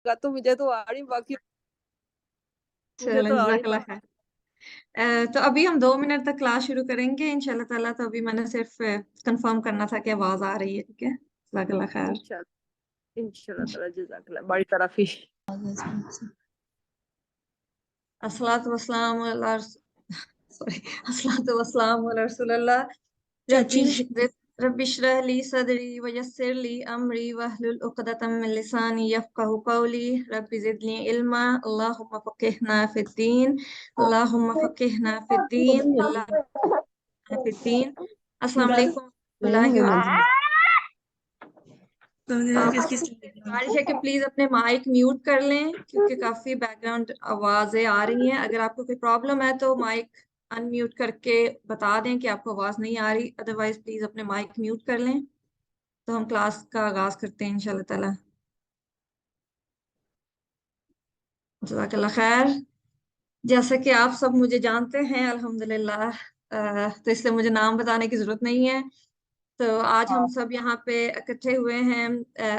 तो मुझे तो आ रही, बाकी मुझे चलो तो आ रही जज़ाकल्लाह बात। खैर। तो अभी हम 2 मिनट तक क्लास शुरू करेंगे इंशाल्लाह ताला। तो अभी मैंने सिर्फ कंफर्म करना था कि आवाज आ रही है, ठीक है। जज़ाकल्लाह खैर। इंशाल्लाह, इंशाल्लाह ताला, जज़ाकल्लाह, बड़ी तरफ ही। अस्सलातु वस्सलाम अला सॉरी, अस्सलातु वस्सलाम अला रसूलिल्लाह। रब्बी चाची। रब्बि इश्रह ली सदरी व यस्सिर ली अमरी वहलुल उक़दतम मिन लिसानी यफ़क़हू क़ौली। रब्बि ज़िदनी इल्मा। अल्लाहुम्मा फ़क़िहना फ़िद्दीन। अल्लाहुम्मा फ़क़िहना फ़िद्दीन। अल्लाहुम्मा फ़िद्दीन। अस्सलाम वालेकुम व रहमतुल्लाहि व बरकातहू। आपसे गुजारिश है कि प्लीज अपने माइक म्यूट कर लें, क्योंकि काफी बैकग्राउंड आवाजें आ रही हैं। अगर आपको कोई प्रॉब्लम है तो माइक अनम्यूट करके बता दें कि आपको आवाज नहीं आ रही, अदरवाइज प्लीज अपने माइक म्यूट कर लें। तो हम क्लास का आगाज करते हैं इंशाल्लाह ताला। जज़ाकल्लाह खैर। जैसा कि आप सब मुझे जानते हैं अल्हम्दुलिल्लाह, तो इसलिए मुझे नाम बताने की जरूरत नहीं है। तो आज हम सब यहाँ पे इकट्ठे हुए हैं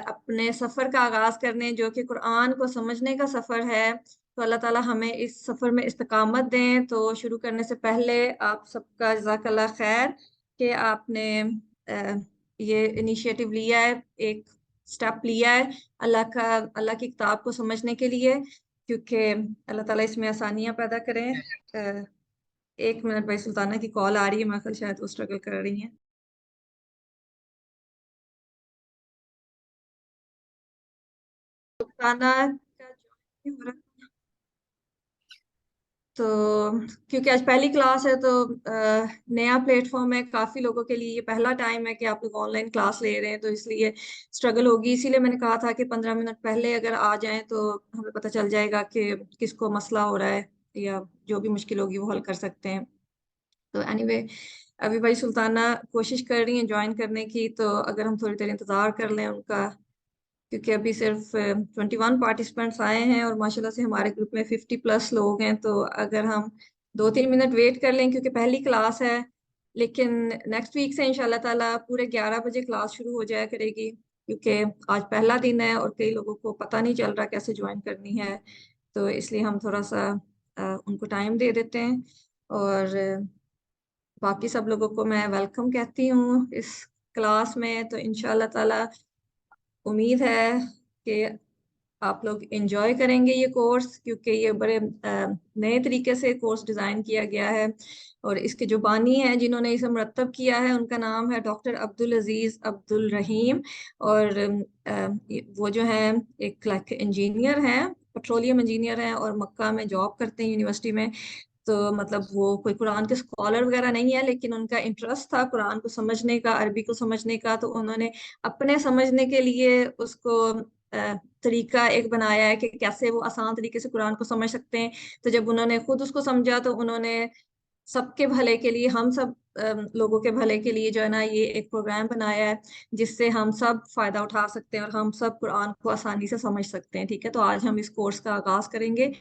अपने सफर का आगाज करने, जो कि कुरान को समझने का सफर है। तो अल्लाह ताला हमें इस सफर में इस्तकामत दें। तो शुरू करने से पहले आप सबका जज़ाकल्लाह खैर कि आपने अ, ये इनिशिएटिव लिया है, एक स्टेप लिया है अल्लाह की किताब को समझने के लिए, क्योंकि अल्लाह ताला इसमें आसानियां पैदा करें। 1 मिनट भाई, सुल्ताना की कॉल आ रही है, मैं शायद वो स्ट्रगल कर रही हैं। सुल्ताना का join नहीं हो रहा। तो क्योंकि आज पहली क्लास है, तो नया प्लेटफॉर्म है काफी लोगों के लिए, ये पहला टाइम है कि आप लोग ऑनलाइन क्लास ले रहे हैं, तो इसलिए स्ट्रगल होगी। इसीलिए मैंने कहा था कि 15 मिनट पहले अगर आ जाएं तो हमें पता चल जाएगा कि किसको मसला हो रहा है, या जो भी मुश्किल होगी वो हल कर सकते हैं। तो एनीवे, अभी भाई सुल्ताना कोशिश कर रही हैं ज्वाइन करने की, तो अगर हम थोड़ी देर इंतजार कर लें उनका, क्योंकि अभी सिर्फ 21 पार्टिसिपेंट्स आए हैं और माशाल्लाह से हमारे ग्रुप में 50+ लोग हैं। तो अगर हम 2-3 मिनट वेट कर लें, क्योंकि पहली क्लास है, लेकिन नेक्स्ट वीक से इंशाल्लाह ताला पूरे 11 बजे क्लास शुरू हो जाया करेगी, क्योंकि आज पहला दिन है और कई लोगों को पता नहीं चल रहा कैसे ज्वाइन करनी है। तो इसलिए हम थोड़ा सा उनको टाइम दे देते हैं। और बाकी सब लोगों को मैं वेलकम कहती हूँ इस क्लास में। तो इंशाल्लाह ताला उम्मीद है कि आप लोग एंजॉय करेंगे ये कोर्स, क्योंकि ये बड़े नए तरीके से कोर्स डिज़ाइन किया गया है। और इसके जो बानी हैं जिन्होंने इसे मुरतब किया है, उनका नाम है डॉक्टर अब्दुल अजीज अब्दुल रहीम। और वो जो है एक लाइक इंजीनियर हैं, पेट्रोलियम इंजीनियर हैं, और मक्का में जॉब करते हैं यूनिवर्सिटी में। तो मतलब वो कोई कुरान के स्कॉलर वगैरह नहीं है, लेकिन उनका इंटरेस्ट था कुरान को समझने का, अरबी को समझने का। तो उन्होंने अपने समझने के लिए उसको तरीका एक बनाया है कि कैसे वो आसान तरीके से कुरान को समझ सकते हैं। तो जब उन्होंने खुद उसको समझा, तो उन्होंने सबके भले के लिए, हम सब लोगों के भले के लिए जो है ना, ये एक प्रोग्राम बनाया है जिससे हम सब फायदा उठा सकते हैं और हम सब कुरान को आसानी से समझ सकते हैं। ठीक है, तो आज हम इस कोर्स का आगाज करेंगे।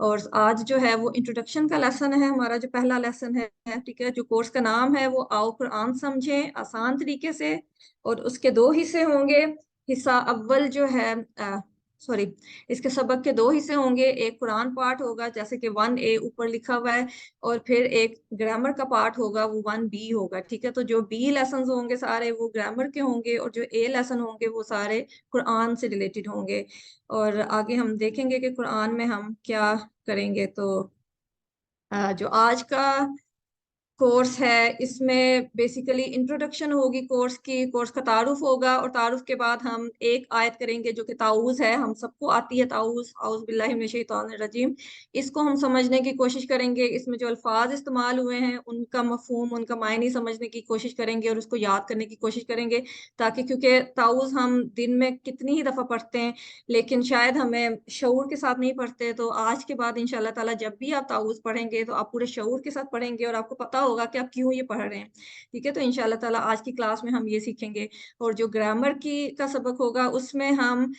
और आज जो है वो इंट्रोडक्शन का लेसन है, हमारा जो पहला लेसन है। ठीक है, जो कोर्स का नाम है वो आओ कुरान समझें आसान तरीके से। और उसके 2 हिस्से होंगे। हिस्सा अव्वल जो है, सॉरी, इसके सबक के 2 हिस्से होंगे। एक कुरान पार्ट होगा, जैसे कि 1A ऊपर लिखा हुआ है, और फिर एक ग्रामर का पार्ट होगा, वो 1B होगा। ठीक है, तो जो बी लेसन होंगे सारे वो ग्रामर के होंगे, और जो ए लेसन होंगे वो सारे कुरान से रिलेटेड होंगे। और आगे हम देखेंगे कि कुरान में हम क्या करेंगे। तो जो आज का कोर्स है, इसमें बेसिकली इंट्रोडक्शन होगी कोर्स की, कोर्स का तारुफ होगा, और तारुफ के बाद हम एक आयत करेंगे जो कि ताऊज है, हम सबको आती है ताऊज, औज़ बिल्लाहि मिनश शैतानिर रजीम। इसको हम समझने की कोशिश करेंगे, इसमें जो अल्फाज इस्तेमाल हुए हैं उनका मफहूम, उनका मायने समझने की कोशिश करेंगे, और उसको याद करने की कोशिश करेंगे। ताकि, क्योंकि ताऊज हम दिन में कितनी ही दफ़ा पढ़ते हैं, लेकिन शायद हमें शऊर के साथ नहीं पढ़ते। तो आज के बाद इंशाल्लाह ताला जब भी आप ताऊज पढ़ेंगे तो आप पूरे शऊर के साथ पढ़ेंगे, और आपको पता होगा कि आप क्यों ये पढ़ रहे हैं। ठीक है, तो इंशाल्लाह ताला आज की क्लास में हम ये सीखेंगे। और जो ग्रामर की का सबक होगा उसमें हम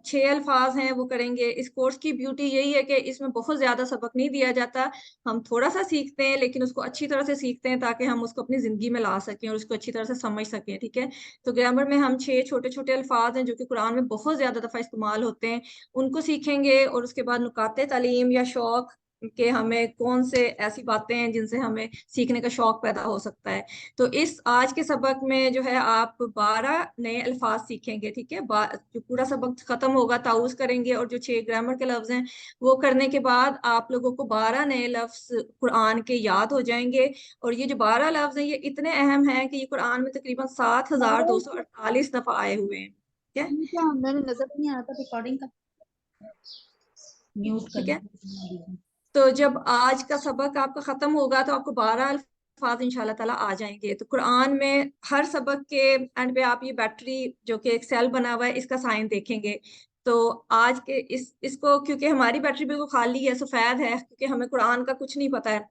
6 अल्फाज हैं वो करेंगे। इस कोर्स की ब्यूटी यही है कि इसमें बहुत ज्यादा सबक नहीं दिया जाता, हम थोड़ा सा सीखते हैं लेकिन उसको अच्छी तरह से सीखते हैं ताकि हम उसको अपनी जिंदगी में ला सकें और उसको अच्छी तरह से समझ सकें। ठीक है, तो ग्रामर में हम 6 छोटे छोटे अल्फाज हैं जो कि कुरान में बहुत ज्यादा दफा इस्तेमाल होते हैं, उनको सीखेंगे। और उसके बाद नुकाते तालीम या शौक कि हमें कौन से ऐसी बातें हैं जिनसे हमें सीखने का शौक पैदा हो सकता है। तो इस आज के सबक में जो है आप 12 नए अल्फाज सीखेंगे। ठीक है, जो पूरा सबक खत्म होगा ताउज करेंगे और जो 6 ग्रामर के लफ्ज हैं वो करने के बाद आप लोगों को 12 नए लफ्ज कुरान के याद हो जाएंगे। और ये जो 12 लफ्ज हैं ये इतने अहम हैं कि ये कुरान में तकरीबन 7248 दफा आए हुए हैं। ठीक है। क्या मैंने नजर नहीं आ रहा था रिकॉर्डिंग का म्यूट ठीक है, करना। तो जब आज का सबक आपका खत्म होगा तो आपको 12 अल्फाज इंशाल्लाह ताला आ जाएंगे। तो कुरान में हर सबक के एंड पे आप ये बैटरी जो कि एक सेल बना हुआ है इसका साइन देखेंगे। तो आज के इसको क्योंकि हमारी बैटरी बिल्कुल खाली है, सफेद है, क्योंकि हमें कुरान का कुछ नहीं पता है,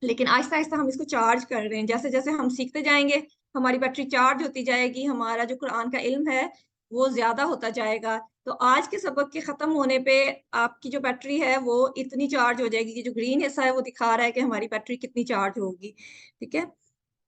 लेकिन आहिस्ता आहिस्ता हम इसको चार्ज कर रहे हैं। जैसे जैसे हम सीखते जाएंगे हमारी बैटरी चार्ज होती जाएगी, हमारा जो कुरान का इल्म है वो ज्यादा होता जाएगा। तो आज के सबक के खत्म होने पे आपकी जो बैटरी है वो इतनी चार्ज हो जाएगी कि जो ग्रीन हिस्सा है वो दिखा रहा है कि हमारी बैटरी कितनी चार्ज होगी। ठीक है,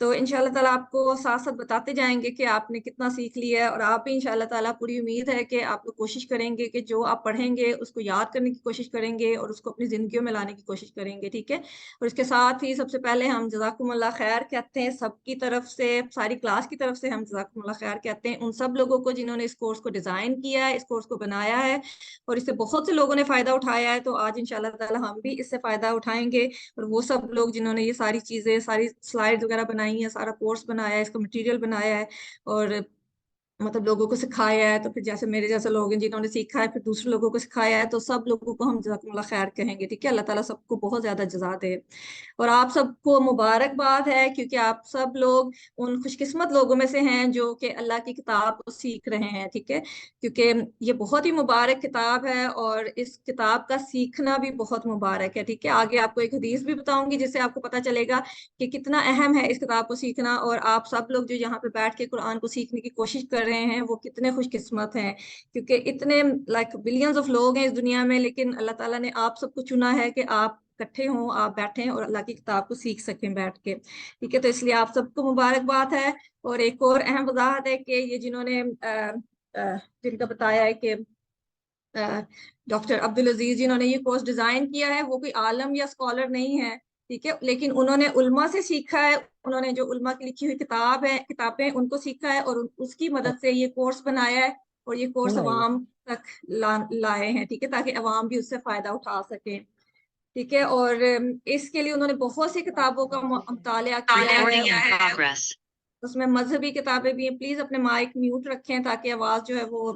तो इंशाल्लाह ताला आपको साथ साथ बताते जाएंगे कि आपने कितना सीख लिया है। और आप भी इंशाल्लाह ताला पूरी उम्मीद है कि आप लोग कोशिश करेंगे कि जो आप पढ़ेंगे उसको याद करने की कोशिश करेंगे और उसको अपनी जिंदगियों में लाने की कोशिश करेंगे। ठीक है, और इसके साथ ही सबसे पहले हम जज़ाकुमुल्लाह खैर कहते हैं सबकी तरफ से, सारी क्लास की तरफ से हम जज़ाकुमुल्लाह खैर कहते हैं उन सब लोगों को जिन्होंने इस कोर्स को डिजाइन किया है, इस कोर्स को बनाया है और इससे बहुत से लोगों ने फायदा उठाया है। तो आज इंशाल्लाह ताला हम भी इससे फायदा उठाएंगे। और वो सब लोग जिन्होंने ये सारी चीजें, सारी स्लाइड्स वगैरह बनाई है, सारा कोर्स बनाया है, इसका मटेरियल बनाया है और मतलब लोगों को सिखाया है, तो फिर जैसे मेरे जैसे लोग हैं जिन्होंने सीखा है फिर दूसरे लोगों को सिखाया है, तो सब लोगों को हम जज़ाकुमुल्लाह खैर कहेंगे। ठीक है, अल्लाह ताला सबको बहुत ज्यादा जज़ा दे। और आप सबको मुबारकबाद है क्योंकि आप सब लोग उन खुशकिस्मत लोगों में से हैं जो कि अल्लाह की किताब को सीख रहे हैं। ठीक है, क्योंकि ये बहुत ही मुबारक किताब है और इस किताब का सीखना भी बहुत मुबारक है। ठीक है, आगे आपको एक हदीस भी बताऊंगी जिससे आपको पता चलेगा कि कितना अहम है इस किताब को सीखना। और आप सब लोग जो यहाँ पे बैठ के कुरान को सीखने की कोशिश कर रहे हैं वो कितने खुशकिस्मत हैं, क्योंकि इतने लाइक बिलियंस ऑफ लोग हैं इस दुनिया में, लेकिन अल्लाह ताला ने आप सबको चुना है कि आप इकट्ठे हों, आप बैठें और अल्लाह की किताब को सीख सकें बैठ के। ठीक है, तो इसलिए आप सबको मुबारकबाद है। और एक और अहम वजाहत है कि ये जिन्होंने जिनका बताया है कि डॉक्टर अब्दुल अजीज जिन्होंने ये कोर्स डिजाइन किया है वो कोई आलम या स्कॉलर नहीं है। ठीक है, लेकिन उन्होंने उल्मा से सीखा है, उन्होंने जो उल्मा की लिखी हुई किताबें उनको सीखा है और उसकी मदद से ये कोर्स बनाया है और ये कोर्स अवाम तक लाए हैं। ठीक है, ताकि अवाम भी उससे फायदा उठा सके। ठीक है, और इसके लिए उन्होंने बहुत सी किताबों का मुताला किया है, उसमें मजहबी किताबें भी हैं। प्लीज अपने माइक म्यूट रखें ताकि आवाज जो है वो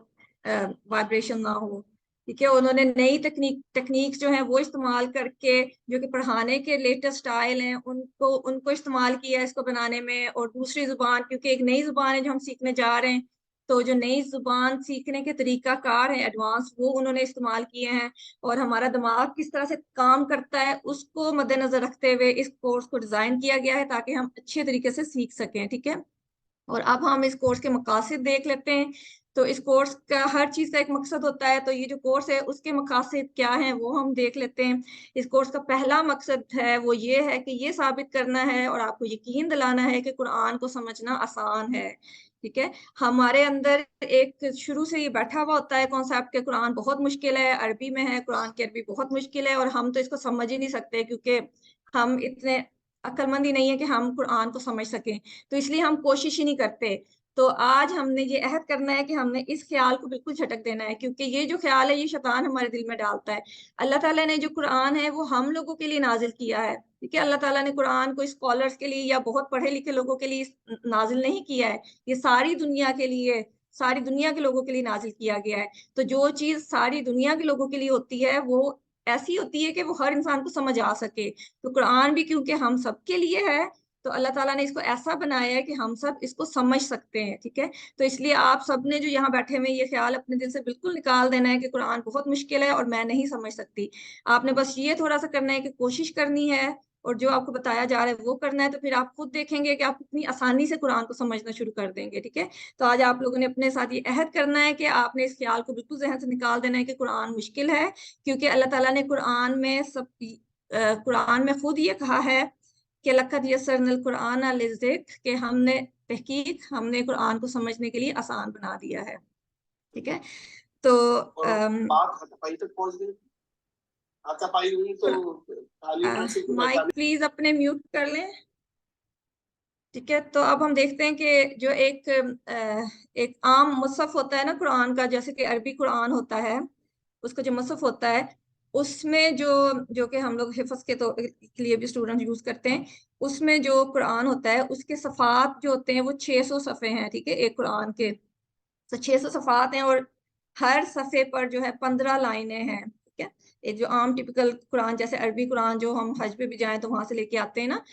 वाइब्रेशन ना हो। ठीक है, उन्होंने नई टेक्निक्स जो है वो इस्तेमाल करके जो कि पढ़ाने के लेटेस्ट स्टाइल हैं उनको उनको इस्तेमाल किया है इसको बनाने में। और दूसरी जुबान, क्योंकि एक नई जुबान है जो हम सीखने जा रहे हैं, तो जो नई जुबान सीखने के तरीका कार है एडवांस, वो उन्होंने इस्तेमाल किए हैं। और हमारा दिमाग किस तरह से काम करता है उसको मद्देनजर रखते हुए इस कोर्स को डिजाइन किया गया है ताकि हम अच्छे तरीके से सीख सकें। ठीक है, और अब हम इस कोर्स के मकासद देख लेते हैं। तो इस कोर्स का हर चीज का एक मकसद होता है, तो ये जो कोर्स है उसके मकासद क्या हैं वो हम देख लेते हैं। इस कोर्स का पहला मकसद है वो ये है कि ये साबित करना है और आपको यकीन दिलाना है कि कुरान को समझना आसान है। ठीक है, हमारे अंदर एक शुरू से ये बैठा हुआ होता है कॉन्सेप्ट के कुरान बहुत मुश्किल है, अरबी में है, कुरान की अरबी बहुत मुश्किल है और हम तो इसको समझ ही नहीं सकते क्योंकि हम इतने अक्लमंद ही नहीं है कि हम कुरान को समझ सकें। तो इसलिए हम कोशिश ही नहीं करते। तो आज हमने ये अहद करना है कि हमने इस ख्याल को बिल्कुल झटक देना है, क्योंकि ये जो ख्याल है ये शैतान हमारे दिल में डालता है। अल्लाह ताला ने जो कुरान है वो हम लोगों के लिए नाजिल किया है। ठीक है, अल्लाह ताला ने कुरान को स्कॉलर्स के लिए या बहुत पढ़े लिखे लोगों के लिए नाजिल नहीं किया है, ये सारी दुनिया के लिए, सारी दुनिया के लोगों के लिए नाजिल किया गया है। तो जो चीज सारी दुनिया के लोगों के लिए होती है वो ऐसी होती है कि वो हर इंसान को समझ आ सके। तो कुरान भी क्योंकि हम सबके लिए है तो अल्लाह ताला ने इसको ऐसा बनाया है कि हम सब इसको समझ सकते हैं, ठीक है। तो इसलिए आप सब ने जो यहाँ बैठे हुए ये ख्याल अपने दिल से बिल्कुल निकाल देना है कि कुरान बहुत मुश्किल है और मैं नहीं समझ सकती। आपने बस ये थोड़ा सा करना है कि कोशिश करनी है और जो आपको बताया जा रहा है वो करना है, तो फिर आप खुद देखेंगे कि आप कितनी आसानी से कुरान को समझना शुरू कर देंगे, ठीक है। तो आज आप लोगों ने अपने साथ ये अहद करना है कि आपने इस ख्याल को बिल्कुल जहन से निकाल देना है कि कुरान मुश्किल है, क्योंकि अल्लाह ताला ने कुरान में खुद ये कहा है कि लक़द यस्सरनल कुरान लिज़िक्र, कि हमने कुरान को समझने के लिए आसान बना दिया है, ठीक है। तो बात हथपाई तक पहुंच गई, हथपाई हुई तो माइक प्लीज अपने म्यूट कर लें, ठीक है। तो अब हम देखते हैं कि जो एक आम मुसहफ होता है ना कुरान का, जैसे कि अरबी कुरान होता है, उसका जो मुसहफ होता है उसमें जो कि हम लोग हिफ्ज़ के लिए भी स्टूडेंट यूज करते हैं, उसमें जो कुरान होता है उसके सफ़ात जो होते हैं वो 600 सफ़े हैं, ठीक है, एक कुरान के। तो 600 सफ़ात हैं और हर सफ़े पर जो है 15 लाइनें हैं, ठीक है। एक जो आम टिपिकल कुरान जैसे अरबी कुरान जो हम हज पे भी जाएं तो वहां से लेके आते हैं ना,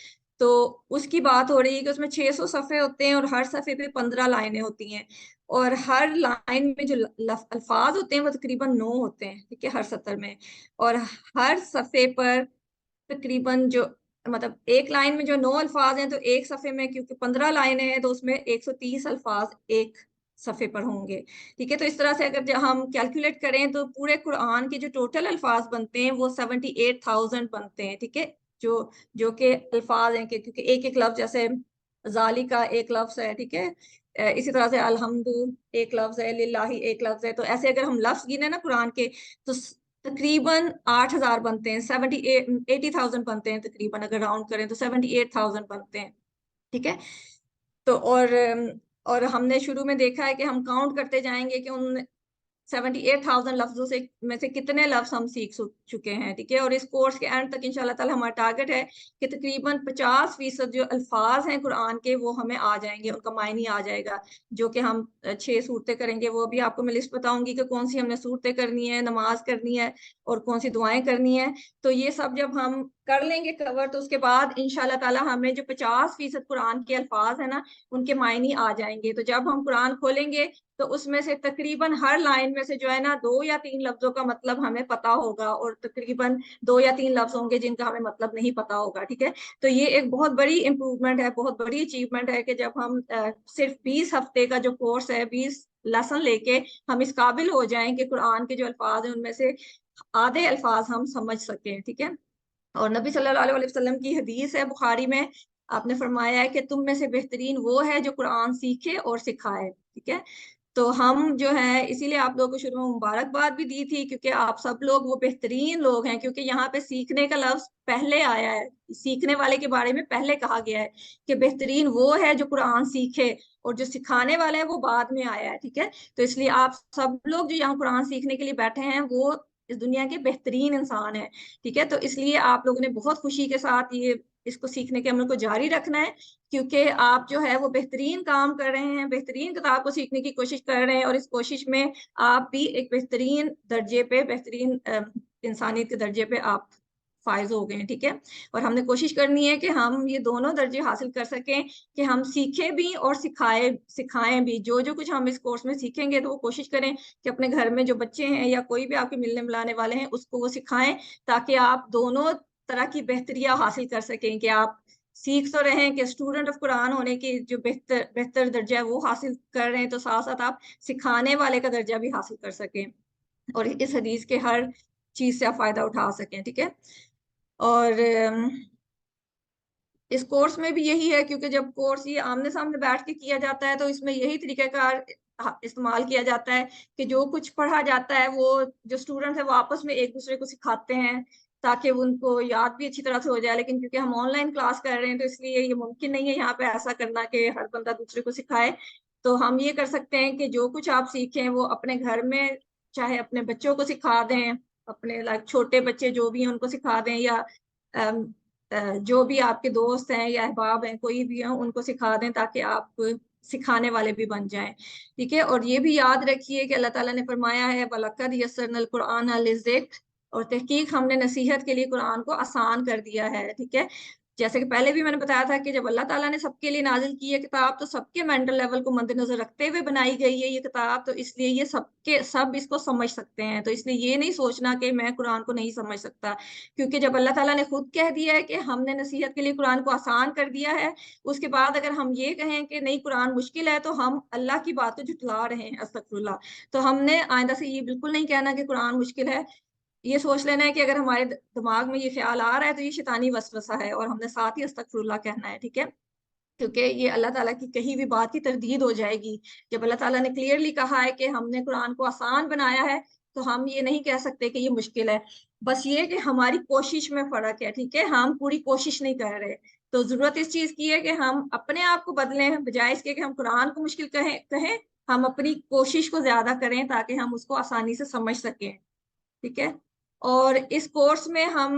तो उसकी बात हो रही है कि उसमें 600 सफ़े होते हैं और हर सफ़े पे 15 लाइनें होती हैं, और हर लाइन में जो अल्फाज होते हैं वो तकरीबन 9 होते हैं, ठीक है, हर सतर में। और हर सफ़े पर तकरीबन जो मतलब एक लाइन में जो 9 अल्फाज हैं, तो एक सफ़े में क्योंकि 15 लाइनें हैं तो उसमें 130 अल्फाज एक सफ़े पर होंगे, ठीक है। तो इस तरह से अगर हम कैलकुलेट करें तो पूरे कुरान के जो टोटल अल्फाज बनते हैं वो 78,000 बनते हैं, ठीक है, जो के अल्फाज हैं, क्योंकि एक एक लफ्ज, जैसे जालिका एक लफ्ज है, ठीक है, इसी तरह से अलहम्दु एक लफ्ज है, लिल्लाही एक लफ्ज है। तो ऐसे अगर हम लफ्ज गिने ना कुरान के तो तकरीबन 8,000 बनते हैं, 80,000 बनते हैं तकरीबन, अगर राउंड करें तो 78,000 बनते हैं, ठीक है। तो और हमने शुरू में देखा है कि हम काउंट करते जाएंगे कि उन 78,000 लफ्जों में से कितने लफ्ज हम सीख चुके हैं, ठीक है। और इस कोर्स के एंड तक इंशाल्लाह ताला हमारा टारगेट है कि तकरीबन 50% जो अल्फाज हैं कुरान के वो हमें आ जाएंगे, उनका मायने आ जाएगा। जो कि हम 6 सूरतें करेंगे, वो भी आपको मैं लिस्ट बताऊंगी कि कौन सी हमने सूरतें करनी है, नमाज करनी है और कौन सी दुआएं करनी है। तो ये सब जब हम कर लेंगे कवर, तो उसके बाद इंशाल्लाह ताला हमें जो 50% कुरान के अल्फाज है ना उनके मायने आ जाएंगे। तो जब हम कुरान खोलेंगे तो उसमें से तकरीबन हर लाइन में से जो है ना 2 या 3 लफ्जों का मतलब हमें पता होगा, और तकरीबन 2 या 3 लफ्ज होंगे जिनका हमें मतलब नहीं पता होगा, ठीक है। तो ये एक बहुत बड़ी इंप्रूवमेंट है, बहुत बड़ी अचीवमेंट है कि जब हम सिर्फ 20 हफ्ते का जो कोर्स है, 20 लेसन लेके हम इस काबिल हो जाएं कि कुरान के जो अल्फाज हैं उनमें से आधे अल्फाज हम समझ सकें, ठीक है। और नबी सल्लल्लाहु अलैहि वसल्लम की हदीस है बुखारी में, आपने फरमाया है कि तुम में से बेहतरीन वो है जो कुरान सीखे और सिखाए, ठीक है। तो हम जो है इसीलिए आप लोगों को शुरू में मुबारकबाद भी दी थी, क्योंकि आप सब लोग वो बेहतरीन लोग हैं, क्योंकि यहाँ पे सीखने का लफ्ज पहले आया है, सीखने वाले के बारे में पहले कहा गया है कि बेहतरीन वो है जो कुरान सीखे, और जो सिखाने वाला है वो बाद में आया है, ठीक है। तो इसलिए आप सब लोग जो यहाँ कुरान सीखने के लिए बैठे हैं वो इस दुनिया के बेहतरीन इंसान है, ठीक है। तो इसलिए आप लोगों ने बहुत खुशी के साथ ये इसको सीखने के अमल को जारी रखना है, क्योंकि आप जो है वो बेहतरीन काम कर रहे हैं, बेहतरीन किताब को सीखने की कोशिश कर रहे हैं, और इस कोशिश में आप भी एक बेहतरीन दर्जे पे, बेहतरीन इंसानियत के दर्जे पे आप फायज हो गए हैं, ठीक है। और हमने कोशिश करनी है कि हम ये दोनों दर्जे हासिल कर सकें कि हम सीखे भी और सिखाएं भी। जो जो कुछ हम इस कोर्स में सीखेंगे तो वो कोशिश करें कि अपने घर में जो बच्चे हैं या कोई भी आपके मिलने मिलाने वाले हैं उसको वो सिखाएं, ताकि आप दोनों तरह की बेहतरियां हासिल कर सकें, कि आप सीख तो रहे हैं कि स्टूडेंट ऑफ कुरान होने की जो बेहतर दर्जा है वो हासिल कर रहे हैं, तो साथ साथ आप सिखाने वाले का दर्जा भी हासिल कर सकें और इस हदीस के हर चीज से आप फायदा उठा सकें, ठीक है। और इस कोर्स में भी यही है, क्योंकि जब कोर्स ये आमने सामने बैठ के किया जाता है तो इसमें यही तरीकाकार इस्तेमाल किया जाता है कि जो कुछ पढ़ा जाता है वो जो स्टूडेंट है वो आपस में एक दूसरे को सिखाते हैं, ताकि उनको याद भी अच्छी तरह से हो जाए। लेकिन क्योंकि हम ऑनलाइन क्लास कर रहे हैं तो इसलिए ये मुमकिन नहीं है यहाँ पे ऐसा करना कि हर बंदा दूसरे को सिखाए। तो हम ये कर सकते हैं कि जो कुछ आप सीखें वो अपने घर में चाहे अपने बच्चों को सिखा दें, अपने लाइक छोटे बच्चे जो भी हैं उनको सिखा दें, या जो भी आपके दोस्त हैं या अहबाब हैं कोई भी हैं उनको सिखा दें, ताकि आप सिखाने वाले भी बन जाएं, ठीक है। और ये भी याद रखिए कि अल्लाह ताला ने फरमाया है वलक़द यस्सरनल कुरान लिज़िक्र, और तहकीक हमने नसीहत के लिए कुरान को आसान कर दिया है, ठीक है। जैसे कि पहले भी मैंने बताया था कि जब अल्लाह ताला ने सबके लिए नाजिल की है किताब, तो सबके मेंटल लेवल को मद्देनजर रखते हुए बनाई गई है ये किताब, तो इसलिए ये सबके सब इसको समझ सकते हैं। तो इसलिए ये नहीं सोचना कि मैं कुरान को नहीं समझ सकता, क्योंकि जब अल्लाह ताला ने खुद कह दिया है कि हमने नसीहत के लिए कुरान को आसान कर दिया है, उसके बाद अगर हम ये कहें कि नहीं कुरान मुश्किल है, तो हम अल्लाह की बात को झुठला रहे हैं, अस्तगफुरुल्लाह। तो हमने आइंदा से ये बिल्कुल नहीं कहना कि कुरान मुश्किल है। ये सोच लेना है कि अगर हमारे दिमाग में ये ख्याल आ रहा है तो ये शैतानी वसवसा है, और हमने साथ ही अस्तगफुरुल्लाह कहना है, ठीक है। क्योंकि ये अल्लाह ताला की कही हुई बात की तरदीद हो जाएगी। जब अल्लाह ताला ने क्लियरली कहा है कि हमने कुरान को आसान बनाया है, तो हम ये नहीं कह सकते कि ये मुश्किल है। बस ये कि हमारी कोशिश में फर्क है, ठीक है, हम पूरी कोशिश नहीं कर रहे। तो जरूरत इस चीज की है कि हम अपने आप को बदलें, बजाय इसके कि हम कुरान को मुश्किल कहें, हम अपनी कोशिश को ज्यादा करें ताकि हम उसको आसानी से समझ सकें, ठीक है। और इस कोर्स में हम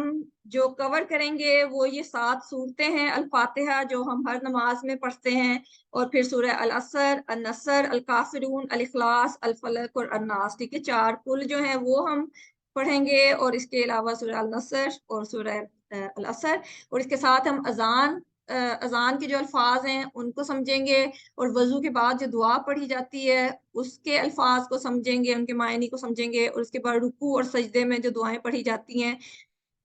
जो कवर करेंगे वो ये 7 सूरतें हैं अल फातिहा, जो हम हर नमाज में पढ़ते हैं, और फिर सूरह अल असर, अल नसर, अल काफिरून, अल इखलास, अल फलक और अल नास, ठीक है। 4 कुल जो हैं वो हम पढ़ेंगे, और इसके अलावा सूरह अल नसर और सूरह अल असर, और इसके साथ हम अजान के जो अल्फाज हैं उनको समझेंगे, और वजू के बाद जो दुआ पढ़ी जाती है उसके अल्फाज को समझेंगे, उनके मायने को समझेंगे, और उसके बाद रुकू और सजदे में जो दुआएं पढ़ी जाती हैं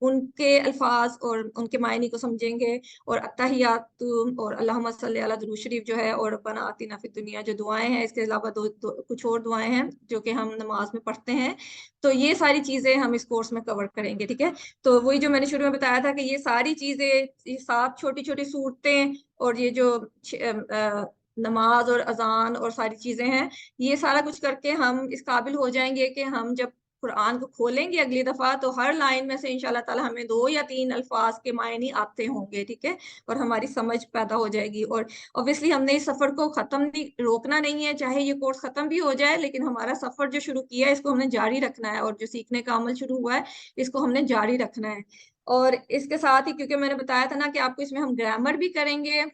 उनके अल्फाज और उनके मायने को समझेंगे, और अत्तहियात और अल्लाहुम्मा सल्ली अला दुरूद शरीफ जो है, और रब्बना आतिना फिद दुनिया जो दुआएं हैं, इसके अलावा कुछ और दुआएं हैं जो कि हम नमाज में पढ़ते हैं। तो ये सारी चीजें हम इस कोर्स में कवर करेंगे, ठीक है। तो वही जो मैंने शुरू में बताया था कि ये सारी चीजें, ये 7 छोटी छोटी सूरतें, और ये जो नमाज और अजान और सारी चीजें हैं, ये सारा कुछ करके हम इस काबिल हो जाएंगे कि हम जब कुरान को खोलेंगे अगली दफा, तो हर लाइन में से इंशाल्लाह ताला हमें 2 या 3 अल्फाज के मायने आते होंगे, ठीक है, और हमारी समझ पैदा हो जाएगी। और ऑब्वियसली हमने इस सफर को खत्म नहीं, रोकना नहीं है, चाहे ये कोर्स खत्म भी हो जाए, लेकिन हमारा सफर जो शुरू किया है इसको हमने जारी रखना है, और जो सीखने का अमल शुरू हुआ है इसको हमने जारी रखना है। और इसके साथ ही, क्योंकि मैंने बताया था ना कि आपको इसमें हम ग्रामर भी करेंगे,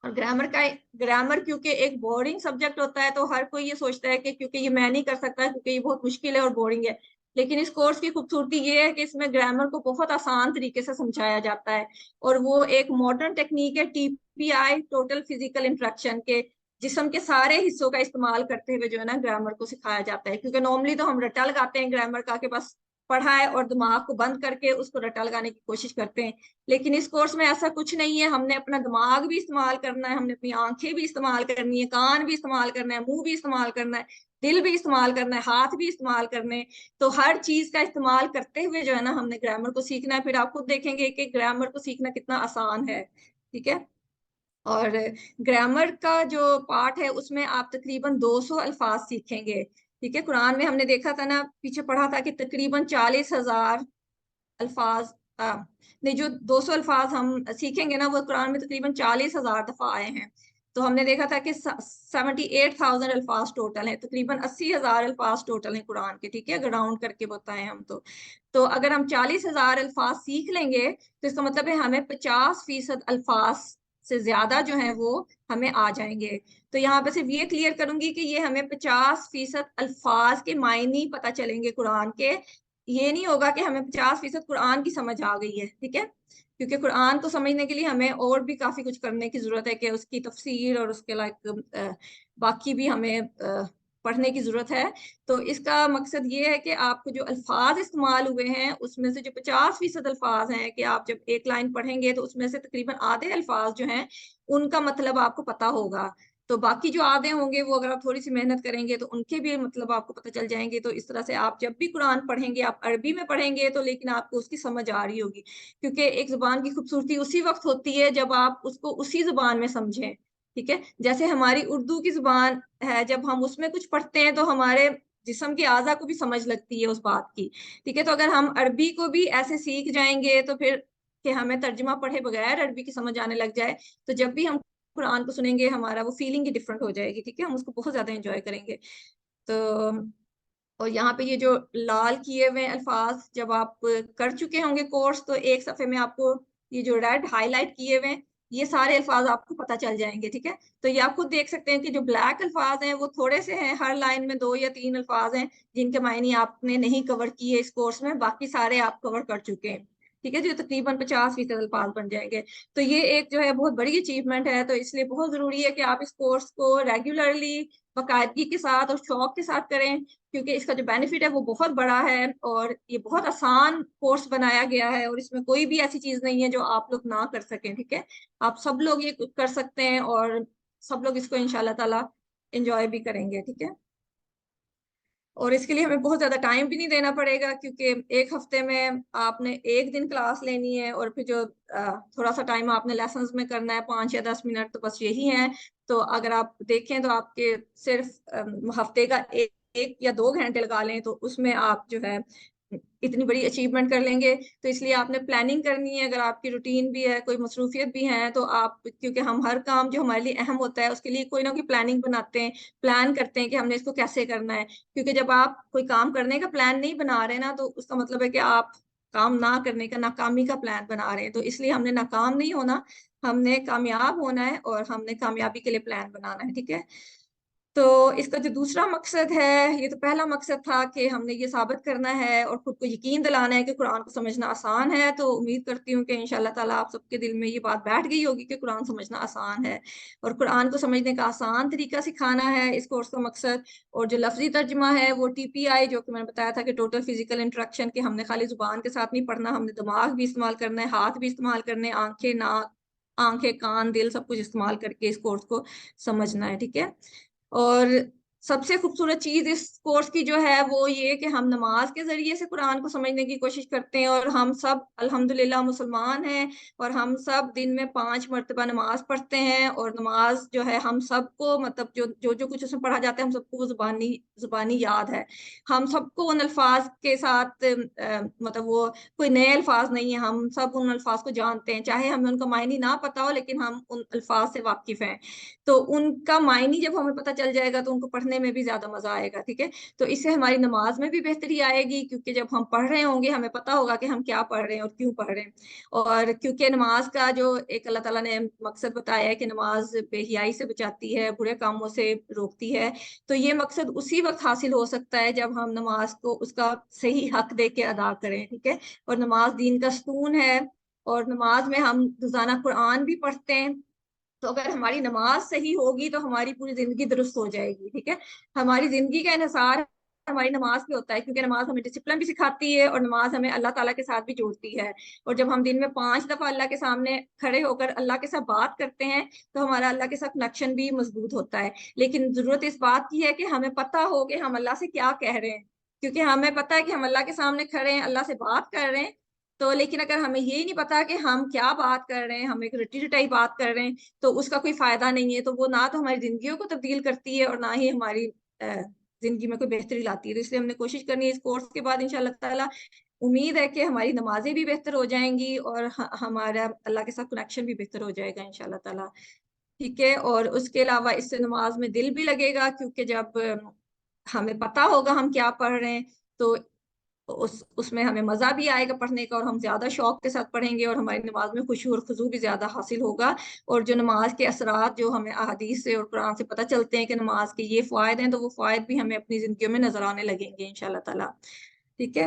और ग्रामर क्योंकि एक बोरिंग सब्जेक्ट होता है, तो हर कोई ये सोचता है कि क्योंकि ये मैं नहीं कर सकता, क्योंकि ये बहुत मुश्किल है और बोरिंग है। लेकिन इस कोर्स की खूबसूरती ये है कि इसमें ग्रामर को बहुत आसान तरीके से समझाया जाता है, और वो एक मॉडर्न टेक्निक है, TPI, टोटल फिजिकल इंटरेक्शन के, जिस्म के सारे हिस्सों का इस्तेमाल करते हुए जो है ना ग्रामर को सिखाया जाता है। क्योंकि नॉर्मली तो हम रट्टा लगाते हैं ग्रामर का, कि बस पढ़ा है और दिमाग को बंद करके उसको रट्टा लगाने की कोशिश करते हैं, लेकिन इस कोर्स में ऐसा कुछ नहीं है। हमने अपना दिमाग भी इस्तेमाल करना है, हमने अपनी आंखें भी इस्तेमाल करनी है, कान भी इस्तेमाल करना है, मुंह भी इस्तेमाल करना है, दिल भी इस्तेमाल करना है, हाथ भी इस्तेमाल करने हैं। तो हर चीज का इस्तेमाल करते हुए जो है ना हमने ग्रामर को सीखना है। फिर आप खुद देखेंगे कि ग्रामर को सीखना कितना आसान है, ठीक है। और ग्रामर का जो पार्ट है उसमें आप तकरीबन 200 अल्फाज सीखेंगे, ठीक है। कुरान में हमने देखा था ना, पीछे पढ़ा था कि तकरीबन 40,000 अल्फाज, नहीं, जो 200 अल्फाज हम सीखेंगे ना वो कुरान में तकरीबन 40,000 दफा आए हैं। तो हमने देखा था कि 78,000 अल्फाज टोटल हैं, तकरीबन 80,000 अल्फाज टोटल हैं कुरान के, ठीक है, अगर राउंड करके बताएं हम तो अगर हम 40,000 अल्फाज सीख लेंगे तो इसका मतलब है हमें 50% अल्फाज से ज्यादा जो है वो हमें आ जाएंगे। तो यहाँ पे सिर्फ ये क्लियर करूंगी कि ये हमें 50% अल्फाज के मायने पता चलेंगे कुरान के, ये नहीं होगा कि हमें 50% कुरान की समझ आ गई है, ठीक है। क्योंकि कुरान को समझने के लिए हमें और भी काफी कुछ करने की जरूरत है, कि उसकी तफसीर और उसके लाइक बाकी भी हमें पढ़ने की जरूरत है। तो इसका मकसद ये है कि आपको जो अल्फाज इस्तेमाल हुए हैं उसमें से जो 50% अल्फाज हैं, कि आप जब एक लाइन पढ़ेंगे तो उसमें से तकरीबन आधे अल्फाज जो हैं उनका मतलब आपको पता होगा। तो बाकी जो आधे होंगे वो अगर आप थोड़ी सी मेहनत करेंगे तो उनके भी मतलब आपको पता चल जाएंगे। तो इस तरह से आप जब भी कुरान पढ़ेंगे, आप अरबी में पढ़ेंगे तो लेकिन आपको उसकी समझ आ रही होगी, क्योंकि एक जुबान की खूबसूरती उसी वक्त होती है जब आप उसको उसी जुबान में समझें, ठीक है। जैसे हमारी उर्दू की जुबान है, जब हम उसमें कुछ पढ़ते हैं तो हमारे जिस्म की आज़ा को भी समझ लगती है उस बात की, ठीक है। तो अगर हम अरबी को भी ऐसे सीख जाएंगे तो फिर कि हमें तर्जुमा पढ़े बगैर अरबी की समझ आने लग जाए, तो जब भी हम कुरान को सुनेंगे हमारा वो फीलिंग ही डिफरेंट हो जाएगी, ठीक है, हम उसको बहुत ज्यादा एंजॉय करेंगे। तो और यहाँ पे ये जो लाल किए हुए अल्फाज जब आप कर चुके होंगे कोर्स, तो एक सफे में आपको ये जो रेड हाईलाइट किए हुए हैं ये सारे अल्फाज आपको पता चल जाएंगे, ठीक है। तो ये आप खुद देख सकते हैं कि जो ब्लैक अल्फाज हैं वो थोड़े से हैं, हर लाइन में 2 या 3 अल्फाज हैं जिनके मायने आपने नहीं कवर किए इस कोर्स में, बाकी सारे आप कवर कर चुके हैं, ठीक है, जो तकरीबन 50% अल्फाज बन जाएंगे। तो ये एक जो है बहुत बड़ी अचीवमेंट है, तो इसलिए बहुत जरूरी है कि आप इस कोर्स को रेगुलरली बाकायदगी के साथ और शौक के साथ करें, क्योंकि इसका जो बेनिफिट है वो बहुत बड़ा है और ये बहुत आसान कोर्स बनाया गया है और इसमें कोई भी ऐसी चीज नहीं है जो आप लोग ना कर सकें। ठीक है, आप सब लोग ये कर सकते हैं और सब लोग इसको इंशाल्लाह ताला एंजॉय भी करेंगे। ठीक है, और इसके लिए हमें बहुत ज्यादा टाइम भी नहीं देना पड़ेगा, क्योंकि एक हफ्ते में आपने एक दिन क्लास लेनी है और फिर जो थोड़ा सा टाइम आपने लेसन्स में करना है 5 या 10 मिनट, तो बस यही है। तो अगर आप देखें तो आपके सिर्फ हफ्ते का एक या 2 घंटे लगा लें तो उसमें आप जो है इतनी बड़ी अचीवमेंट कर लेंगे। तो इसलिए आपने प्लानिंग करनी है, अगर आपकी रूटीन भी है, कोई मसरूफियत भी है, तो आप, क्योंकि हम हर काम जो हमारे लिए अहम होता है उसके लिए कोई ना कोई प्लानिंग बनाते हैं, प्लान करते हैं कि हमने इसको कैसे करना है। क्योंकि जब आप कोई काम करने का प्लान नहीं बना रहे ना, तो उसका मतलब है कि आप काम ना करने का, नाकामी का प्लान बना रहे हैं। तो इसलिए हमने नाकाम नहीं होना, हमने कामयाब होना है और हमने कामयाबी के लिए प्लान बनाना है। ठीक है, तो इसका जो दूसरा मकसद है, ये तो पहला मकसद था कि हमने ये साबित करना है और खुद को यकीन दिलाना है कि कुरान को समझना आसान है। तो उम्मीद करती हूँ कि इंशाल्लाह ताला आप सबके दिल में ये बात बैठ गई होगी कि कुरान समझना आसान है और कुरान को समझने का आसान तरीका सिखाना है इस कोर्स का मकसद। और जो लफ्जी तर्जमा है वो TPI, जो कि मैंने बताया था कि टोटल फिजिकल इंटरेक्शन, के हमने खाली जुबान के साथ नहीं पढ़ना, हमने दिमाग भी इस्तेमाल करना है, हाथ भी इस्तेमाल करने, आंखें, नाक, आंखें, कान, दिल, सब कुछ इस्तेमाल करके इस कोर्स को समझना है। ठीक है, और सबसे खूबसूरत चीज इस कोर्स की जो है वो ये कि हम नमाज के जरिए से कुरान को समझने की कोशिश करते हैं। और हम सब अल्हम्दुलिल्लाह मुसलमान हैं और हम सब दिन में 5 मरतबा नमाज पढ़ते हैं। और नमाज जो है हम सबको, मतलब जो जो जो कुछ उसमें पढ़ा जाता है, हम सबको वो जुबानी याद है। हम सबको उन अल्फाज के साथ मतलब वो कोई नए अल्फाज नहीं है, हम सब उन अल्फाज को जानते हैं, चाहे हमें उनका मायने ना पता हो, लेकिन हम उन अल्फाज से वाकिफ हैं। तो उनका मायने जब हमें पता चल जाएगा तो उनको पढ़ने में भी ज्यादा मजा आएगा। ठीक है, तो इससे हमारी नमाज में भी बेहतरी आएगी, क्योंकि जब हम पढ़ रहे होंगे हमें पता होगा कि हम क्या पढ़ रहे हैं और क्यों पढ़ रहे हैं। और क्योंकि नमाज का जो एक अल्लाह ताला ने मकसद बताया है कि नमाज बेहियाई से बचाती है, बुरे कामों से रोकती है, तो ये मकसद उसी वक्त हासिल हो सकता है जब हम नमाज को उसका सही हक दे के अदा करें। ठीक है, और नमाज दीन का सुकून है और नमाज में हम रोजाना कुरान भी पढ़ते हैं। तो अगर हमारी नमाज सही होगी तो हमारी पूरी जिंदगी दुरुस्त हो जाएगी। ठीक है, हमारी जिंदगी का इन्हिसार हमारी नमाज पे होता है, क्योंकि नमाज हमें डिसिप्लिन भी सिखाती है और नमाज हमें अल्लाह ताला के साथ भी जोड़ती है। और जब हम दिन में 5 दफा अल्लाह के सामने खड़े होकर अल्लाह के साथ बात करते हैं तो हमारा अल्लाह के साथ कनेक्शन भी मजबूत होता है। लेकिन जरूरत इस बात की है कि हमें पता हो कि हम अल्लाह से क्या कह रहे हैं, क्योंकि हमें पता है कि हम अल्लाह के सामने खड़े हैं, अल्लाह से बात कर रहे हैं। तो लेकिन अगर हमें ये नहीं पता कि हम क्या बात कर रहे हैं, हम एक रटी रटाई बात कर रहे हैं, तो उसका कोई फायदा नहीं है। तो वो ना तो हमारी जिंदगियों को तब्दील करती है और ना ही हमारी जिंदगी में कोई बेहतरी लाती है। तो इसलिए हमने कोशिश करनी है इस कोर्स के बाद इंशाल्लाह ताला, उम्मीद है कि हमारी नमाजें भी बेहतर हो जाएंगी और हमारा अल्लाह के साथ कनेक्शन भी बेहतर हो जाएगा इंशाल्लाह ताला। ठीक है, और उसके अलावा इससे नमाज में दिल भी लगेगा, क्योंकि जब हमें पता होगा हम क्या पढ़ रहे हैं तो उसमें हमें मजा भी आएगा पढ़ने का और हम ज्यादा शौक के साथ पढ़ेंगे और हमारी नमाज में खुशू और खुजू भी ज्यादा हासिल होगा। और जो नमाज के असरात जो हमें अहादीस से और कुरान से पता चलते हैं कि नमाज के ये फायदे हैं, तो वो फायदे भी हमें अपनी जिंदगी में नजर आने लगेंगे इंशाल्लाह ताला। ठीक है,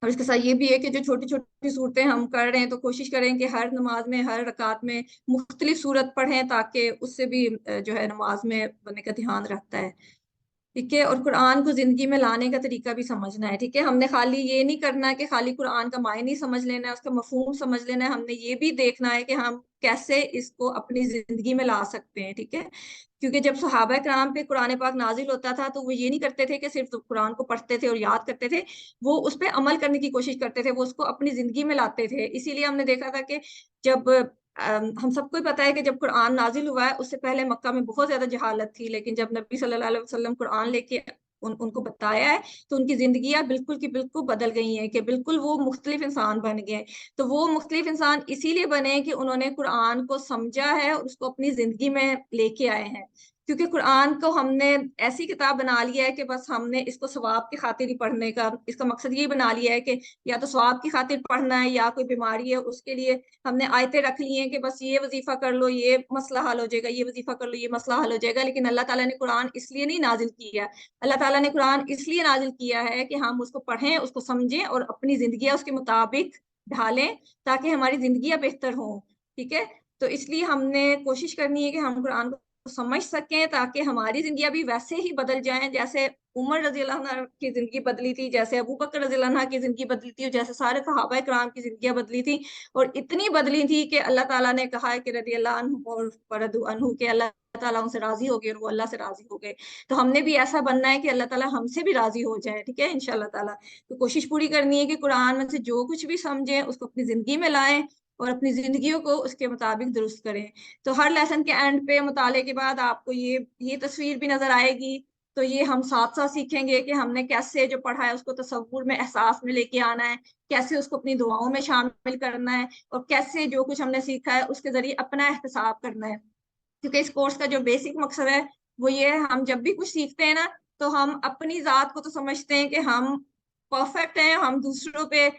और इसके साथ ये भी है कि जो छोटी छोटी सूरतें हम कर रहे हैं तो कोशिश करें कि हर नमाज में, हर रकात में मुख्तलिफ सूरत पढ़ें, ताकि उससे भी जो है नमाज में बनने का ध्यान रहता है। ठीक है, और कुरान को जिंदगी में लाने का तरीका भी समझना है। ठीक है, हमने खाली ये नहीं करना है कि खाली कुरान का मायने समझ लेना है, उसका मफहूम समझ लेना है, हमने ये भी देखना है कि हम कैसे इसको अपनी जिंदगी में ला सकते हैं। ठीक है, क्योंकि जब सहाबा कराम पे कुरान पाक नाजिल होता था तो वो ये नहीं करते थे कि सिर्फ कुरान को पढ़ते थे और याद करते थे, वो उस पर अमल करने की कोशिश करते थे, वो उसको अपनी जिंदगी में लाते थे। इसीलिए हमने देखा था कि जब हम सबको ही पता है कि जब कुरान नाजिल हुआ है उससे पहले मक्का में बहुत ज्यादा जहालत थी, लेकिन जब नबी सल्लल्लाहु अलैहि वसल्लम कुरान लेके उनको बताया है तो उनकी जिंदगियां बिल्कुल की बिल्कुल बदल गई हैं, कि बिल्कुल वो मुख्तलिफ इंसान बन गए। तो वो मुख्तलिफ इंसान इसीलिए बने कि उन्होंने कुरान को समझा है और उसको अपनी जिंदगी में लेके आए हैं। क्योंकि कुरान को हमने ऐसी किताब बना लिया है कि बस हमने इसको सवाब की खातिर ही पढ़ने का, इसका मकसद ये बना लिया है कि या तो सवाब की खातिर पढ़ना है या कोई बीमारी है उसके लिए हमने आयतें रख ली हैं कि बस ये वजीफा कर लो ये मसला हल हो जाएगा, ये वजीफा कर लो ये मसला हल हो जाएगा। लेकिन अल्लाह ताला ने कुरान इसलिए नहीं नाजिल किया, अल्लाह ताला ने कुरान इसलिए नाजिल किया है कि हम उसको पढ़ें, उसको समझें और अपनी जिंदगी उसके मुताबिक ढालें ताकि हमारी जिंदगियां बेहतर हों। ठीक है, तो इसलिए हमने कोशिश करनी है कि हम कुरान को समझ सकें ताकि हमारी जिंदगियां भी वैसे ही बदल जाएं जैसे उमर रजी अल्लाह अन्हा की जिंदगी बदली थी, जैसे अबू बकर रजी अल्लाह अन्हा की जिंदगी बदली थी, और जैसे सारे सहाबा किराम की जिंदगियां बदली थी। और इतनी बदली थी कि अल्लाह ताला ने कहा है कि रदी अल्लाह अन्हु और वरदु अन्हु, के अल्लाह ताला उनसे राजी हो गए और वो अल्लाह से राजी हो गए। तो हमने भी ऐसा बनना है कि अल्लाह ताला हमसे भी राजी हो जाए। ठीक है, इंशाल्लाह ताला। तो कोशिश पूरी करनी है कि कुरान में से जो कुछ भी समझें उसको अपनी जिंदगी में लाएं और अपनी जिंदगियों को उसके मुताबिक दुरुस्त करें। तो हर लेसन के एंड पे मुताले के बाद आपको ये तस्वीर भी नजर आएगी। तो ये हम साथ साथ सीखेंगे कि हमने कैसे जो पढ़ा है उसको तसव्वुर में, एहसास में लेके आना है, कैसे उसको अपनी दुआओं में शामिल करना है, और कैसे जो कुछ हमने सीखा है उसके जरिए अपना एहतसाब करना है। क्योंकि इस कोर्स का जो बेसिक मकसद है वो ये है, हम जब भी कुछ सीखते हैं ना तो हम अपनी जात को तो समझते हैं कि हम परफेक्ट हैं, हम दूसरों पे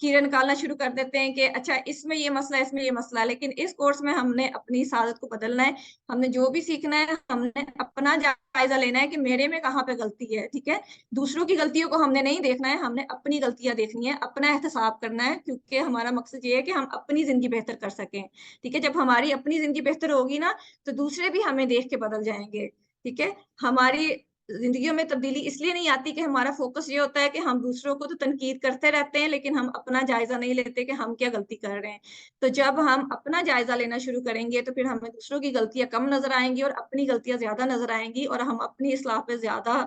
कीड़े निकालना शुरू कर देते हैं कि अच्छा इसमें ये मसला है, इसमें ये मसला है। लेकिन इस कोर्स में हमने अपनी सादत को बदलना है। हमने जो भी सीखना है हमने अपना जायजा लेना है कि मेरे में कहाँ पे गलती है। ठीक है, दूसरों की गलतियों को हमने नहीं देखना है, हमने अपनी गलतियां देखनी है, अपना एहतसाब करना है, क्योंकि हमारा मकसद ये है कि हम अपनी जिंदगी बेहतर कर सकें। ठीक है, जब हमारी अपनी जिंदगी बेहतर होगी ना तो दूसरे भी हमें देख के बदल जाएंगे। ठीक है, हमारी जिंदगियों में तब्दीली इसलिए नहीं आती कि हमारा फोकस ये होता है कि हम दूसरों को तो तनकीद करते रहते हैं लेकिन हम अपना जायजा नहीं लेते कि हम क्या गलती कर रहे हैं। तो जब हम अपना जायजा लेना शुरू करेंगे तो फिर हमें दूसरों की गलतियां कम नजर आएंगी और अपनी गलतियां ज्यादा नजर आएंगी, और हम अपनी इस्लाह पे ज्यादा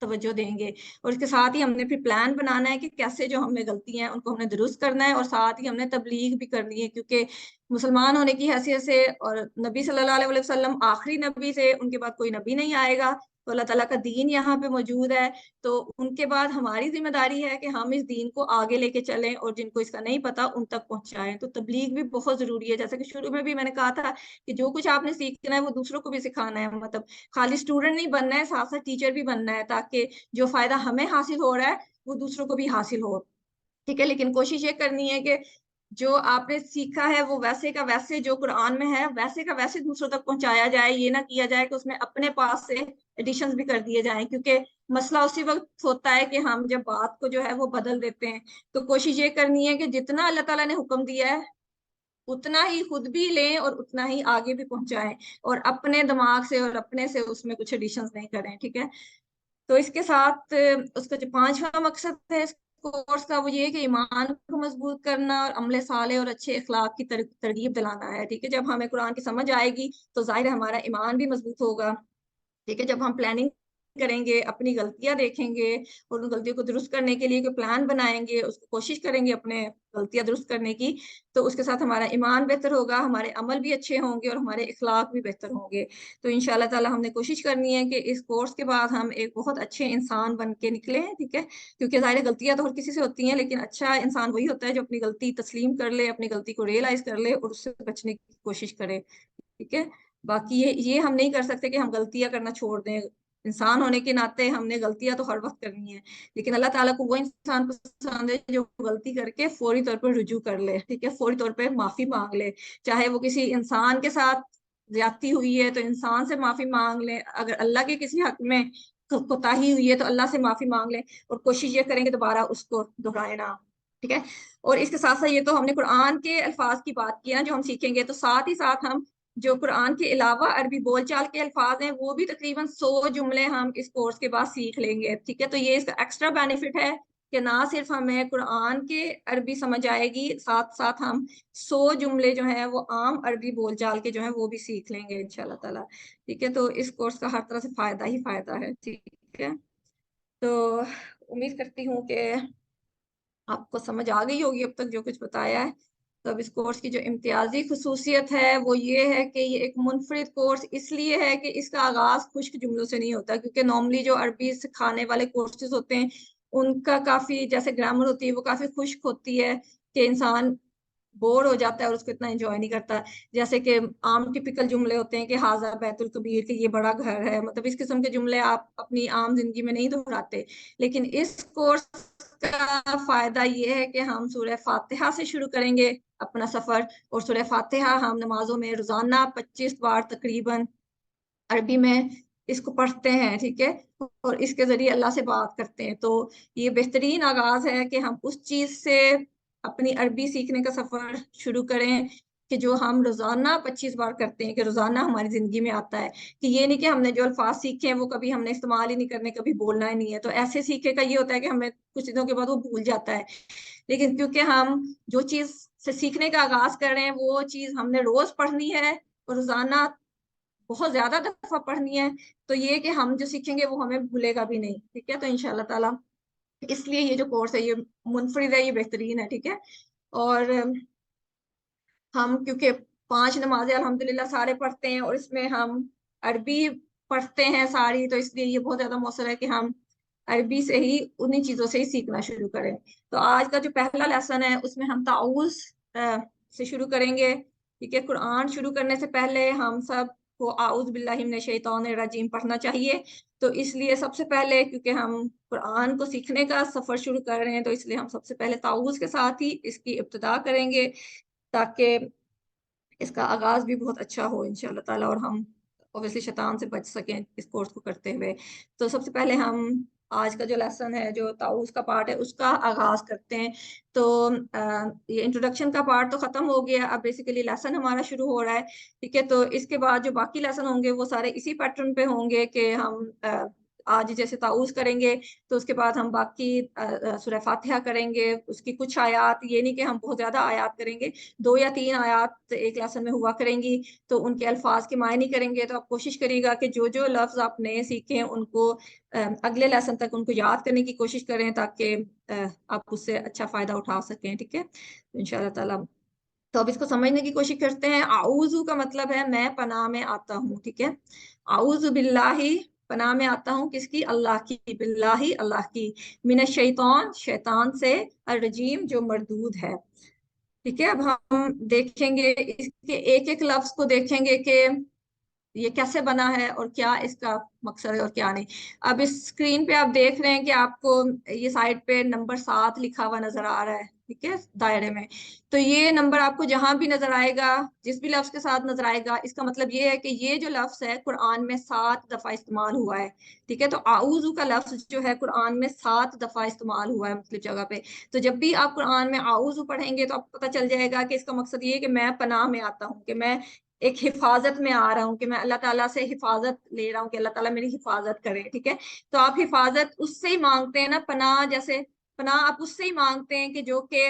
तवज्जो देंगे। और इसके साथ ही हमने फिर प्लान बनाना है कि कैसे जो हमें गलती हैं उनको हमने दुरुस्त करना है, और साथ ही हमने तबलीग भी करनी है, क्योंकि मुसलमान होने की हैसियत से और नबी सल्लल्लाहु अलैहि वसल्लम आखिरी नबी से, उनके बाद कोई नबी नहीं आएगा, तो अल्लाह ताला का दीन यहाँ पे मौजूद है। तो उनके बाद हमारी जिम्मेदारी है कि हम इस दीन को आगे लेके चलें और जिनको इसका नहीं पता उन तक पहुंचाएं। तो तबलीग भी बहुत जरूरी है, जैसे कि शुरू में भी मैंने कहा था कि जो कुछ आपने सीखना है वो दूसरों को भी सिखाना है। मतलब खाली स्टूडेंट नहीं बनना है, साथ साथ टीचर भी बनना है, ताकि जो फायदा हमें हासिल हो रहा है वो दूसरों को भी हासिल हो। ठीक है, लेकिन कोशिश ये करनी है कि जो आपने सीखा है वो वैसे का वैसे जो कुरान में है वैसे का वैसे दूसरों तक पहुंचाया जाए। ये ना किया जाए कि उसमें अपने पास से एडिशंस भी कर दिए जाएं, क्योंकि मसला उसी वक्त होता है कि हम जब बात को जो है वो बदल देते हैं। तो कोशिश ये करनी है कि जितना अल्लाह ताला ने हुक्म दिया है उतना ही खुद भी लें और उतना ही आगे भी पहुंचाएं, और अपने दिमाग से और अपने से उसमें कुछ एडिशंस नहीं करें। ठीक है, तो इसके साथ उसका जो पांचवा मकसद है इस कोर्स का वो ये है कि ईमान को मजबूत करना और अमले साले और अच्छे अखलाक की तरगीब दिलाना है। ठीक है, जब हमें कुरान की समझ आएगी तो जाहिर है हमारा ईमान भी मजबूत होगा। ठीक है, जब हम प्लानिंग करेंगे, अपनी गलतियां देखेंगे और उन गलतियों को दुरुस्त करने के लिए कोई प्लान बनाएंगे, उसको कोशिश करेंगे अपने गलतियां दुरुस्त करने की, तो उसके साथ हमारा ईमान बेहतर होगा, हमारे अमल भी अच्छे होंगे और हमारे इखलाक भी बेहतर होंगे। तो इंशाल्लाह ताला हमने कोशिश करनी है कि इस कोर्स के बाद हम एक बहुत अच्छे इंसान बन के निकले हैं। ठीक है, क्योंकि ज़ाहिर गलतियां तो हर किसी से होती हैं, लेकिन अच्छा इंसान वही होता है जो अपनी गलती तस्लीम कर ले, अपनी गलती को रियलाइज कर ले और उससे बचने की कोशिश करे। ठीक है, बाकी ये हम नहीं कर सकते कि हम गलतियां करना छोड़ दें। इंसान होने के नाते हमने गलतियां तो हर वक्त करनी है, लेकिन अल्लाह ताला को वो इंसान पसंद है जो गलती करके फौरी तौर पर रुजू कर ले। ठीक है, फौरी तौर पर माफी मांग ले, चाहे वो किसी इंसान के साथ ज्यादती हुई है तो इंसान से माफी मांग ले, अगर अल्लाह के किसी हक में कोताही हुई है तो अल्लाह से माफी मांग ले, और कोशिश ये करेंगे दोबारा उसको दोहराए ना। ठीक है, और इसके साथ साथ ये तो हमने कुरान के अल्फाज की बात की ना जो हम सीखेंगे, तो साथ ही साथ हम जो कुरान के अलावा अरबी बोलचाल के अल्फाज हैं वो भी तकरीबन 100 जुमले हम इस कोर्स के बाद सीख लेंगे। ठीक है, तो ये इसका एक्स्ट्रा बेनिफिट है कि ना सिर्फ हमें कुरान के अरबी समझ आएगी, साथ साथ हम 100 जुमले जो हैं वो आम अरबी बोलचाल के जो हैं वो भी सीख लेंगे इंशाल्लाह ताला। ठीक है, तो इस कोर्स का हर तरह से फायदा ही फायदा है। ठीक है, तो उम्मीद करती हूँ कि आपको समझ आ गई होगी अब तक जो कुछ बताया है। तो अब इस कोर्स की जो इम्तियाजी खसूसियत है वो ये है कि ये एक मुनफरिद कोर्स इसलिए है कि इसका आगाज खुश्क जुमलों से नहीं होता, क्योंकि नॉर्मली जो अरबी सिखाने वाले कोर्सेज होते हैं उनका काफी, जैसे ग्रामर होती है वो काफी खुश्क होती है कि इंसान बोर हो जाता है और उसको इतना एंजॉय नहीं करता। जैसे कि आम टिपिकल जुमले होते हैं कि हाजा बैतुल कबीर, के ये बड़ा घर है, मतलब इस किस्म के जुमले आप अपनी आम जिंदगी में नहीं दोहराते। लेकिन इस कोर्स का फायदा ये है कि हम सूरह फातिहा से शुरू करेंगे अपना सफर, और सूरह फातिहा हम नमाजों में रोजाना 25 बार तकरीबन अरबी में इसको पढ़ते हैं। ठीक है, और इसके जरिए अल्लाह से बात करते हैं। तो ये बेहतरीन आगाज है कि हम उस चीज से अपनी अरबी सीखने का सफर शुरू करें कि जो हम रोजाना 25 बार करते हैं, कि रोजाना हमारी जिंदगी में आता है, कि ये नहीं कि हमने जो अल्फाज सीखे हैं वो कभी हमने इस्तेमाल ही नहीं करने, कभी बोलना ही नहीं है। तो ऐसे सीखे का ये होता है कि हमें कुछ दिनों के बाद वो भूल जाता है। लेकिन क्योंकि हम जो चीज से सीखने का आगाज कर रहे हैं वो चीज हमने रोज पढ़नी है और रोजाना बहुत ज्यादा दफा पढ़नी है, तो ये कि हम जो सीखेंगे वो हमें भूलेगा भी नहीं। ठीक है, तो इंशाल्लाह ताला इसलिए ये जो कोर्स है ये मुनफरिद है, ये बेहतरीन है। ठीक है, और हम क्योंकि 5 नमाजें अल्हम्दुलिल्लाह सारे पढ़ते हैं और इसमें हम अरबी पढ़ते हैं सारी, तो इसलिए ये बहुत ज्यादा मौसर है कि हम अरबी से ही उन्हीं चीजों से ही सीखना शुरू करें। तो आज का जो पहला लेसन है उसमें हम ताउज़ से शुरू करेंगे। ठीक है, कुरान शुरू करने से पहले हम सब को आउज़ बिल्लाहि मिनश शैतानिर रजीम पढ़ना चाहिए। तो इसलिए सबसे पहले, क्योंकि हम कुरान को सीखने का सफर शुरू कर रहे हैं, तो इसलिए हम सबसे पहले ताउज़ के साथ ही इसकी इब्तिदा करेंगे ताकि इसका आगाज भी बहुत अच्छा हो इंशाल्लाह ताला, और हम ऑब्वियसली शैतान से बच सकें इस कोर्स को करते हुए। तो सबसे पहले हम आज का जो लेसन है, जो ताउज़ का पार्ट है, उसका आगाज करते हैं। तो ये इंट्रोडक्शन का पार्ट तो खत्म हो गया, अब बेसिकली लेसन हमारा शुरू हो रहा है। ठीक है, तो इसके बाद जो बाकी लेसन होंगे वो सारे इसी पैटर्न पे होंगे कि हम आज जैसे ताउज़ करेंगे तो उसके बाद हम बाकी सूरह फातिहा करेंगे, उसकी कुछ आयात, ये नहीं कि हम बहुत ज्यादा आयात करेंगे, 2 या 3 आयात एक लेसन में हुआ करेंगी, तो उनके अल्फाज के मायने करेंगे। तो आप कोशिश करिएगा कि जो जो लफ्ज आप नए सीखे हैं उनको अगले लेसन तक उनको याद करने की कोशिश करें ताकि आप उससे अच्छा फायदा उठा सकें। ठीक है, तो इंशाल्लाह ताला तो अब इसको समझने की कोशिश करते हैं। आऊज़ु का मतलब है मैं पनाह में आता हूँ। ठीक है, आऊज़ु बिल्लाही, पनाह में आता हूँ किसकी? अल्लाह की, बिल्लाही अल्लाह की, मिनश शैतान, शैतान से, अर्रजीम जो मरदूद है। ठीक है, अब हम देखेंगे इसके एक एक लफ्ज को, देखेंगे कि ये कैसे बना है और क्या इसका मकसद है और क्या नहीं। अब इस स्क्रीन पे आप देख रहे हैं कि आपको ये साइड पे नंबर 7 लिखा हुआ नजर आ रहा है। ठीक है, दायरे में, तो ये नंबर आपको जहां भी नजर आएगा, जिस भी लफ्ज के साथ नजर आएगा, इसका मतलब ये है कि ये जो लफ्ज है कुरान में 7 दफा इस्तेमाल हुआ है। ठीक है, तो आऊज़ु का लफ्ज जो है कुरान में 7 दफा इस्तेमाल हुआ है मुख्तलिफ जगह पे। तो जब भी आप कुरान में आऊज़ु पढ़ेंगे तो आपको पता चल जाएगा कि इसका मकसद ये है कि मैं पनाह में आता हूँ, कि मैं एक हिफाजत में आ रहा हूँ, कि मैं अल्लाह ताला से हिफाजत ले रहा हूँ, कि अल्लाह ताला मेरी हिफाजत करे। ठीक है, तो आप हिफाजत उससे ही मांगते हैं ना, पनाह, जैसे पनाह आप उससे ही मांगते हैं कि जो कि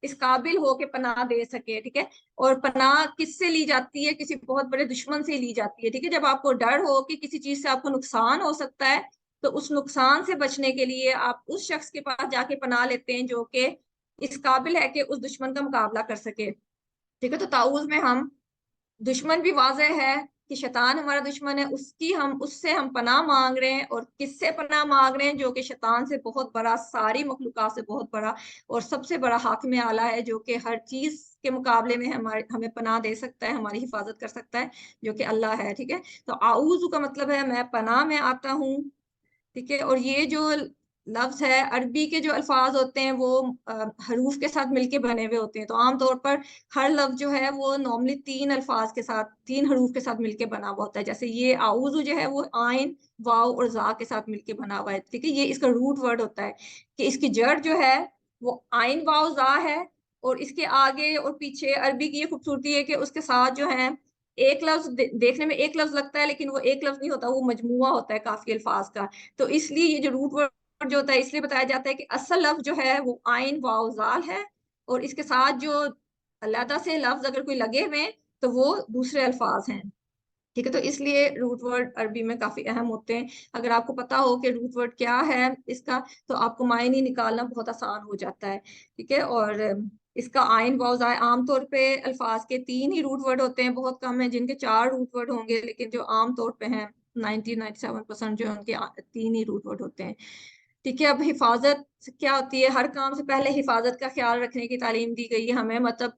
इस काबिल हो के पनाह दे सके। ठीक है, और पनाह किससे ली जाती है? किसी बहुत बड़े दुश्मन से ली जाती है। ठीक है, जब आपको डर हो कि किसी चीज से आपको नुकसान हो सकता है, तो उस नुकसान से बचने के लिए आप उस शख्स के पास जाके पनाह लेते हैं जो कि इस काबिल है कि उस दुश्मन का मुकाबला कर सके। ठीक है, तो ताऊज में हम, दुश्मन भी वाज़ेह है कि शैतान हमारा दुश्मन है, उसकी हम, उससे हम पनाह मांग रहे हैं। और किससे पनाह मांग रहे हैं? जो कि शैतान से बहुत बड़ा, सारी मखलूकात से बहुत बड़ा और सबसे बड़ा हाकिम आला है, जो कि हर चीज के मुकाबले में हमारे, हमें पनाह दे सकता है, हमारी हिफाजत कर सकता है, जो कि अल्लाह है। ठीक है, तो आऊज़ु का मतलब है मैं पनाह में आता हूँ। ठीक है, और ये जो लफ्ज है, अरबी के जो अल्फाज होते हैं वो हरूफ के साथ मिलके बने हुए होते हैं। तो आमतौर पर हर लफ्ज जो है वो नॉर्मली 3 अल्फाज के साथ, 3 हरूफ के साथ मिलके बना हुआ होता है। जैसे ये आउज़ु जो है वो आइन, वाव और जा के साथ मिलके बना हुआ है। ठीक है, ये इसका रूट वर्ड होता है कि इसकी जड़ जो है वो आइन वाव जा है, और इसके आगे और पीछे अरबी की ये खूबसूरती है कि उसके साथ जो है एक लफ्ज देखने में एक लफ्ज लगता है, लेकिन वो एक लफ्ज नहीं होता, वो मजमुआ होता है काफी अल्फाज का। तो इसलिए ये जो रूट वर्ड जो होता है, इसलिए बताया जाता है कि असल लफ्ज जो है वो आइन वाव जाल है, और इसके साथ जो अलहदा से लफ्ज अगर कोई लगे हुए हैं तो वो दूसरे अल्फाज हैं। ठीक है, तो इसलिए रूट वर्ड अरबी में काफी अहम होते हैं। अगर आपको पता हो कि रूट वर्ड क्या है इसका, तो आपको मायने निकालना बहुत आसान हो जाता है। ठीक है, और इसका आइन वाव आए, आमतौर पे अल्फाज के 3 ही रूट वर्ड होते हैं, बहुत कम है जिनके 4 रूट वर्ड होंगे, लेकिन जो आमतौर पे हैं 97% जो है उनके 3 ही रूट वर्ड होते हैं। ठीक है, अब हिफाजत क्या होती है? हर काम से पहले हिफाजत का ख्याल रखने की तालीम दी गई है हमें, मतलब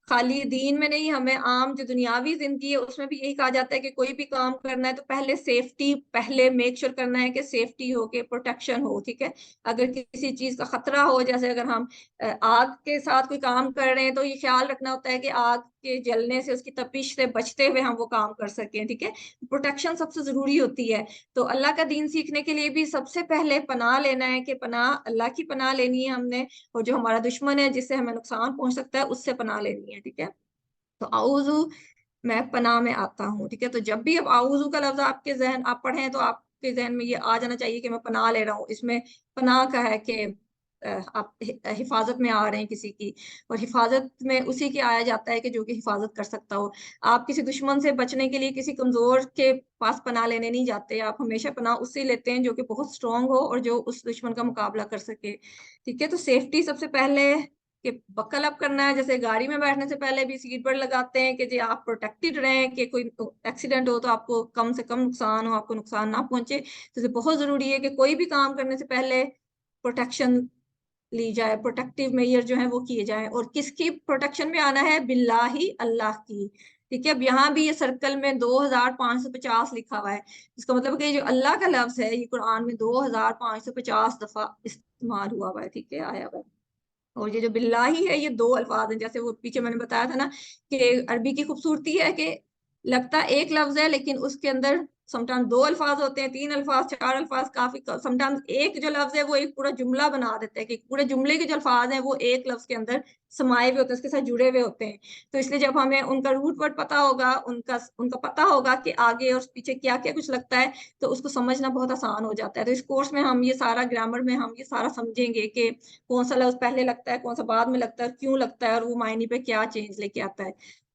खाली दीन में नहीं, हमें आम जो दुनियावी जिंदगी है उसमें भी यही कहा जाता है कि कोई भी काम करना है तो पहले सेफ्टी, पहले मेक श्योर करना है कि सेफ्टी हो, के प्रोटेक्शन हो। ठीक है, अगर किसी चीज का खतरा हो, जैसे अगर हम आग के साथ कोई काम कर रहे हैं, तो ये ख्याल रखना होता है कि आग के जलने से, उसकी तपिश से बचते हुए हम वो काम कर सकें, ठीक है। प्रोटेक्शन सबसे जरूरी होती है। तो अल्लाह का दीन सीखने के लिए भी सबसे पहले पनाह लेना है कि पनाह अल्लाह की पनाह लेनी है हमने, और जो हमारा दुश्मन है जिससे हमें नुकसान पहुंच सकता है उससे पनाह लेनी है, ठीक है। तो आऊज़ु मैं पनाह में आता हूँ, ठीक है। तो जब भी अब आऊज़ु का लफ्ज आपके जहन आप पढ़ें तो आपके जहन में ये आ जाना चाहिए कि मैं पनाह ले रहा हूँ। इसमें पनाह का है कि आप हिफाजत में आ रहे हैं किसी की, और हिफाजत में उसी की आया जाता है कि जो कि हिफाजत कर सकता हो। आप किसी दुश्मन से बचने के लिए किसी कमजोर के पास पनाह लेने नहीं जाते, आप हमेशा पनाह उससे लेते हैं जो कि बहुत स्ट्रांग हो और जो उस दुश्मन का मुकाबला कर सके, ठीक है। तो सेफ्टी सबसे पहले कि बकल अप करना है, जैसे गाड़ी में बैठने से पहले भी सीट बेल्ट लगाते हैं कि जी आप प्रोटेक्टेड रहें, कि कोई एक्सीडेंट हो तो आपको कम से कम नुकसान हो, आपको नुकसान ना पहुंचे। तो ये बहुत जरूरी है कि कोई भी काम करने से पहले प्रोटेक्शन ली जाए, प्रोटेक्टिव मेजर जो है वो किए जाए। और किसकी प्रोटेक्शन में आना है? बिल्लाही, अल्लाह की, ठीक है। अब यहाँ भी ये सर्कल में 2550 लिखा हुआ है, इसका मतलब कि जो अल्लाह का लफ्ज है ये कुरान में 2550 दफा इस्तेमाल हुआ है, ठीक है, आया हुआ है। और ये जो बिल्लाही है ये दो अल्फाज हैं, जैसे वो पीछे मैंने बताया था ना कि अरबी की खूबसूरती है कि लगता एक लफ्ज है लेकिन उसके अंदर समटाइम्स दो अल्फाज होते हैं, तीन अल्फाज, चार अल्फाज, काफी समटाइम्स एक जो लफ्ज है वो एक पूरा जुमला बना देता है, कि पूरे जुमले के जो अल्फाज हैं वो एक लफ्ज के अंदर समाये हुए होते हैं, उसके साथ जुड़े हुए होते हैं। तो इसलिए जब हमें उनका रूट वर्ड पता होगा, उनका उनका पता होगा कि आगे और पीछे क्या क्या कुछ लगता है, तो उसको समझना बहुत आसान हो जाता है। तो इस कोर्स में हम ये सारा ग्रामर में हम ये सारा समझेंगे कि कौन सा लफ्ज पहले लगता है, कौन सा बाद में लगता है, क्यों लगता है, और वो मायने पे क्या चेंज लेके आता है,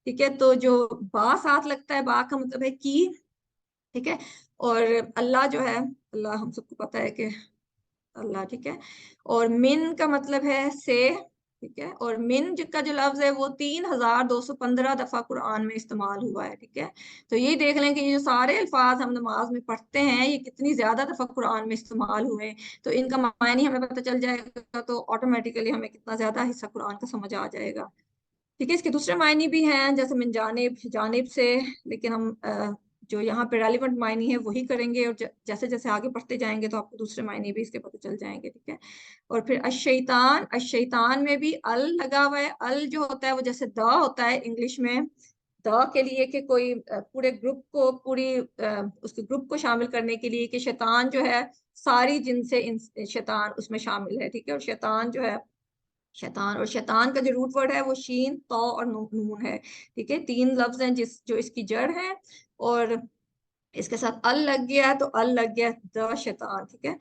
ठीक है। तो जो बा साथ लगता है, बा का मतलब है की, ठीक है। और अल्लाह जो है, अल्लाह हम सबको पता है कि अल्लाह, ठीक है। और मिन का मतलब है से, ठीक है। और मिन का जो लफ्ज है वो 3215 दफा कुरान में इस्तेमाल हुआ है, ठीक है। तो ये देख लें कि ये जो सारे अल्फाज हम नमाज में पढ़ते हैं ये कितनी ज्यादा दफा कुरान में इस्तेमाल हुए हैं। तो इनका मायने हमें पता चल जाएगा तो ऑटोमेटिकली हमें कितना ज्यादा हिस्सा कुरान का समझ आ जाएगा, ठीक है। इसके दूसरे मायने भी हैं जैसे मिन जानिब, जानिब से, लेकिन हम जो यहाँ पे रेलिवेंट मायने है वही करेंगे, और जैसे जैसे आगे पढ़ते जाएंगे तो आपको दूसरे मायने भी इसके पता चल जाएंगे, ठीक है। और फिर अशैतान, अशैतान में भी अल लगा हुआ है। अल जो होता है वो जैसे द होता है इंग्लिश में, द के लिए कि कोई पूरे ग्रुप को, पूरी उसके ग्रुप को शामिल करने के लिए, कि शैतान जो है सारी जिन से शैतान उसमें शामिल है, ठीक है। और शैतान जो है, शैतान, और शैतान का जो रूट वर्ड है वो शीन, तौ और नून है, ठीक है। तीन लफ्ज हैं जिस जो इसकी जड़ है, और इसके साथ अल लग गया तो अल लग गया द शैतान, ठीक है।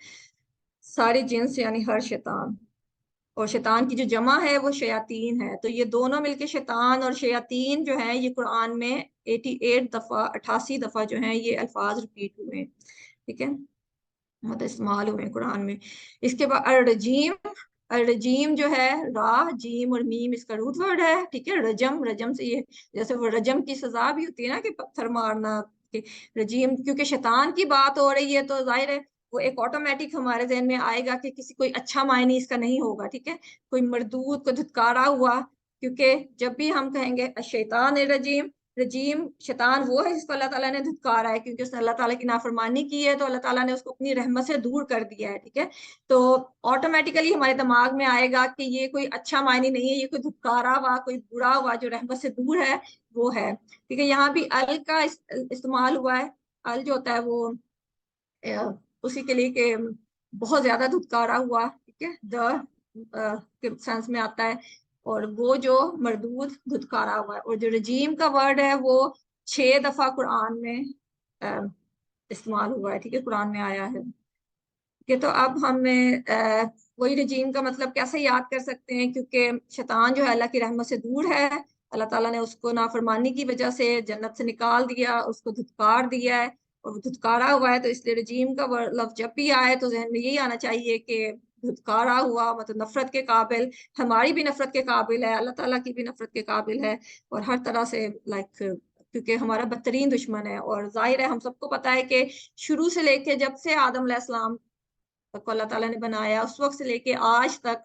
सारी जिन्स यानी हर शैतान। और शैतान की जो जमा है वो शयातीन है। तो ये दोनों मिलके शैतान और शयातीन जो है ये कुरान में 88 दफा, 88 दफा जो है ये अल्फाज रिपीट हुए हैं, ठीक है, मतलब इस्तेमाल हुए हैं कुरान में। इसके बाद अर्रजीम, अर्रजीम जो है रा, जीम और मीम इसका रूट वर्ड है, ठीक है। रजम, रजम से ये, जैसे वो रजम की सजा भी होती है ना कि पत्थर मारना, कि रजीम, क्योंकि शैतान की बात हो रही है तो जाहिर है वो एक ऑटोमेटिक हमारे जहन में आएगा कि किसी कोई अच्छा मायने इसका नहीं होगा, ठीक है। कोई मरदूद को धुतकारा हुआ, क्योंकि जब भी हम कहेंगे शैतान रजीम, रजीम शैतान वो है जिसको अल्लाह ताला ने धुतकारा है, क्योंकि उसने अल्लाह ताला की नाफरमानी की है तो अल्लाह ताला ने उसको अपनी रहमत से दूर कर दिया है, ठीक है। तो ऑटोमेटिकली हमारे दिमाग में आएगा कि ये कोई अच्छा मायने नहीं है, ये कोई धुतकारा हुआ, कोई बुरा हुआ जो रहमत से दूर है वो है, ठीक है। यहाँ भी अल का इस्तेमाल हुआ है। अल जो होता है वो उसी के लिए कि बहुत ज्यादा धुतकारा हुआ, ठीक है, द के सेंस में आता है। और वो जो मरदूद धुतकारा हुआ है। और जो रजीम का वर्ड है वो 6 दफा कुरान में इस्तेमाल हुआ है, ठीक है, कुरान में आया है, ठीक है। तो अब हमें वही रजीम का मतलब कैसे याद कर सकते हैं, क्योंकि शैतान जो है अल्लाह की रहमत से दूर है, अल्लाह ताला ने उसको नाफरमानी की वजह से जन्नत से निकाल दिया, उसको धुतकार दिया है और वो धुतकारा हुआ है। तो इसलिए रजीम का लफ्ज जब भी आए तो जहन में यही आना चाहिए कि धुतकारा हुआ, मतलब नफरत के काबिल, हमारी भी नफरत के काबिल है, अल्लाह ताला की भी नफरत के काबिल है, और हर तरह से लाइक क्योंकि हमारा बदतरीन दुश्मन है। और जाहिर है हम सबको पता है कि शुरू से लेके जब से आदम अलैहिस्सलाम को अल्लाह ताला ने बनाया उस वक्त से लेके आज तक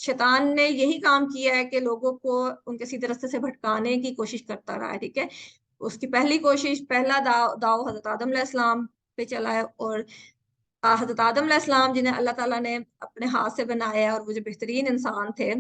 शैतान ने यही काम किया है कि लोगों को उनके सीधे रास्ते से भटकाने की कोशिश करता रहा है, ठीक है। उसकी पहली कोशिश, पहला दाव हजरत आदम अलैहिस्सलाम पे चला है, और हजरत आदम अलैहिस्सलाम जिन्हें अल्लाह ताला ने अपने हाथ से बनाया और वो जो बेहतरीन इंसान थे,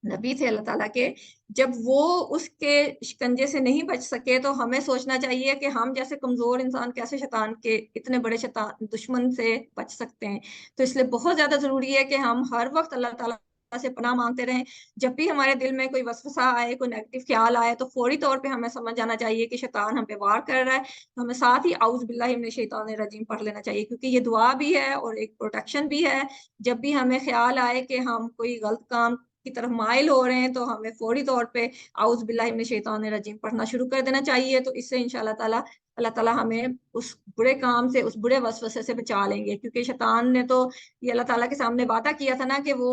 नबी थे अल्लाह ताला के, जब वो उसके शिकंजे से नहीं बच सके तो हमें सोचना चाहिए कि हम जैसे कमजोर इंसान कैसे शैतान के, इतने बड़े शैतान दुश्मन से बच सकते हैं। तो इसलिए बहुत ज्यादा जरूरी है कि हम हर वक्त अल्लाह ताला से पनाह मांगते रहें। जब भी हमारे दिल में कोई वसवसा आए, कोई नेगेटिव ख्याल आए, तो फौरी तौर पे हमें समझ जाना चाहिए कि शैतान हम पे वार कर रहा है। तो हमें साथ ही औज़ बिल्लाहि मिनश शैतानिर रजीम पढ़ लेना चाहिए, क्योंकि ये दुआ भी है और एक प्रोटेक्शन भी है। जब भी हमें ख्याल आए कि हम कोई गलत काम की तरफ माइल हो रहे हैं, तो हमें फौरी तौर पे औज़ बिल्लाहि मिनश शैतानिर रजीम पढ़ना शुरू कर देना चाहिए। तो इससे इंशाल्लाह ताला अल्लाह ताला हमें उस बुरे काम से, उस बुरे वसवसे से बचा लेंगे। क्योंकि शैतान ने तो ये अल्लाह ताला के सामने वादा किया था ना कि वो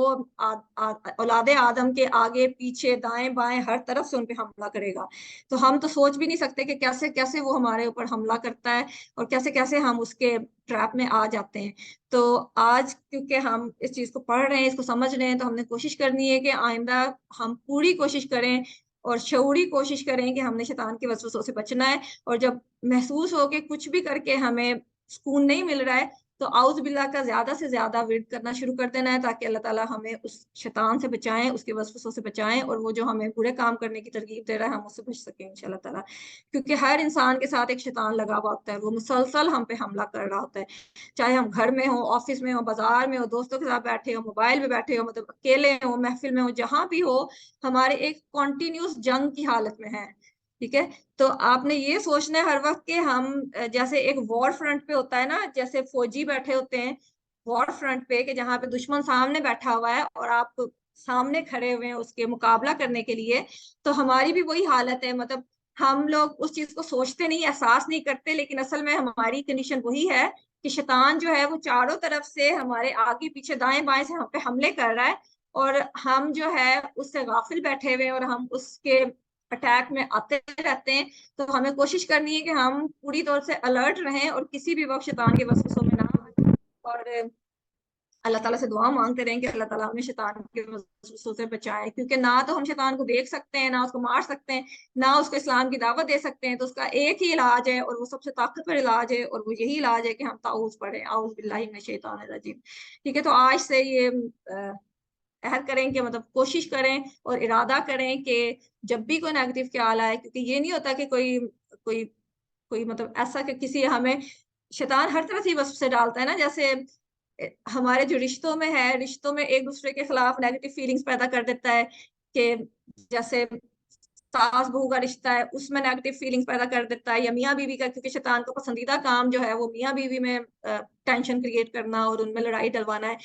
औलादे आदम के आगे पीछे दाएं बाएं हर तरफ से उन पे हमला करेगा। तो हम तो सोच भी नहीं सकते कि कैसे कैसे वो हमारे ऊपर हमला करता है और कैसे कैसे हम उसके ट्रैप में आ जाते हैं। तो आज क्योंकि हम इस चीज को पढ़ रहे हैं, इसको समझ रहे हैं, तो हमने कोशिश करनी है कि आइंदा हम पूरी कोशिश करें और शऊरी कोशिश करें कि हमने शैतान के वसवसों से बचना है। और जब महसूस हो कि कुछ भी करके हमें सुकून नहीं मिल रहा है, तो आउज़ बिल्लाह का ज्यादा से ज्यादा विर्द करना शुरू कर देना है, ताकि अल्लाह ताला हमें उस शैतान से बचाएं, उसके वसवसों से बचाएं, और वो जो हमें बुरे काम करने की तरकीब दे रहा है हम उससे बच सकें इंशाल्लाह ताला। क्योंकि हर इंसान के साथ एक शैतान लगा हुआ होता है, वो मुसलसल हम पे हमला कर रहा होता है। चाहे हम घर में हो, ऑफिस में हो, बाजार में हो, दोस्तों के साथ बैठे हो, मोबाइल पे बैठे हो, मतलब अकेले हो, महफिल में हो, जहां भी हो, हमारे एक कॉन्टिन्यूस जंग की हालत में है। ठीक है। तो आपने ये सोचना है हर वक्त कि हम जैसे एक वॉर फ्रंट पे होता है ना, जैसे फौजी बैठे होते हैं वॉर फ्रंट पे, कि जहाँ पे दुश्मन सामने बैठा हुआ है और आप सामने खड़े हुए हैं उसके मुकाबला करने के लिए। तो हमारी भी वही हालत है, मतलब हम लोग उस चीज को सोचते नहीं, एहसास नहीं करते, लेकिन असल में हमारी कंडीशन वही है कि शैतान जो है वो चारों तरफ से हमारे आगे पीछे दाएं बाएं से हम पे हमले कर रहा है, और हम जो है उससे गाफिल बैठे हुए हैं और हम उसके अटैक में आते रहते हैं। तो हमें कोशिश करनी है कि हम पूरी तौर से अलर्ट रहें और किसी भी वक्त शैतान के वसवसों में ना आए, और अल्लाह ताला से दुआ मांगते रहें कि अल्लाह ताला हमें शैतान के वसवसों से बचाए। क्योंकि ना तो हम शैतान को देख सकते हैं, ना उसको मार सकते हैं, ना उसको इस्लाम की दावत दे सकते हैं। तो उसका एक ही इलाज है, और वो सबसे ताकतवर इलाज है, और वो यही इलाज है कि हम ताऊज़ पढ़ें, औज़ बिल्लाहि मिनश शैतानिर रजीम। ठीक है। तो आज से ये अहद करें कि मतलब कोशिश करें और इरादा करें कि जब भी कोई नेगेटिव ख्याल आए, क्योंकि ये नहीं होता कि कोई कोई कोई मतलब ऐसा कि किसी हमें शैतान हर तरह से वसवसे डालता है ना। जैसे हमारे जो रिश्तों में है, रिश्तों में एक दूसरे के खिलाफ नेगेटिव फीलिंग्स पैदा कर देता है, कि जैसे सास बहू का रिश्ता है उसमें नेगेटिव फीलिंग्स पैदा कर देता है, या मियाँ बीवी का, क्योंकि शैतान का पसंदीदा काम जो है वो मियाँ बीवी में टेंशन क्रिएट करना और उनमें लड़ाई डलवाना है।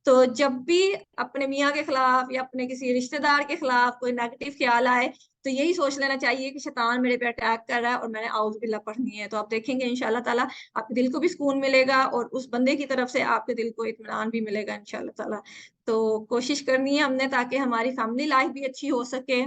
तो जब भी अपने मियाँ के खिलाफ या अपने किसी रिश्तेदार के खिलाफ कोई नेगेटिव ख्याल आए, तो यही सोच लेना चाहिए कि शैतान मेरे पे अटैक कर रहा है और मैंने औज़ बिल्लाह पढ़नी है। तो आप देखेंगे इंशाल्लाह ताला आपके दिल को भी सुकून मिलेगा और उस बंदे की तरफ से आपके दिल को इत्मीनान भी मिलेगा इंशाल्लाह ताला। तो कोशिश करनी है हमने, ताकि हमारी फैमिली लाइफ भी अच्छी हो सके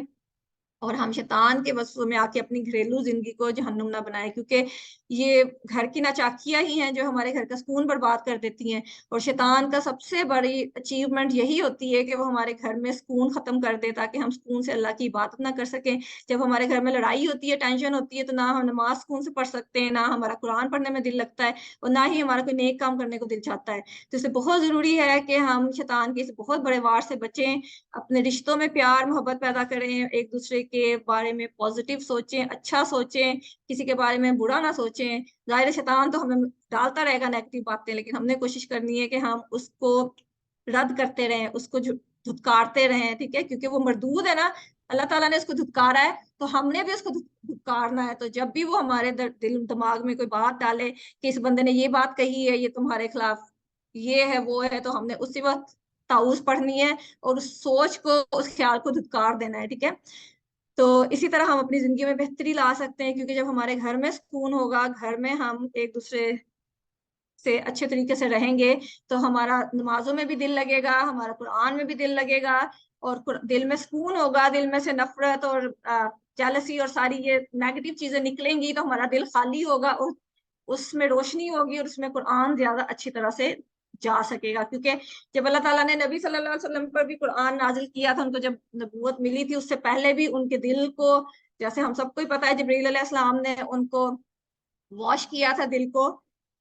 और हम शैतान के वसवसों में आके अपनी घरेलू जिंदगी को जहन्नुम ना बनाए, क्योंकि ये घर की नाचाकियां ही हैं जो हमारे घर का सुकून बर्बाद कर देती हैं। और शैतान का सबसे बड़ी अचीवमेंट यही होती है कि वो हमारे घर में सुकून खत्म कर दे, ताकि हम सुकून से अल्लाह की इबादत ना कर सकें। जब हमारे घर में लड़ाई होती है, टेंशन होती है, तो ना हम नमाज सुकून से पढ़ सकते हैं, ना हमारा कुरान पढ़ने में दिल लगता है, और ना ही हमारा कोई नेक काम करने को दिल चाहता है। तो इसलिए बहुत जरूरी है कि हम शैतान के इस बहुत बड़े वार से बचें, अपने रिश्तों में प्यार मोहब्बत पैदा करें, एक दूसरे के बारे में पॉजिटिव सोचें, अच्छा सोचें, किसी के बारे में बुरा ना सोचें। जाहिर है शैतान तो हमें डालता रहेगा नेगेटिव बातें, लेकिन हमने कोशिश करनी है कि हम उसको रद्द करते रहें, उसको धुतकारते रहें। ठीक है। क्योंकि वो मरदूद है ना, अल्लाह ताला ने उसको धुतकारा है, तो हमने भी उसको धुतकारना है। तो जब भी वो हमारे दिल दिमाग में कोई बात डाले कि इस बंदे ने ये बात कही है, ये तुम्हारे खिलाफ ये है वो है, तो हमने उसी वक्त ताऊज़ पढ़नी है और उस सोच को, उस ख्याल को धुतकार देना है। ठीक है। तो इसी तरह हम अपनी जिंदगी में बेहतरी ला सकते हैं, क्योंकि जब हमारे घर में सुकून होगा, घर में हम एक दूसरे से अच्छे तरीके से रहेंगे, तो हमारा नमाजों में भी दिल लगेगा, हमारा कुरान में भी दिल लगेगा, और दिल में सुकून होगा। दिल में से नफरत और जेलसी और सारी ये नेगेटिव चीजें निकलेंगी, तो हमारा दिल खाली होगा और उसमें रोशनी होगी, और उसमें कुरान ज्यादा अच्छी तरह से जा सकेगा। क्योंकि जब अल्लाह ताला ने नबी सल्लल्लाहु अलैहि वसल्लम पर भी कुरान नाजिल किया था, उनको जब नबूवत मिली थी, उससे पहले भी उनके दिल को, जैसे हम सबको ही पता है, जिब्रील अलैहिस्सलाम ने उनको वॉश किया था दिल को,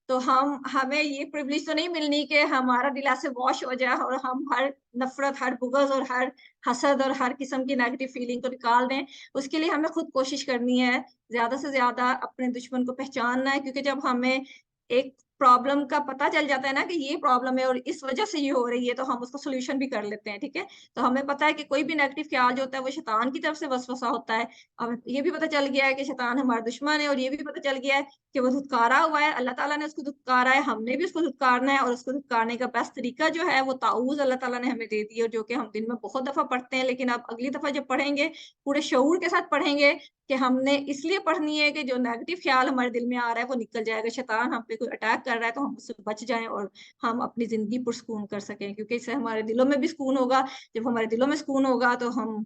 तो हमें ये प्रिविलेज तो नहीं मिलनी कि हमारा दिल ऐसे वॉश हो जाए और हम हर नफरत, हर बुग़्ज़ और हर हसद और हर किस्म की नेगेटिव फीलिंग को निकाल दें। उसके लिए हमें खुद कोशिश करनी है, ज्यादा से ज्यादा अपने दुश्मन को पहचानना है, क्योंकि जब हमें एक प्रॉब्लम का पता चल जाता है ना कि ये प्रॉब्लम है और इस वजह से ये हो रही है, तो हम उसका सोल्यूशन भी कर लेते हैं। ठीक है, तो हमें पता है कि कोई भी नेगेटिव ख्याल जो होता है वो शैतान की तरफ से वसवसा होता है। अब ये भी पता चल गया है कि शैतान हमारा दुश्मन है, और ये भी पता चल गया है कि वो धुतकारा हुआ है, अल्लाह ताला ने उसको धुतकारा है, हमने भी उसको धुतकारना है। और उसको धुतकारने का बेस्ट तरीका जो है वो ताऊज़ अल्लाह ताला ने हमें दे दी है, जो कि हम दिन में बहुत दफा पढ़ते हैं, लेकिन अब अगली दफा जब पढ़ेंगे पूरे शऊर के साथ पढ़ेंगे कि हमने इसलिए पढ़नी है कि जो नेगेटिव ख्याल हमारे दिल में आ रहा है वो निकल जाएगा, शैतान हम पे कोई अटैक कर रहा है तो हम उससे बच जाएं और हम अपनी जिंदगी पुरसकून कर सकें, क्योंकि इससे हमारे दिलों में भी सुकून होगा। जब हमारे दिलों में सुकून होगा तो हम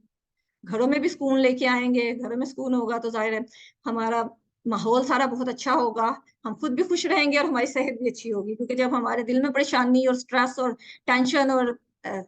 घरों में भी सुकून लेके आएंगे, घरों में सुकून होगा तो जाहिर है हमारा माहौल सारा बहुत अच्छा होगा, हम खुद भी खुश रहेंगे और हमारी सेहत भी अच्छी होगी। क्योंकि जब हमारे दिल में परेशानी और स्ट्रेस और टेंशन और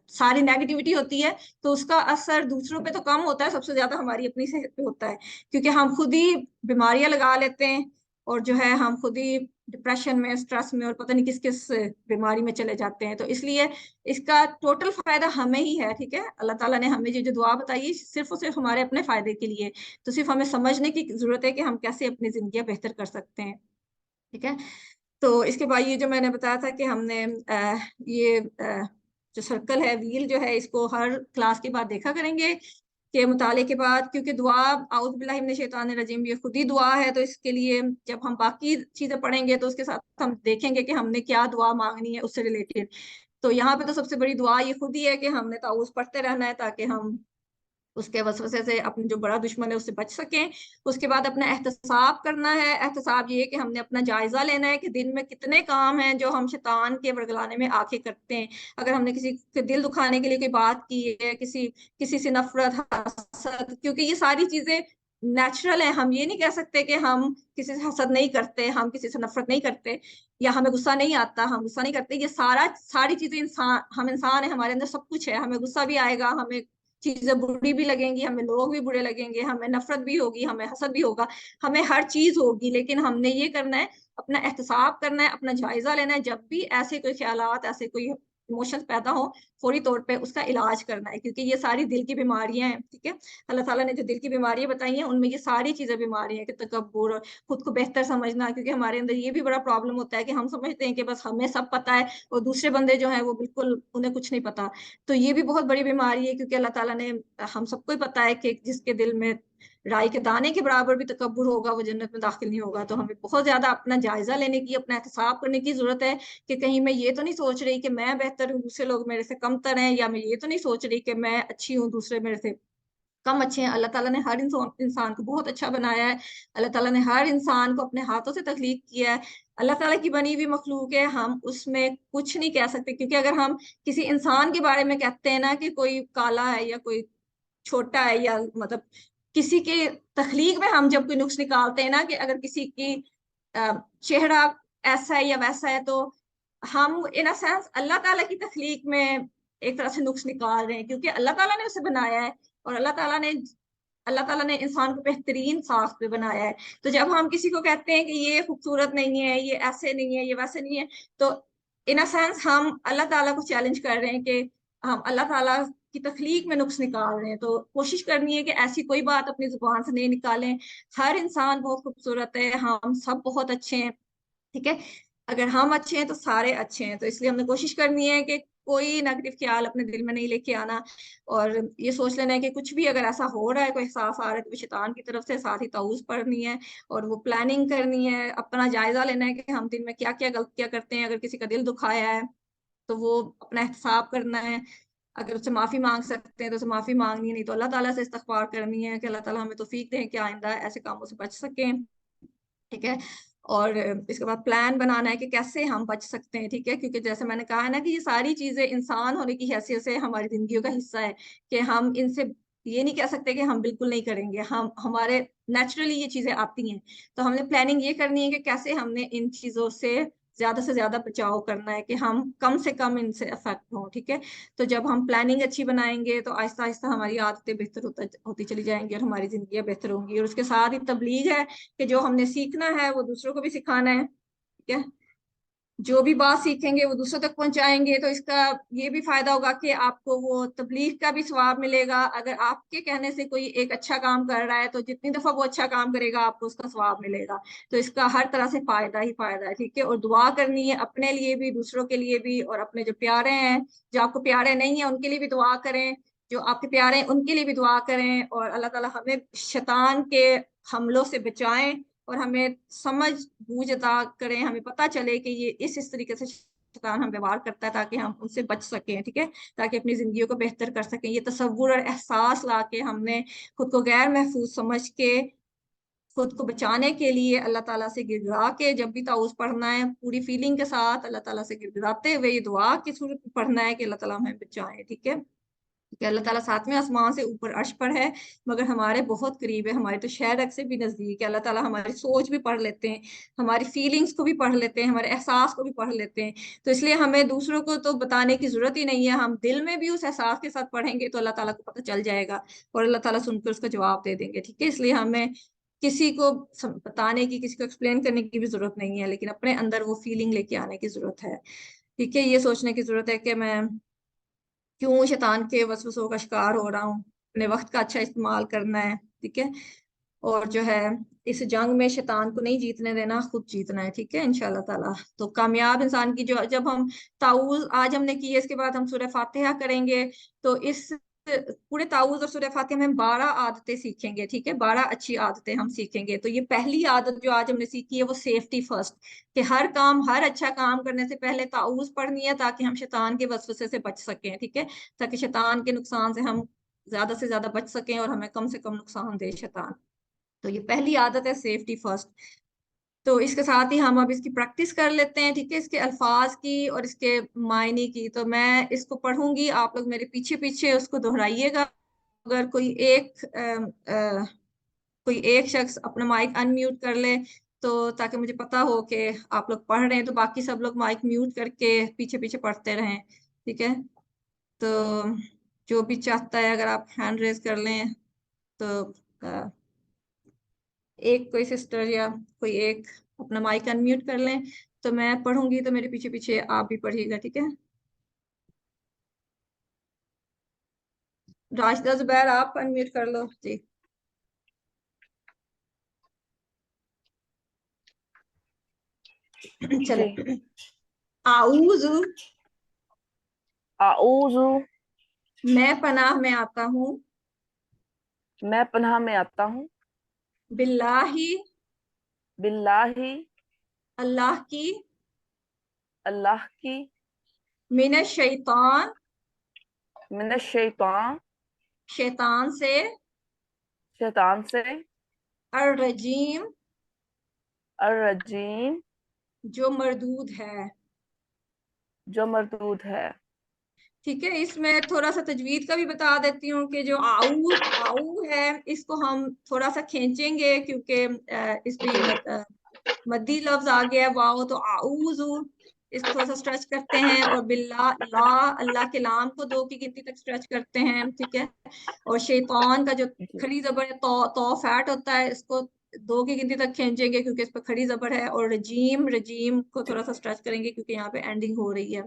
सारी नेगेटिविटी होती है तो उसका असर दूसरों पे तो कम होता है, सबसे ज्यादा हमारी अपनी सेहत पे होता है, क्योंकि हम खुद ही बीमारियां लगा लेते हैं और जो है हम खुद ही डिप्रेशन में, स्ट्रेस में और पता नहीं किस किस बीमारी में चले जाते हैं। तो इसलिए इसका टोटल फायदा हमें ही है। ठीक है, अल्लाह ताला ने हमें जो दुआ बताई है सिर्फ और सिर्फ हमारे अपने फायदे के लिए, तो सिर्फ हमें समझने की जरूरत है कि हम कैसे अपनी जिंदगी बेहतर कर सकते हैं। ठीक है, तो इसके बाद ये जो मैंने बताया था कि हमने ये जो सर्कल है, व्हील जो है, इसको हर क्लास के बाद देखा करेंगे के मुताले के बाद, क्योंकि दुआ आउज़ बिल्लाहि मिनश शैतानिर रजीम ये खुद ही दुआ है। तो इसके लिए जब हम बाकी चीजें पढ़ेंगे तो उसके साथ हम देखेंगे कि हमने क्या दुआ मांगनी है उससे रिलेटेड। तो यहाँ पे तो सबसे बड़ी दुआ ये खुद ही है कि हमने ताऊज़ पढ़ते रहना है ताकि हम उसके वसवसे से अपने जो बड़ा दुश्मन है उससे बच सकें। उसके बाद अपना एहतसाब करना है। एहतसाब ये है कि हमने अपना जायजा लेना है कि दिन में कितने काम हैं जो हम शैतान के वर्गलाने में आके करते हैं। अगर हमने किसी के दिल दुखाने के लिए कोई बात की है, किसी किसी से नफरत, हसद, क्योंकि ये सारी चीजें नेचुरल है। हम ये नहीं कह सकते कि हम किसी से हसद नहीं करते, हम किसी से नफरत नहीं करते, या हमें गुस्सा नहीं आता, हम गुस्सा नहीं करते। ये सारी चीजें इंसान, हम इंसान है, हमारे अंदर सब कुछ है। हमें गुस्सा भी आएगा, हमें चीजें बुरी भी लगेंगी, हमें लोग भी बुरे लगेंगे, हमें नफरत भी होगी, हमें हसद भी होगा, हमें हर चीज होगी। लेकिन हमने ये करना है, अपना एहतसाब करना है, अपना जायजा लेना है। जब भी ऐसे कोई ख्यालात, ऐसे कोई इमोशंस पैदा हो, फौरी तौर पे उसका इलाज करना है, क्योंकि ये सारी दिल की बीमारियां हैं। ठीक है, अल्लाह ताला ने जो दिल की बीमारियां बताई हैं उनमें ये सारी चीजें बीमारियां हैं कि तकब्बुर, खुद को बेहतर समझना, क्योंकि हमारे अंदर ये भी बड़ा प्रॉब्लम होता है कि हम समझते हैं कि बस हमें सब पता है और दूसरे बंदे जो है वो बिल्कुल उन्हें कुछ नहीं पता। तो ये भी बहुत बड़ी बीमारी है, क्योंकि अल्लाह ताला ने, हम सबको ही पता है कि जिसके दिल में राई के दाने के बराबर भी तकब्बुर होगा वो जन्नत में दाखिल नहीं होगा। तो हमें बहुत ज्यादा अपना जायजा लेने की, अपना एहतसाब करने की जरूरत है कि कहीं मैं ये तो नहीं सोच रही कि मैं बेहतर हूँ, दूसरे लोग मेरे से कमतर हैं, या मैं ये तो नहीं सोच रही कि मैं अच्छी हूँ, दूसरे मेरे से कम अच्छे हैं। अल्लाह ताला ने हर इंसान को बहुत अच्छा बनाया है। अल्लाह ताला ने हर इंसान को अपने हाथों से तख्लीक किया है। अल्लाह ताला की बनी हुई मखलूक है, हम उसमें कुछ नहीं कह सकते, क्योंकि अगर हम किसी इंसान के बारे में कहते हैं ना कि कोई काला है या कोई छोटा है, या मतलब किसी के तख्लीक में हम जब कोई नुक्स निकालते हैं ना कि अगर किसी की चेहरा ऐसा है या वैसा है, तो हम इन अ सेंस अल्लाह ताला की तख्लीक में एक तरह से नुक्स निकाल रहे हैं, क्योंकि अल्लाह ताला ने उसे बनाया है और अल्लाह ताला ने इंसान को बेहतरीन साख पे बनाया है। तो जब हम किसी को कहते हैं कि ये खूबसूरत नहीं है, ये ऐसे नहीं है, ये वैसे नहीं है, तो इन अ सेंस हम अल्लाह ताला को चैलेंज कर रहे हैं कि हम अल्लाह ताला की तख्लीक में नुक्स निकाल रहे हैं। तो कोशिश करनी है कि ऐसी कोई बात अपनी जुबान से नहीं निकालें। हर इंसान बहुत खूबसूरत है, हम सब बहुत अच्छे हैं। ठीक है, अगर हम अच्छे हैं तो सारे अच्छे हैं। तो इसलिए हमने कोशिश करनी है कि कोई नेगेटिव ख्याल अपने दिल में नहीं लेके आना, और ये सोच लेना है कि कुछ भी अगर ऐसा हो रहा है, कोई एहसास आ रहा है, तो शैतान की तरफ से, साथ ही ताऊज़ पढ़नी है और वो प्लानिंग करनी है, अपना जायजा लेना है कि हम दिन में क्या क्या गलतियां करते हैं। अगर किसी का दिल दुखाया है तो वो अपना एहतसाब करना है, अगर उससे माफी मांग सकते हैं तो उसे माफी मांगनी है, नहीं तो अल्लाह ताला से इस्तगफार करनी है कि अल्लाह ताला हमें तौफीक दें कि आइंदा ऐसे कामों से बच सकें। ठीक है, और इसके बाद प्लान बनाना है कि कैसे हम बच सकते हैं। ठीक है, क्योंकि जैसे मैंने कहा है ना कि ये सारी चीजें इंसान होने की हैसियत से हमारी जिंदगी का हिस्सा है, कि हम इनसे ये नहीं कह सकते कि हम बिल्कुल नहीं करेंगे, हम हमारे नेचुरली ये चीजें आती हैं। तो हमने प्लानिंग ये करनी है कि कैसे हमने इन चीजों से ज्यादा बचाव करना है कि हम कम से कम इनसे अफेक्ट हों। ठीक है, तो जब हम प्लानिंग अच्छी बनाएंगे तो आहिस्ता आहिस्ता हमारी आदतें बेहतर होती चली जाएंगी और हमारी जिंदगी बेहतर होंगी। और उसके साथ ही तबलीग है कि जो हमने सीखना है वो दूसरों को भी सिखाना है। ठीक है, जो भी बात सीखेंगे वो दूसरों तक पहुंचाएंगे, तो इसका ये भी फायदा होगा कि आपको वो तबलीग का भी सवाब मिलेगा। अगर आपके कहने से कोई एक अच्छा काम कर रहा है तो जितनी दफा वो अच्छा काम करेगा आपको उसका सवाब मिलेगा। तो इसका हर तरह से फायदा ही फायदा है, ठीक है। और दुआ करनी है अपने लिए भी, दूसरों के लिए भी, और अपने जो प्यारे हैं, जो आपको प्यारे नहीं है उनके लिए भी दुआ करें, जो आपके प्यारे हैं उनके लिए भी दुआ करें। और अल्लाह ताला हमें शैतान के हमलों से बचाएं और हमें समझ बूझ अता करें, हमें पता चले कि ये इस तरीके से शैतान हम व्यवहार करता है, ताकि हम उनसे बच सकें, ठीक है, ताकि अपनी जिंदगी को बेहतर कर सकें। ये तसव्वुर और एहसास ला के हमने खुद को गैर महफूज समझ के खुद को बचाने के लिए अल्लाह ताला से गिड़गिड़ा के, जब भी ताउज़ पढ़ना है पूरी फीलिंग के साथ अल्लाह ताला से गिड़गिड़ाते हुए ये दुआ की सूरत में पढ़ना है कि अल्लाह ताला हमें बचाए, ठीक है। कि अल्लाह ताला सातवें आसमान से ऊपर अर्श पर है, मगर हमारे बहुत करीब है, हमारे तो शहर से भी नजदीक है। अल्लाह ताला हमारी सोच भी पढ़ लेते हैं, हमारी फीलिंग्स को भी पढ़ लेते हैं, हमारे एहसास को भी पढ़ लेते हैं। तो इसलिए हमें दूसरों को तो बताने की जरूरत ही नहीं है, हम दिल में भी उस एहसास के साथ पढ़ेंगे तो अल्लाह ताला को पता चल जाएगा और अल्लाह ताला सुनकर उसका जवाब दे देंगे, ठीक है। इसलिए हमें किसी को बताने की, किसी को एक्सप्लेन करने की भी जरूरत नहीं है, लेकिन अपने अंदर वो फीलिंग लेके आने की जरूरत है, ठीक है। ये सोचने की जरूरत है कि मैं क्यों शैतान के वसवसों का शिकार हो रहा हूँ, अपने वक्त का अच्छा इस्तेमाल करना है, ठीक है। और जो है इस जंग में शैतान को नहीं जीतने देना, खुद जीतना है, ठीक है, इंशाल्लाह ताला। तो कामयाब इंसान की जो, जब हम ताऊज आज हमने की है, इसके बाद हम सूरह फातिहा करेंगे। तो इस पूरे ताऊज और सूरह फातिहा में हम 12 आदतें सीखेंगे, ठीक है, 12 अच्छी आदतें हम सीखेंगे। तो ये पहली आदत जो आज हमने सीखी है वो सेफ्टी फर्स्ट, कि हर काम, हर अच्छा काम करने से पहले ताऊज पढ़नी है, ताकि हम शैतान के वसवसे से बच सकें, ठीक है, ताकि शैतान के नुकसान से हम ज्यादा से ज्यादा बच सकें और हमें कम से कम नुकसान दे शैतान। तो ये पहली आदत है सेफ्टी फर्स्ट। तो इसके साथ ही हम अब इसकी प्रैक्टिस कर लेते हैं, ठीक है, इसके अल्फाज की और इसके मायने की। तो मैं इसको पढ़ूंगी, आप लोग मेरे पीछे पीछे उसको दोहराइएगा। अगर कोई एक शख्स अपना माइक अनम्यूट कर ले, तो ताकि मुझे पता हो कि आप लोग पढ़ रहे हैं, तो बाकी सब लोग माइक म्यूट करके पीछे पीछे पढ़ते रहें, ठीक है। तो जो भी चाहता है अगर आप हैंड रेज कर लें, तो एक कोई सिस्टर या कोई एक अपना माइक अनम्यूट कर लें, तो मैं पढ़ूंगी तो मेरे पीछे पीछे आप भी पढ़िएगा, ठीक है। राशिदा जुबैर आप अनम्यूट कर लो जी। चले। जी। आऊज़, आऊज़ु, मैं पनाह में आता हूँ, मैं पनाह में आता हूँ, बिल्लाही, बिल्लाही, अल्लाह की, अल्लाह की, मिनश शैतान, मिनश शैतान, शैतान से, शैतान से, अर रजीम, अर रजीम, जो मरदूद है, जो मरदूद है। ठीक है। इसमें थोड़ा सा तजवीद का भी बता देती हूँ कि जो आऊ आऊ है इसको हम थोड़ा सा खींचेंगे, क्योंकि इस पे मद्दी लफ्ज आ गया है वाओ, तो आऊजू इसको थोड़ा सा स्ट्रेच करते हैं। और बिल्ला ला, अल्लाह के लाम को 2 की गिनती तक स्ट्रेच करते हैं, ठीक है। और शैतान का जो जी, खड़ी जबर है, तो फैट होता है, इसको 2 की गिनती तक खींचेंगे क्योंकि इस पर खड़ी जबर है। और रजीम, रजीम को थोड़ा सा स्ट्रेच करेंगे क्योंकि यहाँ पे एंडिंग हो रही है,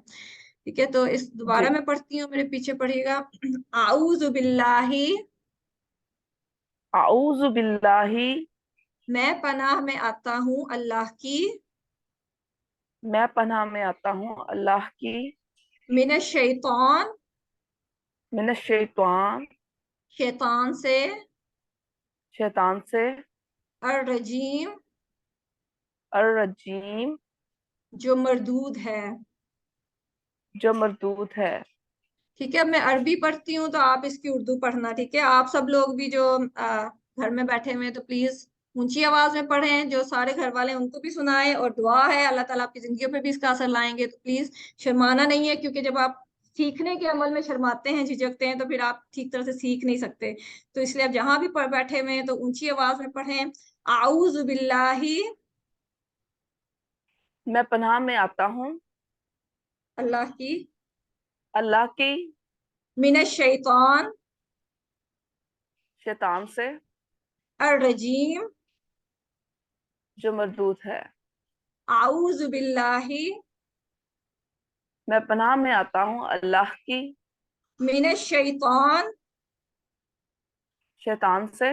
ठीक है। तो इस जी। दोबारा मैं पढ़ती हूँ, मेरे पीछे पढ़िएगा। आऊज़ु बिल्लाही, आऊज़ु बिल्लाही, मैं पनाह में आता हूँ अल्लाह की, मैं पनाह में आता हूँ अल्लाह की, मिनश शैतान, मिनश शैतान, शैतान से, शैतान से, अर रजीम, अर रजीम, जो मरदूद है, जो मरदूद है। ठीक है। अब मैं अरबी पढ़ती हूँ तो आप इसकी उर्दू पढ़ना, ठीक है। आप सब लोग भी जो घर में बैठे हुए हैं तो प्लीज ऊंची आवाज में पढ़ें, जो सारे घर वाले हैं उनको भी सुनाएं। और दुआ है अल्लाह ताला आपकी जिंदगियों पे भी इसका असर लाएंगे, तो प्लीज शर्माना नहीं है, क्योंकि जब आप सीखने के अमल में शर्माते हैं, झिझकते हैं, तो फिर आप ठीक तरह से सीख नहीं सकते। तो इसलिए आप जहां भी बैठे हुए हैं तो ऊंची आवाज में पढ़ें। आऊज़ बिल्लाही, मैं पनाह में आता हूँ अल्लाह की, अल्लाह की, मिनश शैतान, शैतान से, अर रजीम, जो मरदूद है। आऊज़ बिल्लाही, मैं पनाह में आता हूँ अल्लाह की, मिनश शैतान शैतान से,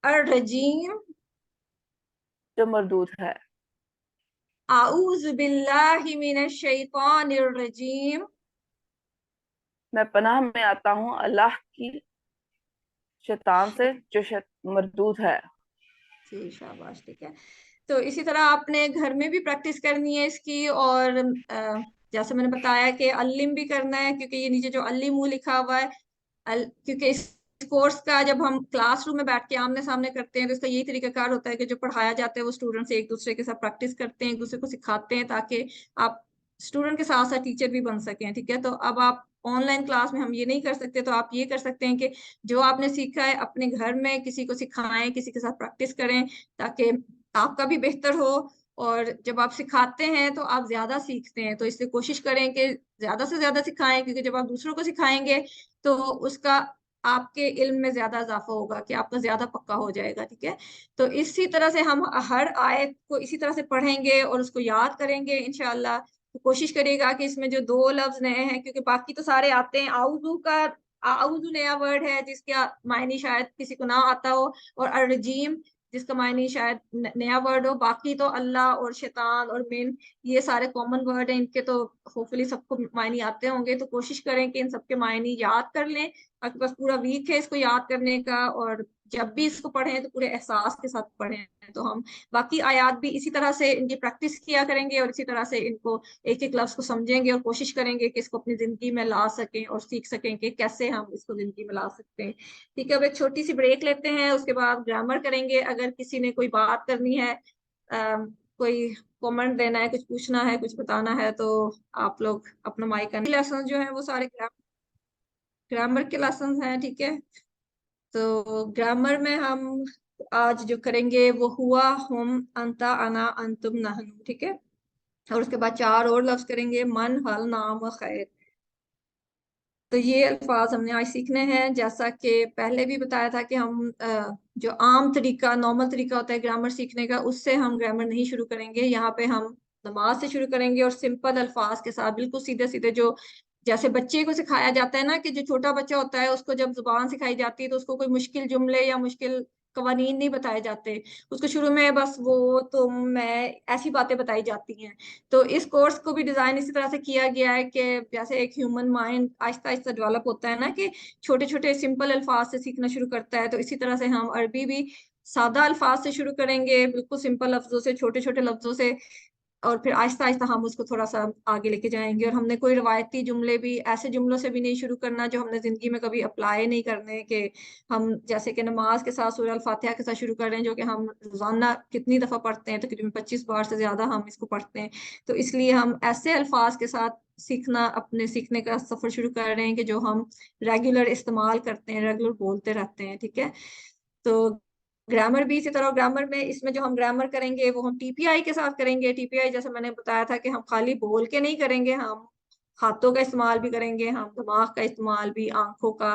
अर्रजीम, जो मरदूद है। आऊज़ु बिल्लाहि मिनश शैतानिर रजीम, मैं पनाह में आता हूँ अल्लाह की, शैतान से, जो मरदूद है। जी शाबाश, ठीक है। तो इसी तरह आपने घर में भी प्रैक्टिस करनी है इसकी, और जैसे मैंने बताया कि अल्लिम भी करना है, क्योंकि ये नीचे जो अल्लिमू लिखा हुआ है, क्योंकि इस कोर्स का जब हम क्लासरूम में बैठ के आमने सामने करते हैं तो इसका यही तरीकाकार होता है कि जो पढ़ाया जाता है वो स्टूडेंट्स एक दूसरे के साथ प्रैक्टिस करते हैं, एक दूसरे को सिखाते हैं, ताकि आप स्टूडेंट के साथ साथ टीचर भी बन सकें। ठीक है, तो अब आप ऑनलाइन क्लास में हम ये नहीं कर सकते, तो आप ये कर सकते हैं कि जो आपने सीखा है अपने घर में किसी को सिखाएं, किसी के साथ प्रैक्टिस करें, ताकि आपका भी बेहतर हो। और जब आप सिखाते हैं तो आप ज्यादा सीखते हैं, तो इसलिए कोशिश करें कि ज्यादा से ज्यादा सिखाएं, क्योंकि जब आप दूसरों को सिखाएंगे तो उसका आपके इल्म में ज्यादा इजाफा होगा, कि आपका ज्यादा पक्का हो जाएगा। ठीक है, तो इसी तरह से हम हर आयत को इसी तरह से पढ़ेंगे और उसको याद करेंगे इंशाल्लाह। तो कोशिश करिएगा कि इसमें जो दो लफ्ज नए हैं, क्योंकि बाकी तो सारे आते हैं, आउजू का आउजू नया वर्ड है जिसका मायने शायद किसी को ना आता हो, और अर्रजीम जिसका मायने शायद नया वर्ड हो। बाकी तो अल्लाह और शैतान और मिन, ये सारे कॉमन वर्ड हैं, इनके तो होपफुली सबको मायने आते होंगे। तो कोशिश करें कि इन सबके मायने याद कर लें। आपके पास पूरा वीक है इसको याद करने का, और जब भी इसको पढ़ें तो पूरे एहसास के साथ पढ़ें। तो हम बाकी आयात भी इसी तरह से इनकी प्रैक्टिस किया करेंगे, और इसी तरह से इनको एक एक लफ्ज को समझेंगे, और कोशिश करेंगे कि इसको अपनी जिंदगी में ला सकें और सीख सकें कि कैसे हम इसको जिंदगी में ला सकते हैं। ठीक है, अब एक छोटी सी ब्रेक लेते हैं, उसके बाद ग्रामर करेंगे। अगर किसी ने कोई बात करनी है, कोई कमेंट देना है, कुछ पूछना है, कुछ बताना है, तो आप लोग अपना माइक। लेसन जो है वो सारे ग्रामर के लेसन हैं। ठीक है, तो ग्रामर में हम आज जो करेंगे वो हुआ, हम, अंता, अना, अंतुम, नहनु। ठीक है, और उसके बाद चार और लफ्ज करेंगे, मन, हल, नाम, खैर। तो ये अल्फाज हमने आज सीखने हैं। जैसा कि पहले भी बताया था कि हम जो आम तरीका, नॉर्मल तरीका होता है ग्रामर सीखने का, उससे हम ग्रामर नहीं शुरू करेंगे। यहाँ पे हम नमाज से शुरू करेंगे, और सिंपल अल्फाज के साथ, बिल्कुल सीधे सीधे, जो जैसे बच्चे को सिखाया जाता है ना, कि जो छोटा बच्चा होता है उसको जब जुबान सिखाई जाती है तो उसको कोई मुश्किल जुमले या मुश्किल कवानीन नहीं बताए जाते, उसको शुरू में बस वो, तुम, मैं, ऐसी बातें बताई जाती हैं। तो इस कोर्स को भी डिजाइन इसी तरह से किया गया है कि जैसे एक human mind Aahista Aahista develop होता है ना, कि छोटे छोटे सिंपल अल्फाज से सीखना शुरू करता है, तो इसी तरह से हम अरबी भी सादा अल्फाज से शुरू करेंगे, बिल्कुल सिंपल लफ्जों से, छोटे छोटे लफ्जों से, और फिर आहिस्ता आहिस्ता हम उसको थोड़ा सा आगे लेके जाएंगे। और हमने कोई रिवायती जुमले भी, ऐसे जुमलों से भी नहीं शुरू करना जो हमने जिंदगी में कभी अप्लाई नहीं करने, कि हम जैसे कि नमाज के साथ सूरह अल फातिहा के साथ शुरू कर रहे हैं, जो कि हम रोजाना कितनी दफा पढ़ते हैं, तकरीबन 25 बार से ज्यादा हम इसको पढ़ते हैं। तो इसलिए हम ऐसे अल्फाज के साथ सीखना, अपने सीखने का सफर शुरू कर रहे हैं कि जो हम रेगुलर इस्तेमाल करते हैं, रेगुलर बोलते रहते हैं। ठीक है, तो ग्रामर भी इसी तरह, ग्रामर में इसमें जो हम ग्रामर करेंगे वो हम टीपीआई के साथ करेंगे। टीपीआई जैसे मैंने बताया था कि हम खाली बोल के नहीं करेंगे, हम हाथों का इस्तेमाल भी करेंगे, हम दिमाग का इस्तेमाल भी, आंखों का,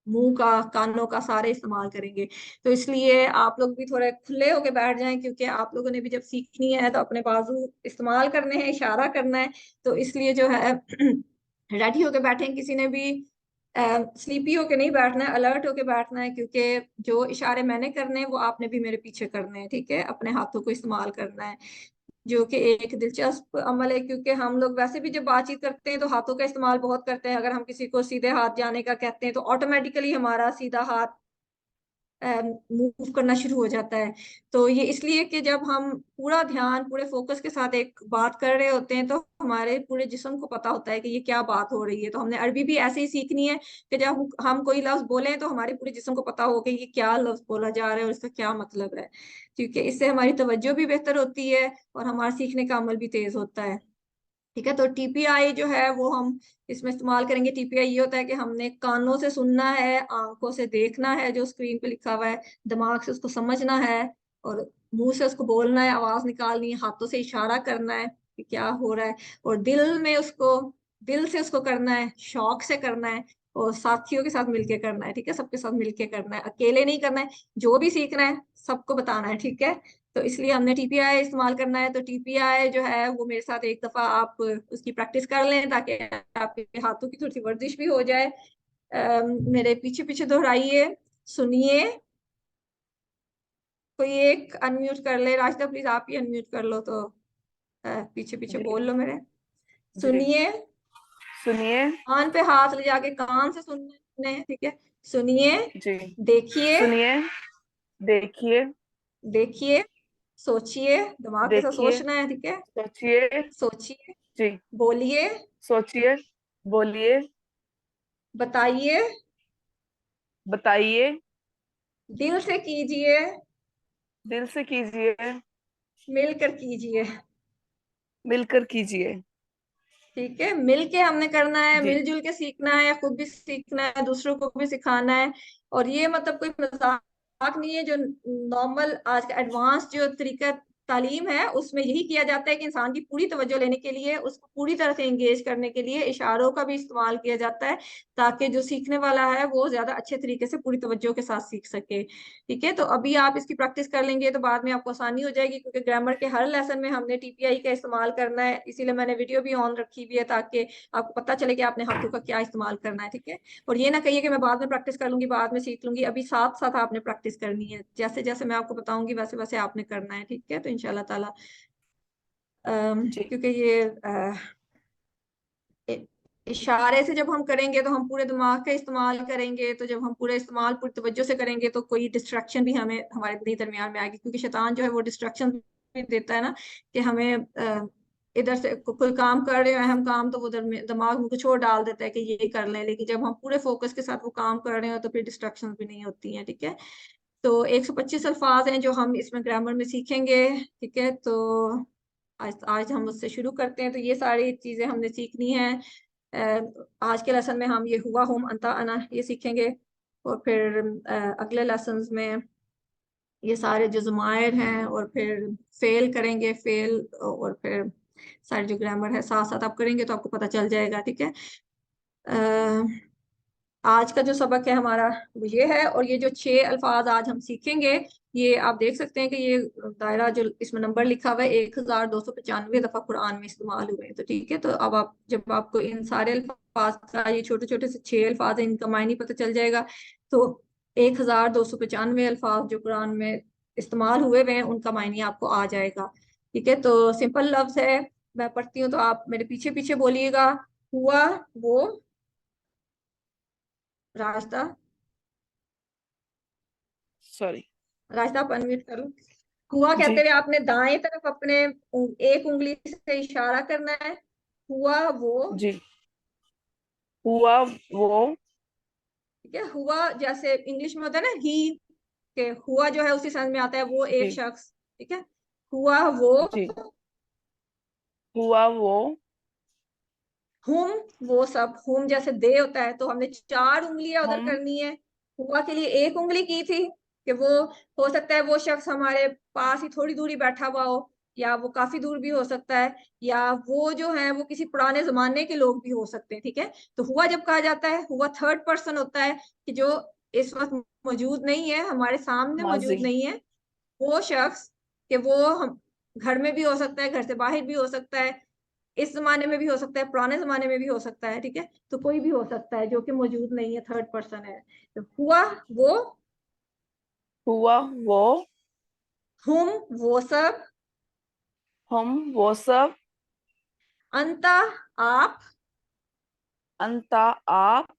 मुंह का, कानों का, सारे इस्तेमाल करेंगे। तो इसलिए आप लोग भी थोड़े खुले होके बैठ जाएं, क्योंकि आप लोगों ने भी जब सीखनी है तो अपने बाजू इस्तेमाल करने हैं, इशारा करना है। तो इसलिए जो है रेडी होके बैठें, किसी ने भी स्लीपी होके नहीं बैठना है, अलर्ट होके बैठना है, क्योंकि जो इशारे मैंने करने हैं वो आपने भी मेरे पीछे करने हैं। ठीक है, अपने हाथों को इस्तेमाल करना है, जो कि एक दिलचस्प अमल है, क्योंकि हम लोग वैसे भी जब बातचीत करते हैं तो हाथों का इस्तेमाल बहुत करते हैं। अगर हम किसी को सीधे हाथ जाने का कहते हैं तो ऑटोमेटिकली हमारा सीधा हाथ मूव करना शुरू हो जाता है। तो ये इसलिए कि जब हम पूरा ध्यान, पूरे फोकस के साथ एक बात कर रहे होते हैं तो हमारे पूरे जिस्म को पता होता है कि ये क्या बात हो रही है। तो हमने अरबी भी ऐसे ही सीखनी है कि जब हम कोई लफ्ज बोले तो हमारे पूरे जिस्म को पता हो कि ये क्या लफ्ज बोला जा रहा है और इसका क्या मतलब है, क्योंकि इससे हमारी तवज्जो भी बेहतर होती है और हमारा सीखने का अमल भी तेज होता है। ठीक है, तो टीपीआई जो है वो हम इसमें इस्तेमाल करेंगे। टीपीआई ये होता है कि हमने कानों से सुनना है, आंखों से देखना है जो स्क्रीन पे लिखा हुआ है, दिमाग से उसको समझना है, और मुंह से उसको बोलना है, आवाज निकालनी है, हाथों से इशारा करना है कि क्या हो रहा है, और दिल से उसको करना है, शौक से करना है, और साथियों के साथ मिलके करना है, ठीक है, सबके साथ मिलके करना है, अकेले नहीं करना है। जो भी सीखना है सबको बताना है, ठीक है। तो इसलिए हमने टीपीआई इस्तेमाल करना है। तो टीपीआई जो है वो मेरे साथ एक दफा आप उसकी प्रैक्टिस कर लें ताकि आपके हाथों की थोड़ी सी वर्जिश भी हो जाए। मेरे पीछे पीछे दोहराइए, सुनिए। कोई एक अनम्यूट कर ले, राशिदा प्लीज आप ही अनम्यूट कर लो तो पीछे पीछे जी बोल लो मेरे। जी। सुनिए, सुनिए। कान पे हाथ ले जाके कान से सुनने हैं, ठीक है। सुनिए, जी। देखिए, सुनिए, देखिए, देखिए, सोचिए, दिमाग के साथ देखिए, सोचना है, ठीक है। सोचिए। सोचिए, जी। बोलिए, सोचिए, बोलिए, बताइए, बताइए, दिल से कीजिए, दिल से कीजिए, मिलकर कीजिए, मिलकर कीजिए। ठीक है। मिल के हमने करना है, जी। मिलजुल के सीखना है, खुद भी सीखना है, दूसरों को भी सिखाना है। और ये मतलब कोई मजाक नहीं है। जो नॉर्मल आज का एडवांस जो तरीका तालीम है उसमें यही किया जाता है कि इंसान की पूरी तवज्जो लेने के लिए, उसको पूरी तरह से एंगेज करने के लिए इशारों का भी इस्तेमाल किया जाता है ताकि जो सीखने वाला है वो ज्यादा अच्छे तरीके से पूरी तवज्जो के साथ सीख सके, ठीक है। तो अभी आप इसकी प्रैक्टिस कर लेंगे तो बाद में आपको आसानी हो जाएगी, क्योंकि ग्रामर के हर लेसन में हमने टीपीआई का इस्तेमाल करना है। इसीलिए मैंने वीडियो भी ऑन रखी हुई है ताकि आपको पता चले कि आपने हाथों का क्या इस्तेमाल करना है, ठीक है। और ये ना कहिए कि मैं बाद में प्रैक्टिस कर लूंगी, बाद में सीख लूंगी, अभी साथ साथ आपने प्रैक्टिस करनी है। जैसे जैसे मैं आपको बताऊंगी वैसे वैसे आपने करना है, ठीक है। तो इंशाल्लाह ताला जी। क्योंकि ये इशारे से जब हम करेंगे तो हम पूरे दिमाग का इस्तेमाल करेंगे। तो जब हम पूरे इस्तेमाल पूरी तवज्जो से करेंगे तो कोई डिस्ट्रैक्शन भी हमें हमारे नहीं दरमियान में आएगी, क्योंकि शैतान जो है वो डिस्ट्रैक्शन भी देता है ना, कि हमें इधर से कोई काम कर रहे हो अहम काम तो वो दिमाग में कुछ और डाल देता है कि ये कर लें। लेकिन जब हम पूरे फोकस के साथ वो काम कर रहे हो तो फिर डिस्ट्रैक्शन भी नहीं होती हैं, ठीक है। तो 125 अल्फाज हैं जो हम इसमें ग्रामर में सीखेंगे, ठीक है। तो आज आज हम उससे शुरू करते हैं। तो ये सारी चीजें हमने सीखनी है। आज के लेसन में हम ये हुआ हुम अंता अना ये सीखेंगे। और फिर अगले लेसन्स में ये सारे जो ज़मायर हैं और फिर फेल करेंगे, फेल और फिर सारे जो ग्रामर है साथ साथ आप करेंगे तो आपको पता चल जाएगा, ठीक है। आज का जो सबक है हमारा वो ये है। और ये जो 6 अल्फाज आज हम सीखेंगे, ये आप देख सकते हैं कि ये दायरा जो इसमें नंबर लिखा हुआ है 1295 दफा कुरान में इस्तेमाल हुए हैं। तो ठीक है, तो अब आप जब आपको इन सारे अल्फाज का ये छोटे छोटे से 6 अल्फाज है इनका मायने पता चल जाएगा, तो 1295 अल्फाज जो कुरान में इस्तेमाल हुए हुए हैं उनका मायने आपको आ जाएगा, ठीक है। तो सिंपल लफ्ज है, मैं पढ़ती हूँ तो आप मेरे पीछे पीछे बोलिएगा। हुआ वो, रास्ता, सॉरी। रास्ता आप अनम्यूट कर लो। हुआ जी। कहते हुए आपने दाएं तरफ अपने एक उंगली से इशारा करना है। हुआ वो, जी। हुआ वो। ठीक है। हुआ जैसे इंग्लिश में होता है ना ही, के हुआ जो है उसी समझ में आता है वो एक जी। शख्स, ठीक है। हुआ वो, जी। हुआ वो। हुम वो सब, हुम जैसे दे होता है तो हमने 4 उंगलियां उधर हम। करनी है। हुआ के लिए एक उंगली की थी कि वो हो सकता है वो शख्स हमारे पास ही थोड़ी दूरी बैठा हुआ हो, या वो काफी दूर भी हो सकता है, या वो जो है वो किसी पुराने जमाने के लोग भी हो सकते हैं, ठीक है। तो हुआ जब कहा जाता है, हुआ थर्ड पर्सन होता है कि जो इस वक्त मौजूद नहीं है, हमारे सामने माजी। मौजूद नहीं है। वो शख्स कि वो हम घर में भी हो सकता है, घर से बाहर भी हो सकता है, इस जमाने में भी हो सकता है, पुराने जमाने में भी हो सकता है, ठीक है। तो कोई भी हो सकता है जो कि मौजूद नहीं है, थर्ड पर्सन है। तो हुआ वो, हुआ वो। हुम वो सब, हम वो सब। अंता आप, अंता आप।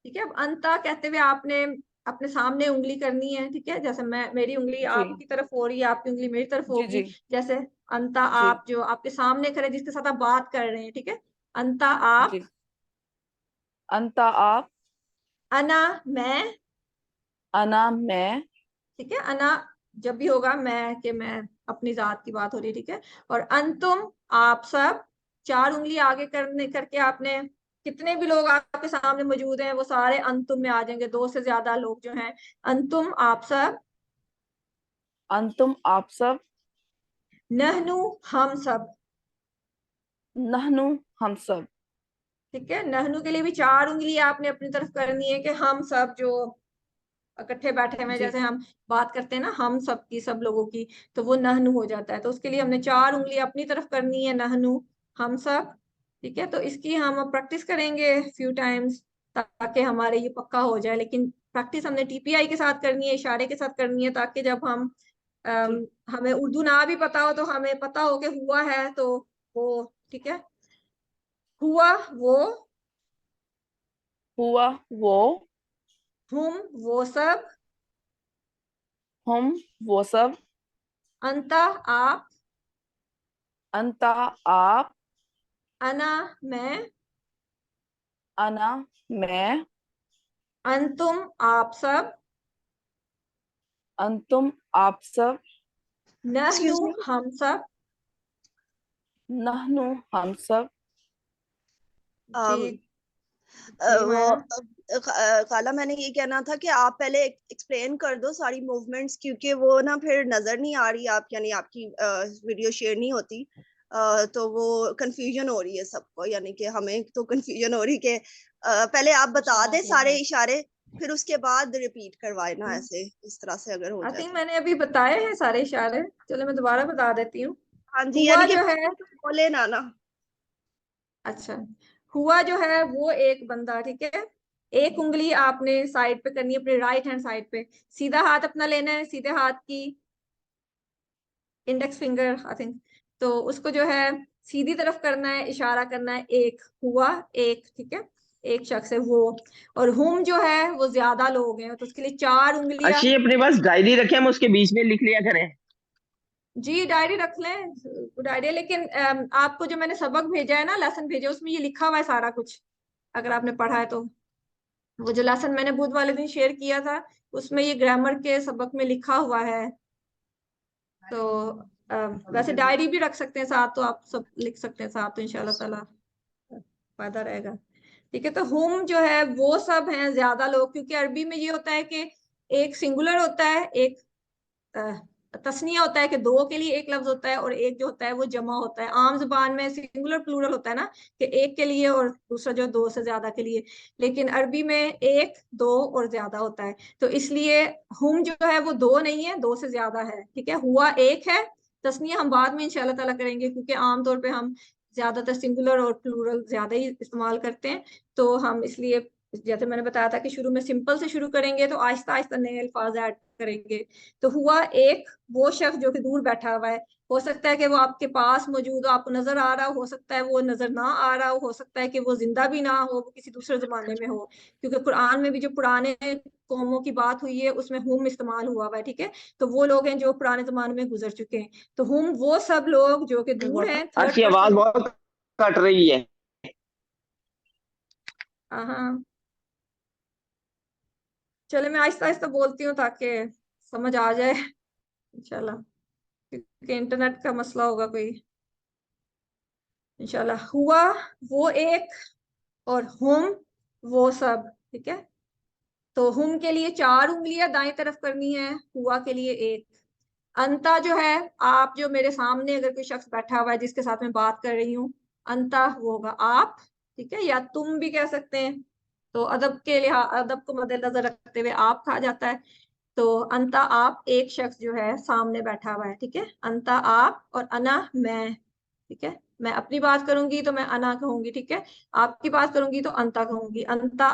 ठीक है। अब अंता कहते हुए आपने अपने सामने उंगली करनी है, ठीक है। जैसे मैं, मेरी उंगली जी। आपकी तरफ हो रही है, आपकी उंगली मेरी तरफ जी। होगी। जी। जैसे अंता जी। आप जो आपके सामने खड़े, जिसके साथ आप बात कर रहे हैं, ठीक है। अंता आप, जी। अंता आप। अना मैं, अना मैं। ठीक है। अना जब भी होगा मैं, कि मैं अपनी जात की बात हो रही है, ठीक है। और अंतुम आप सब, 4 उंगली आगे करने करके आपने कितने भी लोग आपके सामने मौजूद हैं वो सारे अंतुम में आ जाएंगे, 2 से ज्यादा लोग जो हैं। अंतुम आप सब, अंतुम आप सब। नहनु हम सब, नहनु हम सब। ठीक है। नहनु के लिए भी 4 उंगली आपने अपनी तरफ करनी है कि हम सब जो इकट्ठे बैठे हुए हैं, जी जैसे हम बात करते हैं ना हम सब की, सब लोगों की, तो वो नहनु हो जाता है। तो उसके लिए हमने 4 उंगली अपनी तरफ करनी है, नहनु हम सब। ठीक है, तो इसकी हम प्रैक्टिस करेंगे फ्यू टाइम्स ताकि हमारे ये पक्का हो जाए। लेकिन प्रैक्टिस हमने टीपीआई के साथ करनी है, इशारे के साथ करनी है, ताकि जब हम जी। हमें उर्दू ना भी पता हो तो हमें पता हो कि हुआ है तो वो। ठीक है, हुआ वो, हुआ वो, हुम वो सब, हम वो सब, अंता आप, अंता आप, अना मैं, अना मैं, अंतुम आप सब, अंतुम आप सब, नहनु Excuse me. हम सब। नहनु हम सब। जी Um, जी वो माया। खाला, मैंने ये कहना था कि आप पहले एक्सप्लेन कर दो सारी मूवमेंट्स, क्योंकि वो ना फिर नजर नहीं आ रही आप, यानी आपकी वीडियो शेयर नहीं होती। तो वो कंफ्यूजन हो रही है सबको, यानी कि हमें तो कंफ्यूजन हो रही कि पहले आप बता दे सारे इशारे, फिर उसके बाद रिपीट करवाए ना, ऐसे इस तरह से अगर हो आई जाए थिंक तो। मैंने अभी बताए हैं सारे इशारे, चलो मैं दोबारा बता देती हूँ। हाँ जी, हुआ यानी कि जो है, बोले ना ना। अच्छा, हुआ जो है वो एक बंदा, ठीक है। एक उंगली आपने साइड पे करनी है, अपने राइट हैंड साइड पे, सीधा हाथ अपना लेना है, सीधे हाथ की इंडेक्स फिंगर आई थिंक, तो उसको जो है सीधी तरफ करना है, इशारा करना है, एक हुआ, एक, ठीक है, एक शख्स है वो। और हुम जो है वो ज्यादा लोग हैं, तो उसके लिए 4 उंगलियां। अच्छी अपने पास डायरी रखे, हम उसके बीच में लिख लिया करें। जी डायरी रख लें, गुड आइडिया। लेकिन आपको जो मैंने सबक भेजा है ना, लेसन भेजा, उसमें ये लिखा हुआ है सारा कुछ, अगर आपने पढ़ा है तो। वो जो लेसन मैंने बुध वाले दिन शेयर किया था, उसमें ये ग्रामर के सबक में लिखा हुआ है। तो वैसे डायरी भी रख सकते हैं साथ, तो आप सब लिख सकते हैं साथ, तो इंशाल्लाह ताला फायदा रहेगा। ठीक है, तो हुम जो है वो सब हैं ज्यादा लोग, क्योंकि अरबी में ये होता है कि एक सिंगुलर होता है, एक तस्निया होता है कि दो के लिए एक लफ्ज होता है, और एक जो होता है वो जमा होता है। आम जुबान में सिंगुलर प्लूरल होता है ना, कि एक के लिए और दूसरा जो दो से ज्यादा के लिए, लेकिन अरबी में एक, दो और ज्यादा होता है। तो इसलिए हुम जो है वो दो नहीं है, दो से ज्यादा है। ठीक है, हुआ एक है, तस्निया हम बाद में इंशाल्लाह ताला करेंगे, क्योंकि आमतौर पर हम ज्यादातर सिंगुलर और प्लूरल ज्यादा ही इस्तेमाल करते हैं। तो हम इसलिए, जैसे मैंने बताया था कि शुरू में सिंपल से शुरू करेंगे, तो आहिस्ता आहिस्ता नए अल्फाज ऐड करेंगे। तो हुआ एक वो शख्स जो कि दूर बैठा हुआ है, हो सकता है कि वो आपके पास मौजूद हो, आपको नजर आ रहा हो सकता है वो नजर ना आ रहा हो सकता है कि वो जिंदा भी ना हो, वो किसी दूसरे जमाने में हो, क्योंकि कुरान में भी जो पुराने कौमों की बात हुई है उसमें हुम इस्तेमाल हुआ हुआ है। ठीक है, तो वो लोग हैं जो पुराने जमाने में गुजर चुके हैं। तो हुम वो सब लोग जो कि दूर हैं, थर्ड आपकी आवाज पर्सन। बहुत कट रही है। हाँ, चले मैं आहिस्ता आहिस्ता बोलती हूँ ताकि समझ आ जाए इंशाल्लाह, क्योंकि इंटरनेट का मसला होगा कोई। इंशाल्लाह, हुआ वो एक, और हुम वो सब। ठीक है, तो हुम के लिए 4 उंगलियां दाएं तरफ करनी है, हुआ के लिए एक। अंता जो है, आप जो मेरे सामने अगर कोई शख्स बैठा हुआ है जिसके साथ मैं बात कर रही हूँ, अंता वो होगा आप। ठीक है, या तुम भी कह सकते हैं, तो अदब के लिहाज, अदब को मद्देनजर रखते हुए आप कहा जाता है। तो अंता आप, एक शख्स जो है सामने बैठा हुआ है। ठीक है, अंता आप, और अना मैं। ठीक है, मैं अपनी बात करूंगी तो मैं अना कहूंगी, ठीक है, आपकी बात करूंगी तो अंता कहूंगी। अंता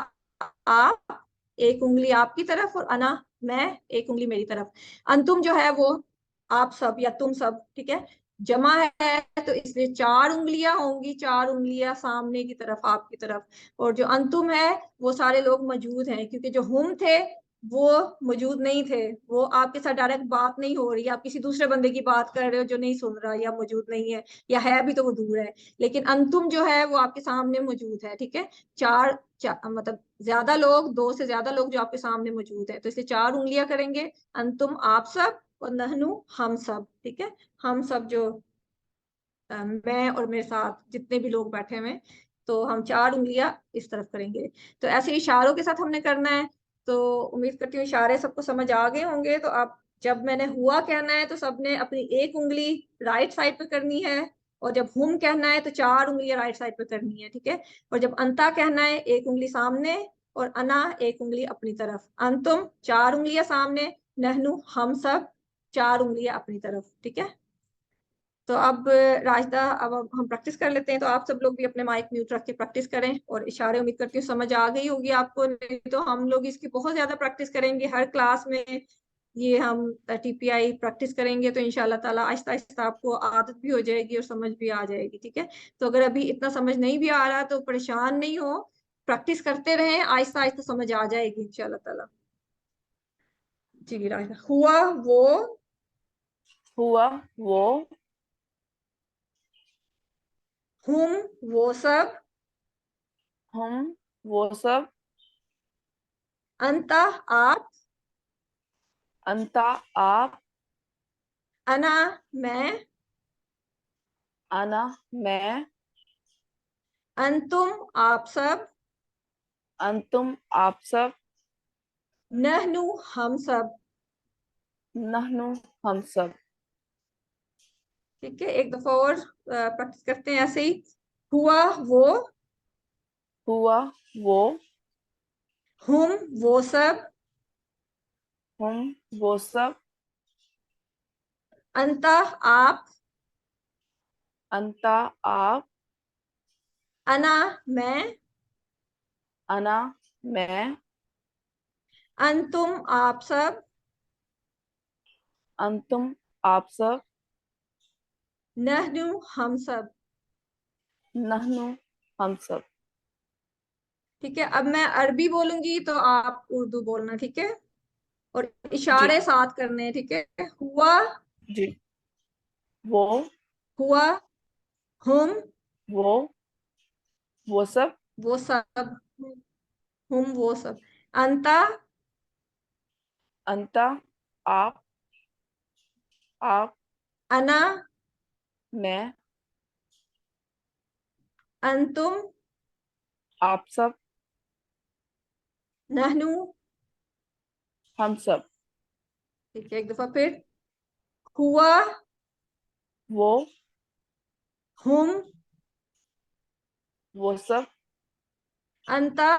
आप, एक उंगली आपकी तरफ, और अना मैं, एक उंगली मेरी तरफ। अंतुम जो है वो आप सब या तुम सब। ठीक है, जमा है तो इसलिए 4 उंगलियां होंगी, 4 उंगलियां सामने की तरफ, आपकी तरफ। और जो अंतुम है वो सारे लोग मौजूद हैं, क्योंकि जो हम थे वो मौजूद नहीं थे, वो आपके साथ डायरेक्ट बात नहीं हो रही, आप किसी दूसरे बंदे की बात कर रहे हो जो नहीं सुन रहा या मौजूद नहीं है, या है भी तो वो दूर है। लेकिन अंतुम जो है वो आपके सामने मौजूद है। ठीक है, मतलब ज्यादा लोग, 2 से ज्यादा लोग जो आपके सामने मौजूद है, तो इसलिए 4 उंगलियां करेंगे, अंतुम आप सब, और नहनु हम सब। ठीक है, हम सब जो मैं और मेरे साथ जितने भी लोग बैठे हुए हैं, तो हम 4 उंगलियां इस तरफ करेंगे। तो ऐसे इशारों के साथ हमने करना है। तो उम्मीद करती हूँ इशारे सबको समझ आ गए होंगे। तो आप, जब मैंने हुआ कहना है तो सबने अपनी एक उंगली राइट साइड पे करनी है, और जब हुम कहना है तो 4 उंगलियां राइट साइड पे करनी है, ठीक है। और जब अंता कहना है 1 उंगली सामने और अना 1 उंगली अपनी तरफ। अंतुम 4 उंगलियां सामने, नहनु हम सब 4 उंगलियां अपनी तरफ, ठीक है। तो अब राजदा, अब हम प्रैक्टिस कर लेते हैं। तो आप सब लोग भी अपने माइक म्यूट रख के प्रैक्टिस करें और इशारे उम्मीद करती हूँ समझ आ गई होगी आपको। नहीं तो हम लोग इसकी बहुत ज्यादा प्रैक्टिस करेंगे हर क्लास में, ये हम टीपीआई प्रैक्टिस करेंगे तो इंशाल्लाह ताला आहिस्ता आहिस्ता आपको आदत भी हो जाएगी और समझ भी आ जाएगी, ठीक है। तो अगर अभी इतना समझ नहीं भी आ रहा तो परेशान नहीं हो, प्रैक्टिस करते रहें, आहिस्ता आहिस्ता समझ आ जाएगी इंशाल्लाह ताला। जी राजदा, हुआ वो, हुआ वो, हुम वो सब, हम वो सब, अंता आप, अंता आप, अना मैं, अना मैं, अंतुम आप सब, अंतुम आप सब, नहनु हम सब, नहनु हम सब। ठीक है। एक दफा और प्रैक्टिस करते हैं ऐसे ही। हुआ वो, हुआ वो, हुम वो सब, हम वो सब, अंता आप, अंता आप, अना मैं, अना मैं, अंतुम आप सब, अंतुम आप सब, नहनु हम सब, नहनु हम सब। ठीक है। अब मैं अरबी बोलूंगी तो आप उर्दू बोलना, ठीक है। और जी इशारे साथ करने हैं, ठीक है। हुआ जी, वो, हुआ, हुम वो, वो सब, वो सब, हुम वो सब, अंता अंता आप, आप, अना मैं, अंतुम आप सब, नहनु, हम सब। ठीक है। एक दफा फिर, हुआ वो, हुम वो सब, अंता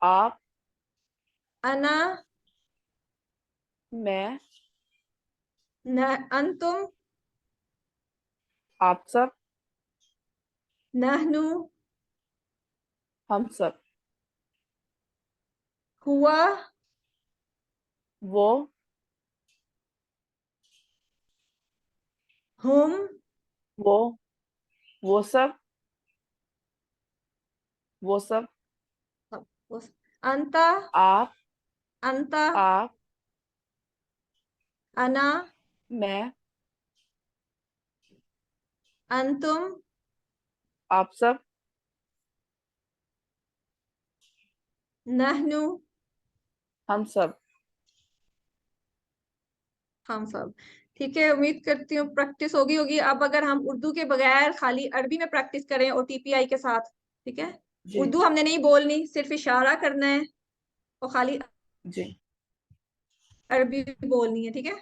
आप, अना मैं, न अंतुम आप सब, नहनु हम सब। हुआ वो, हुम वो, वो सब, वो सब, अंता आप, अंता आप, अना मैं, अंतुम आप सब, नहनु हम सब। हम सब, ठीक है। उम्मीद करती हूँ प्रैक्टिस होगी होगी। अब अगर हम उर्दू के बगैर खाली अरबी में प्रैक्टिस करें और टीपीआई के साथ, ठीक है। जी उर्दू हमने नहीं बोलनी, सिर्फ इशारा करना है और खाली जी अरबी बोलनी है, ठीक है।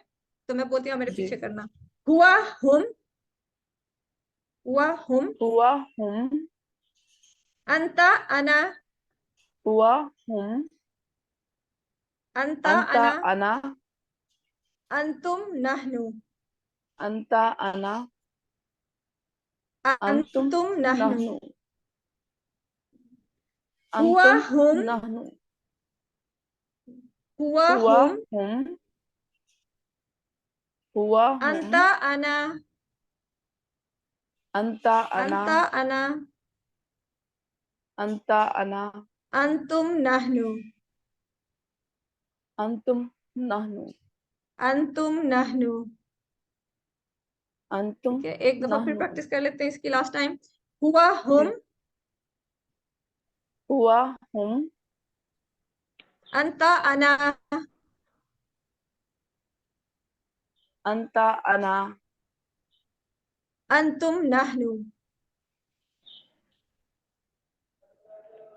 तो मैं बोलती हूँ मेरे जी। पीछे करना। हुआ हुम, हुआ हुम, हुआ हम, अंता अना, हुआ हम, अंता अंता अना, अना, अंतुम नहनु, अंता अना, अंतुम अंतुम नहनु, नहनु, हुआ अंतुम हुम, नहनु। हुआ हुआ हुम, हम, हुआ हम, अंता अना, अंता अना, अंता अना, अंता अना, अंतुम नहनु, अंतुम नहनु, अंतुम नहनु, अंतुम ठीक है। एक दफा फिर नहनु। प्रैक्टिस कर लेते हैं इसकी लास्ट टाइम। हुआ जी। हुम, हुआ हम, अंता अना, अंता अना, अंतुम नहनु,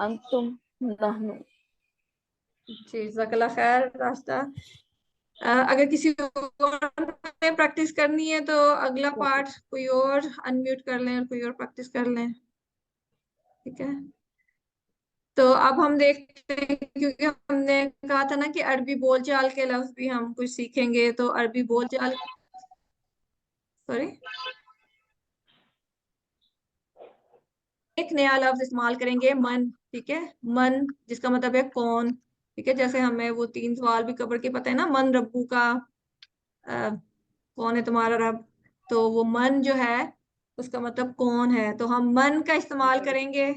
अंतुम नहनु। जी जज़ाकल्लाह खैर रास्ता। अगर किसी और ने प्रैक्टिस करनी है तो अगला पार्ट कोई और अनम्यूट कर लें और कोई और प्रैक्टिस कर लें, ठीक है। तो अब हम देखते हैं, क्योंकि हमने कहा था ना कि अरबी बोलचाल के लफ्ज भी हम कुछ सीखेंगे, तो अरबी बोलचाल, सॉरी, एक नया लफ्ज इस्तेमाल करेंगे, मन, ठीक है। मन जिसका मतलब है कौन, ठीक है। जैसे हमें वो 3 सवाल भी कवर के पता है ना, मन रब्बू का, कौन है तुम्हारा रब, तो वो मन जो है उसका मतलब कौन है, तो हम मन का इस्तेमाल करेंगे।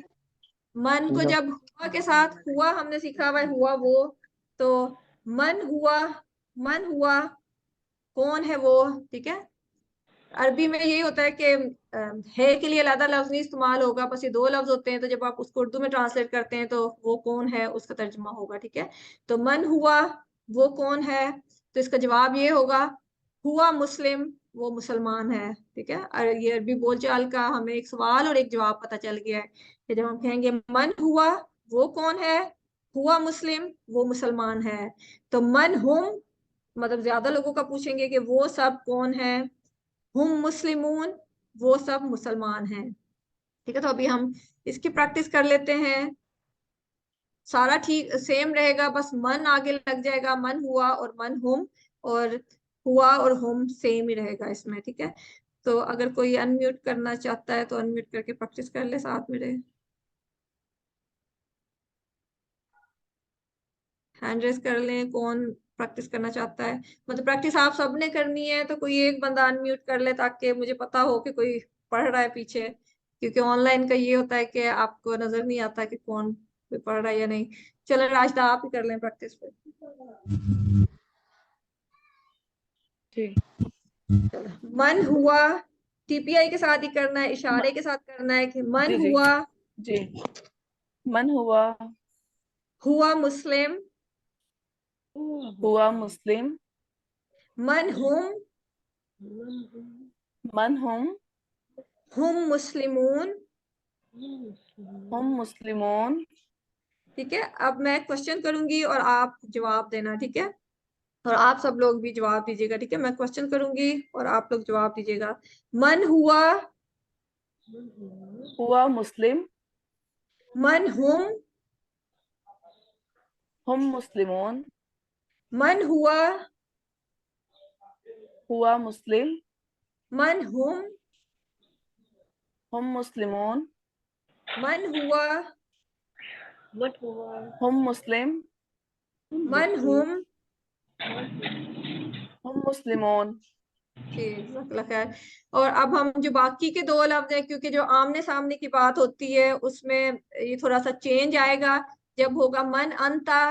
मन को जब हुआ के साथ, हुआ हमने सीखा हुआ है, हुआ वो, तो मन हुआ, मन हुआ, कौन है वो, ठीक है। अरबी में यही होता है कि है के लिए अलग लफ्ज नहीं इस्तेमाल होगा, बस ये 2 लफ्ज होते हैं, तो जब आप उसको उर्दू में ट्रांसलेट करते हैं तो वो कौन है उसका तर्जुमा होगा, ठीक है। तो मन हुआ, वो कौन है, तो इसका जवाब ये होगा, हुआ मुस्लिम, वो मुसलमान है, ठीक है। और ये अरबी बोलचाल का हमें एक सवाल और एक जवाब पता चल गया है कि जब हम कहेंगे मन हुआ, वो कौन है, हुआ मुस्लिम, वो मुसलमान है, तो मन हुम, मतलब ज्यादा लोगों का पूछेंगे कि वो सब कौन है, हुम मुस्लिमून, वो सब मुसलमान हैं, ठीक है। तो अभी हम इसकी प्रैक्टिस कर लेते हैं। सारा ठीक सेम रहेगा, बस मन आगे लग जाएगा, मन हुआ और मन हुम, और हुआ और हुम सेम ही रहेगा इसमें, ठीक है। तो अगर कोई अनम्यूट करना चाहता है तो अनम्यूट करके प्रैक्टिस कर ले साथ में रहे। हैंड रेस कर लें कौन प्रैक्टिस करना चाहता है, मतलब प्रैक्टिस आप सबने करनी है, तो कोई एक बंदा अनम्यूट कर ले ताकि मुझे पता हो कि कोई पढ़ रहा है पीछे, क्योंकि ऑनलाइन का ये होता है कि आपको नजर नहीं आता कि कौन कोई पढ़ रहा है या नहीं। चलो राजदा आप ही कर लें प्रैक्टिस पे। ठीक। चलो, मन हुआ, टीपीआई के साथ ही करना है, म- इशारे के साथ करना है कि मन जी जी हुआ, जी। मन हुआ, हुआ मुस्लिम, हुआ मुस्लिम, मन हुम, मन हुम, हुम मुस्लिमून, हम मुस्लिमून। ठीक है। अब मैं क्वेश्चन करूंगी और आप जवाब देना, ठीक है। और आप सब लोग भी जवाब दीजिएगा, ठीक है। मैं क्वेश्चन करूंगी और आप लोग जवाब दीजिएगा। मन हुआ, हुआ मुस्लिम, मन हुम, हम मुस्लिमून, मन हुआ, हुआ मुस्लिम, मन हुम, हम मुस्लिमून, मन हुआ, हम मुस्लिम, मन हुम, हम मुस्लिमून। ठीक, जज़ाकल्लाह खैर। और अब हम जो बाकी के 2 लफ्ज हैं, क्योंकि जो आमने सामने की बात होती है उसमें ये थोड़ा सा चेंज आएगा। जब होगा मन अंता,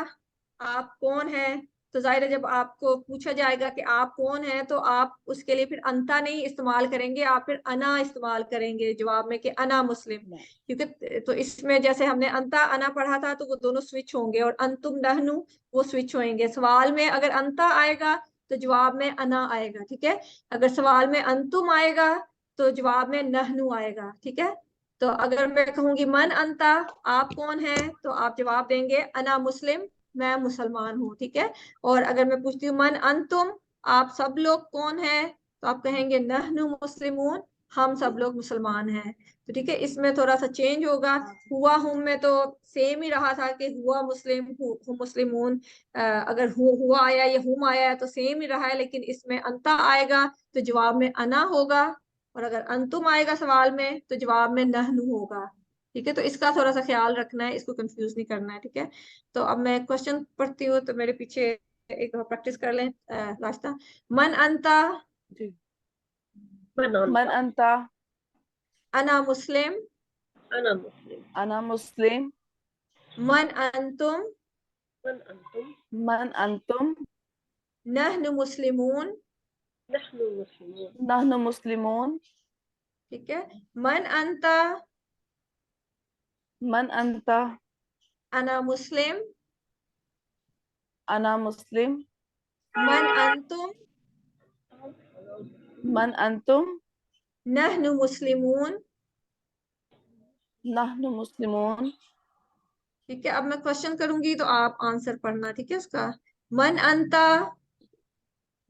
आप कौन है, तो जाहिर है जब आपको पूछा जाएगा कि आप कौन है, तो आप उसके लिए फिर अंता नहीं इस्तेमाल करेंगे, आप फिर अना इस्तेमाल करेंगे जवाब में कि अना मुस्लिम, क्योंकि तो इसमें जैसे हमने अंता अना पढ़ा था तो वो दोनों स्विच होंगे, और अंतुम नहनु वो स्विच होंगे। सवाल में अगर अंता आएगा तो जवाब में अना आएगा, ठीक है। अगर सवाल में अंतुम आएगा तो जवाब में नहनु आएगा, ठीक है। तो अगर मैं कहूंगी मन अंता, आप कौन है, तो आप जवाब देंगे अना मुस्लिम, मैं मुसलमान हूँ, ठीक है। और अगर मैं पूछती हूँ मन अंतुम, आप सब लोग कौन है, तो आप कहेंगे नहनु मुस्लिमून, हम सब लोग मुसलमान हैं, तो ठीक है। इसमें थोड़ा सा चेंज होगा। हुआ हुम में तो सेम ही रहा था कि हुआ मुस्लिम, हु मुस्लिमून। अगर हुआ आया या हुम आया है तो सेम ही रहा है, लेकिन इसमें अंता आएगा तो जवाब में अना होगा, और अगर अंतुम आएगा सवाल में तो जवाब में नहनु होगा, ठीक है। तो इसका थोड़ा सा ख्याल रखना है, इसको कंफ्यूज नहीं करना है, ठीक है। तो अब मैं क्वेश्चन पढ़ती हूँ, तो मेरे पीछे एक प्रैक्टिस कर लें रास्ता। मन अंता, जी। मन अंता, अना मुस्लिम, अना मुस्लिम, मन अंतुम, मन अंतुम, नहनु मुस्लिमून, नहनु मुस्लिमून, ठीक है। मन अंता, मन अंता, अना मुस्लिम, अना मुस्लिम, मन अंतुम, मन अंतुम, नहनु मुस्लिमून, नहनु मुस्लिमून। ठीक है। अब मैं क्वेश्चन करूंगी तो आप आंसर पढ़ना, ठीक है उसका। मन अंता,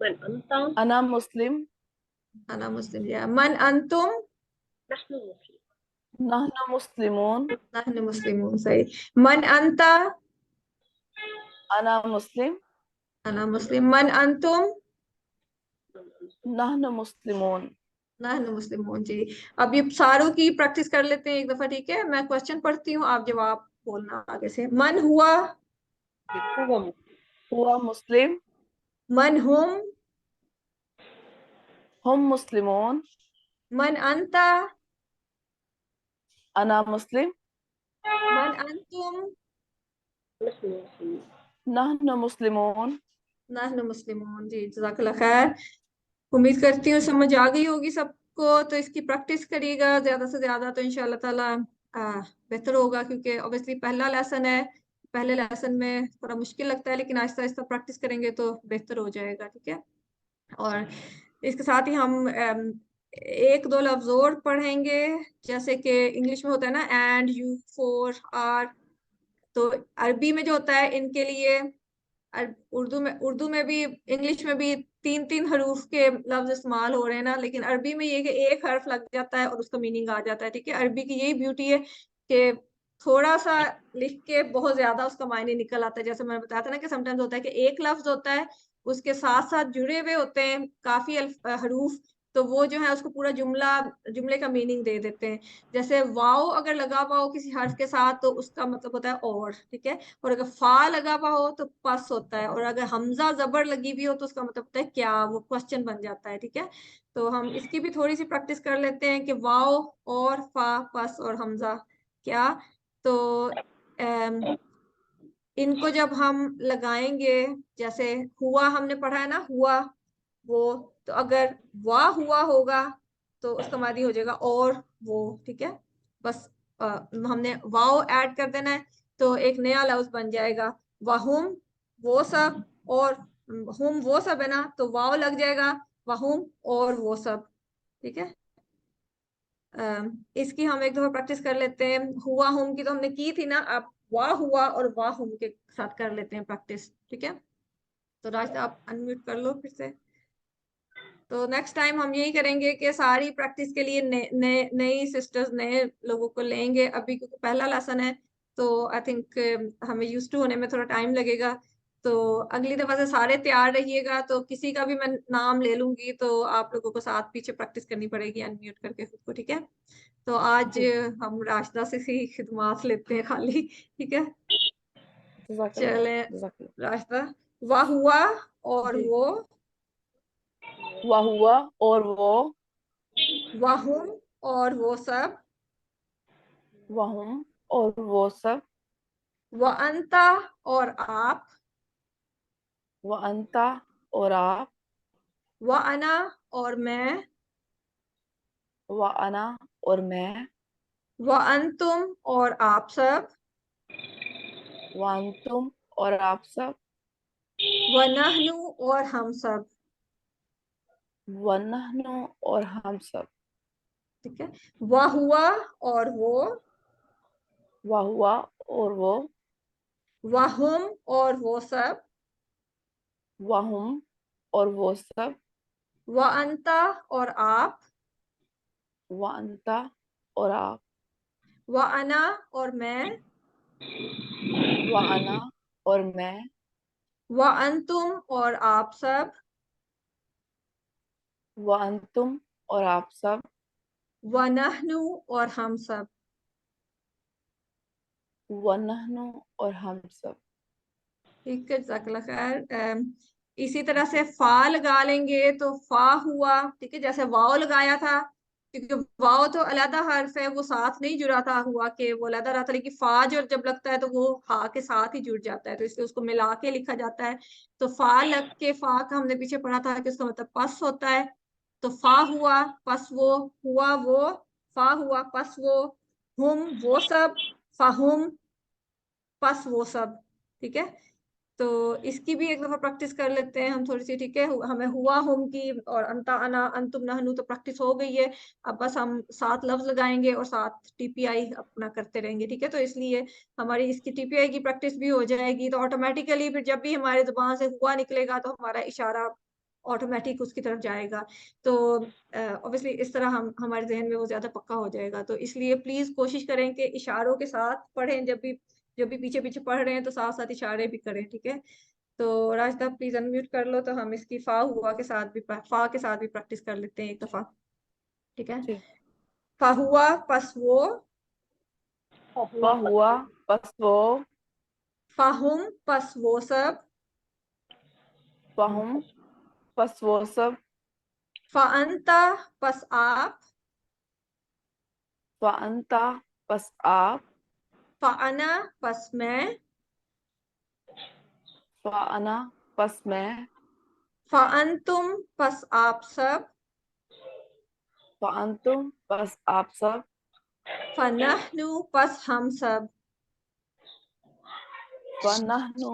अना मुस्लिम, अना मुस्लिम या मन अंतुम, नहनु मुस्लिमून, नहनु मुस्लिमून, सही। मन अंता, अना मुस्लिम, अना मुस्लिम। मन अंतुम, नहनु मुस्लिमून। नहनु मुस्लिमून, जी। अब ये सारों की प्रैक्टिस कर लेते हैं एक दफा, ठीक है? मैं क्वेश्चन पढ़ती हूँ, आप जवाब बोलना आगे से। मन हुआ, हुआ मुस्लिम, मन हुम, हम मुस्लिमून, मन अंता, अना मुस्लिम, मन अंतुम, नहनु मुस्लिमून। नहनु मुस्लिमून, जी। जज़ाकल्लाह खैर। उम्मीद करती हूँ समझ आ गई होगी सबको। तो इसकी प्रैक्टिस करिएगा ज्यादा से ज्यादा, तो इंशाल्लाह ताला बेहतर होगा, क्योंकि ऑब्वियसली पहला लेसन है। पहले लेसन में थोड़ा मुश्किल लगता है, लेकिन आहिस्ता आहिस्ता प्रैक्टिस करेंगे तो बेहतर हो जाएगा, ठीक है? और इसके साथ ही हम एक दो लफ्ज और पढ़ेंगे, जैसे कि इंग्लिश में होता है ना एंड, यू, फॉर, आर। तो अरबी में जो होता है इनके लिए, उर्दू में भी, इंग्लिश में भी तीन तीन हरूफ के लफ्ज इस्तेमाल हो रहे हैं ना, लेकिन अरबी में ये कि एक हर्फ लग जाता है और उसका मीनिंग आ जाता है, ठीक है? अरबी की यही ब्यूटी है कि थोड़ा सा लिख के बहुत ज्यादा उसका मायने निकल आता है। जैसे मैंने बताया था ना कि समटाइम्स होता है कि एक लफ्ज होता है, उसके साथ साथ जुड़े हुए होते हैं काफी हरूफ, तो वो जो है उसको पूरा जुमले का मीनिंग दे देते हैं। जैसे वाओ अगर लगा हुआ हो किसी हर्फ के साथ तो उसका मतलब होता है और, ठीक है? और अगर फा लगा हुआ हो तो पस होता है, और अगर हमजा जबर लगी हुई हो तो उसका मतलब होता है क्या, वो क्वेश्चन बन जाता है, ठीक है? तो हम इसकी भी थोड़ी सी प्रैक्टिस कर लेते हैं कि वाओ और फा, पस और हमजा क्या। तो इनको जब हम लगाएंगे, जैसे हुआ हमने पढ़ा है ना, हुआ वो, तो अगर वाह हुआ होगा तो उसका मादी हो जाएगा और वो, ठीक है? बस हमने वाओ ऐड कर देना है तो एक नया लफ्ज बन जाएगा, वाहुम, वो सब। और हुम वो सब है ना, तो वाओ लग जाएगा, वाहुम और वो सब, ठीक है? इसकी हम एक दफा प्रैक्टिस कर लेते हैं। हुआ हुम की तो हमने की थी ना, अब वाह हुआ और वाह हुम के साथ कर लेते हैं प्रैक्टिस, ठीक है? तो रास्ता आप अनम्यूट कर लो फिर से। तो नेक्स्ट टाइम हम यही करेंगे कि सारी प्रैक्टिस के लिए नई सिस्टर्स, नए लोगों को लेंगे अभी, क्योंकि पहला लेसन है। तो आई थिंक हमें यूज टू होने में थोड़ा टाइम लगेगा। तो अगली दफा से सारे तैयार रहिएगा। तो किसी का भी मैं नाम ले लूंगी तो आप लोगों को साथ पीछे प्रैक्टिस करनी पड़ेगी अनम्यूट करके खुद को, ठीक है? तो आज हम राशिदा से ही खिदमात लेते हैं खाली, ठीक है? चले राशिदा, वाह हुआ और वो, वाह हुआ और वो, वाहुम और वो सब, वहुम और वो सब, व अंता और आप, व अंता और आप, व अना और मैं, व अना और मैं, व अंतुम और आप सब, व अंतुम और आप सब, व नहनु और हम सब, व नहनु और हम सब, ठीक है? व हुआ और वो, व हुआ और वो, व हम और वो सब, व हम और वो सब, व अंता और आप, व अंता और आप, व अना और मैं, व अना और मैं, व अंतुम और आप सब, व अंतुम और आप सब, व नहनु और हम सब, व नहनु और हम सब। ठीक है? जज़ाकल्लाह खैर। इसी तरह से फा लगा लेंगे तो फा हुआ, ठीक है? जैसे वाओ लगाया था, क्योंकि वाओ तो अलग हर्फ है, वो साथ नहीं जुड़ा था हुआ के, वो अलग रहा था, लेकिन फा जो जब लगता है तो वो हा के साथ ही जुड़ जाता है, तो इसलिए उसको मिला के लिखा जाता है। तो फा लग के, फा का हमने पीछे पढ़ा था कि उसका मतलब पस होता है। तो फा हुआ, पस वो, हुआ वो, फा हुआ, पस वो, हुम वो सब, फाहुम, पस वो सब, ठीक है? तो इसकी भी एक दफा प्रैक्टिस कर लेते हैं हम थोड़ी सी, ठीक है? हमें हुआ हुम की और अंता अना अंतुम नहनु तो प्रैक्टिस हो गई है। अब बस हम 7 लफ्ज लगाएंगे और 7 टीपीआई अपना करते रहेंगे, ठीक है? तो इसलिए हमारी इसकी टीपीआई की प्रैक्टिस भी हो जाएगी, तो ऑटोमेटिकली फिर जब भी हमारे जुबान से हुआ निकलेगा तो हमारा इशारा ऑटोमेटिक उसकी तरफ जाएगा। तो ऑब्वियसली इस तरह हम हमारे जहन में वो ज़्यादा पक्का हो जाएगा। तो इसलिए प्लीज़ कोशिश करें कि इशारों के साथ पढ़ें, जब भी पीछे पीछे पढ़ रहे हैं तो साथ साथ इशारे भी करें, ठीक है। तो राशिदा प्लीज अनम्यूट कर लो, तो हम इसकी फा के साथ भी प्रैक्टिस कर लेते हैं एक दफा, ठीक है। ठीक। फा हुआ पस वो, फ हुआ पस वो, फाहुम पस वो सब, फहुम पस वो सब, फ़अंता पस आप, फ़अंता पस आप, फ़अना पस मैं, फ़अना पस मैं, फ़अंतुम पस आप सब, फ़अंतुम पस आप सब, फ़नहनु पस हम सब। फ़नहनु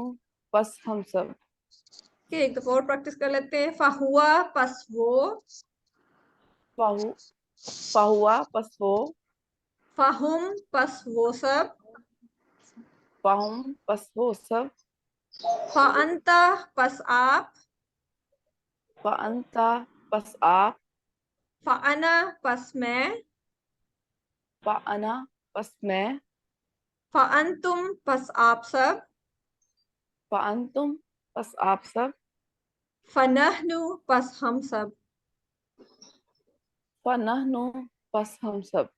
पस हम सब। ठीक, एक दफा और प्रैक्टिस कर लेते हैं। फ़हुआ पस वो, फ़हु फ़हुआ पस वो, फ़हुम पस वो सब, फ़हुम पस वो सब, फ़अंता पस आप, फ़अंता पस आप, फ़अना पस मैं, फ़अना पस मैं, फ़अंतुम पस आप सब, फ़अंतुम पस आप सब, फ़नहनु पस हम सब। फ़नहनु पस हम सब।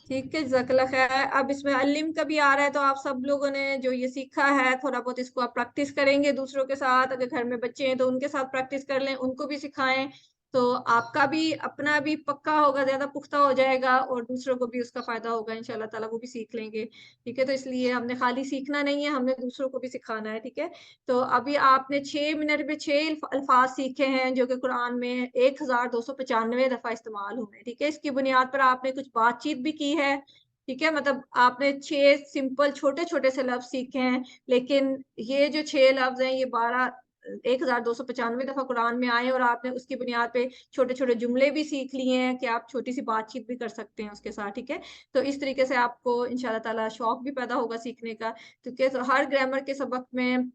ठीक है, जज़ाकल्लाह खैर। अब इसमें अलिम का भी आ रहा है, तो आप सब लोगों ने जो ये सीखा है थोड़ा बहुत इसको आप प्रैक्टिस करेंगे दूसरों के साथ। अगर घर में बच्चे हैं तो उनके साथ प्रैक्टिस कर लें, उनको भी सिखाएं, तो आपका भी अपना भी पक्का होगा, ज्यादा पुख्ता हो जाएगा, और दूसरों को भी उसका फायदा होगा इंशाल्लाह ताला, वो भी सीख लेंगे, ठीक है। तो इसलिए हमने खाली सीखना नहीं है, हमने दूसरों को भी सिखाना है, ठीक है। तो अभी आपने 6 मिनट में 6 अल्फाज सीखे हैं जो कि कुरान में 1295 दफा इस्तेमाल हुए हैं, ठीक है। इसकी बुनियाद पर आपने कुछ बातचीत भी की है, ठीक है। मतलब आपने 6 सिंपल छोटे छोटे से लफ्ज सीखे हैं, लेकिन ये जो 6 लफ्ज हैं ये 1295 दफा कुरान में आए, और आपने उसकी बुनियाद पे छोटे छोटे जुमले भी सीख लिए हैं कि आप छोटी सी बातचीत भी कर सकते हैं उसके साथ, ठीक है। तो इस तरीके से आपको इंशाल्लाह ताला शौक भी पैदा होगा सीखने का, क्योंकि तो हर ग्रामर के सबक में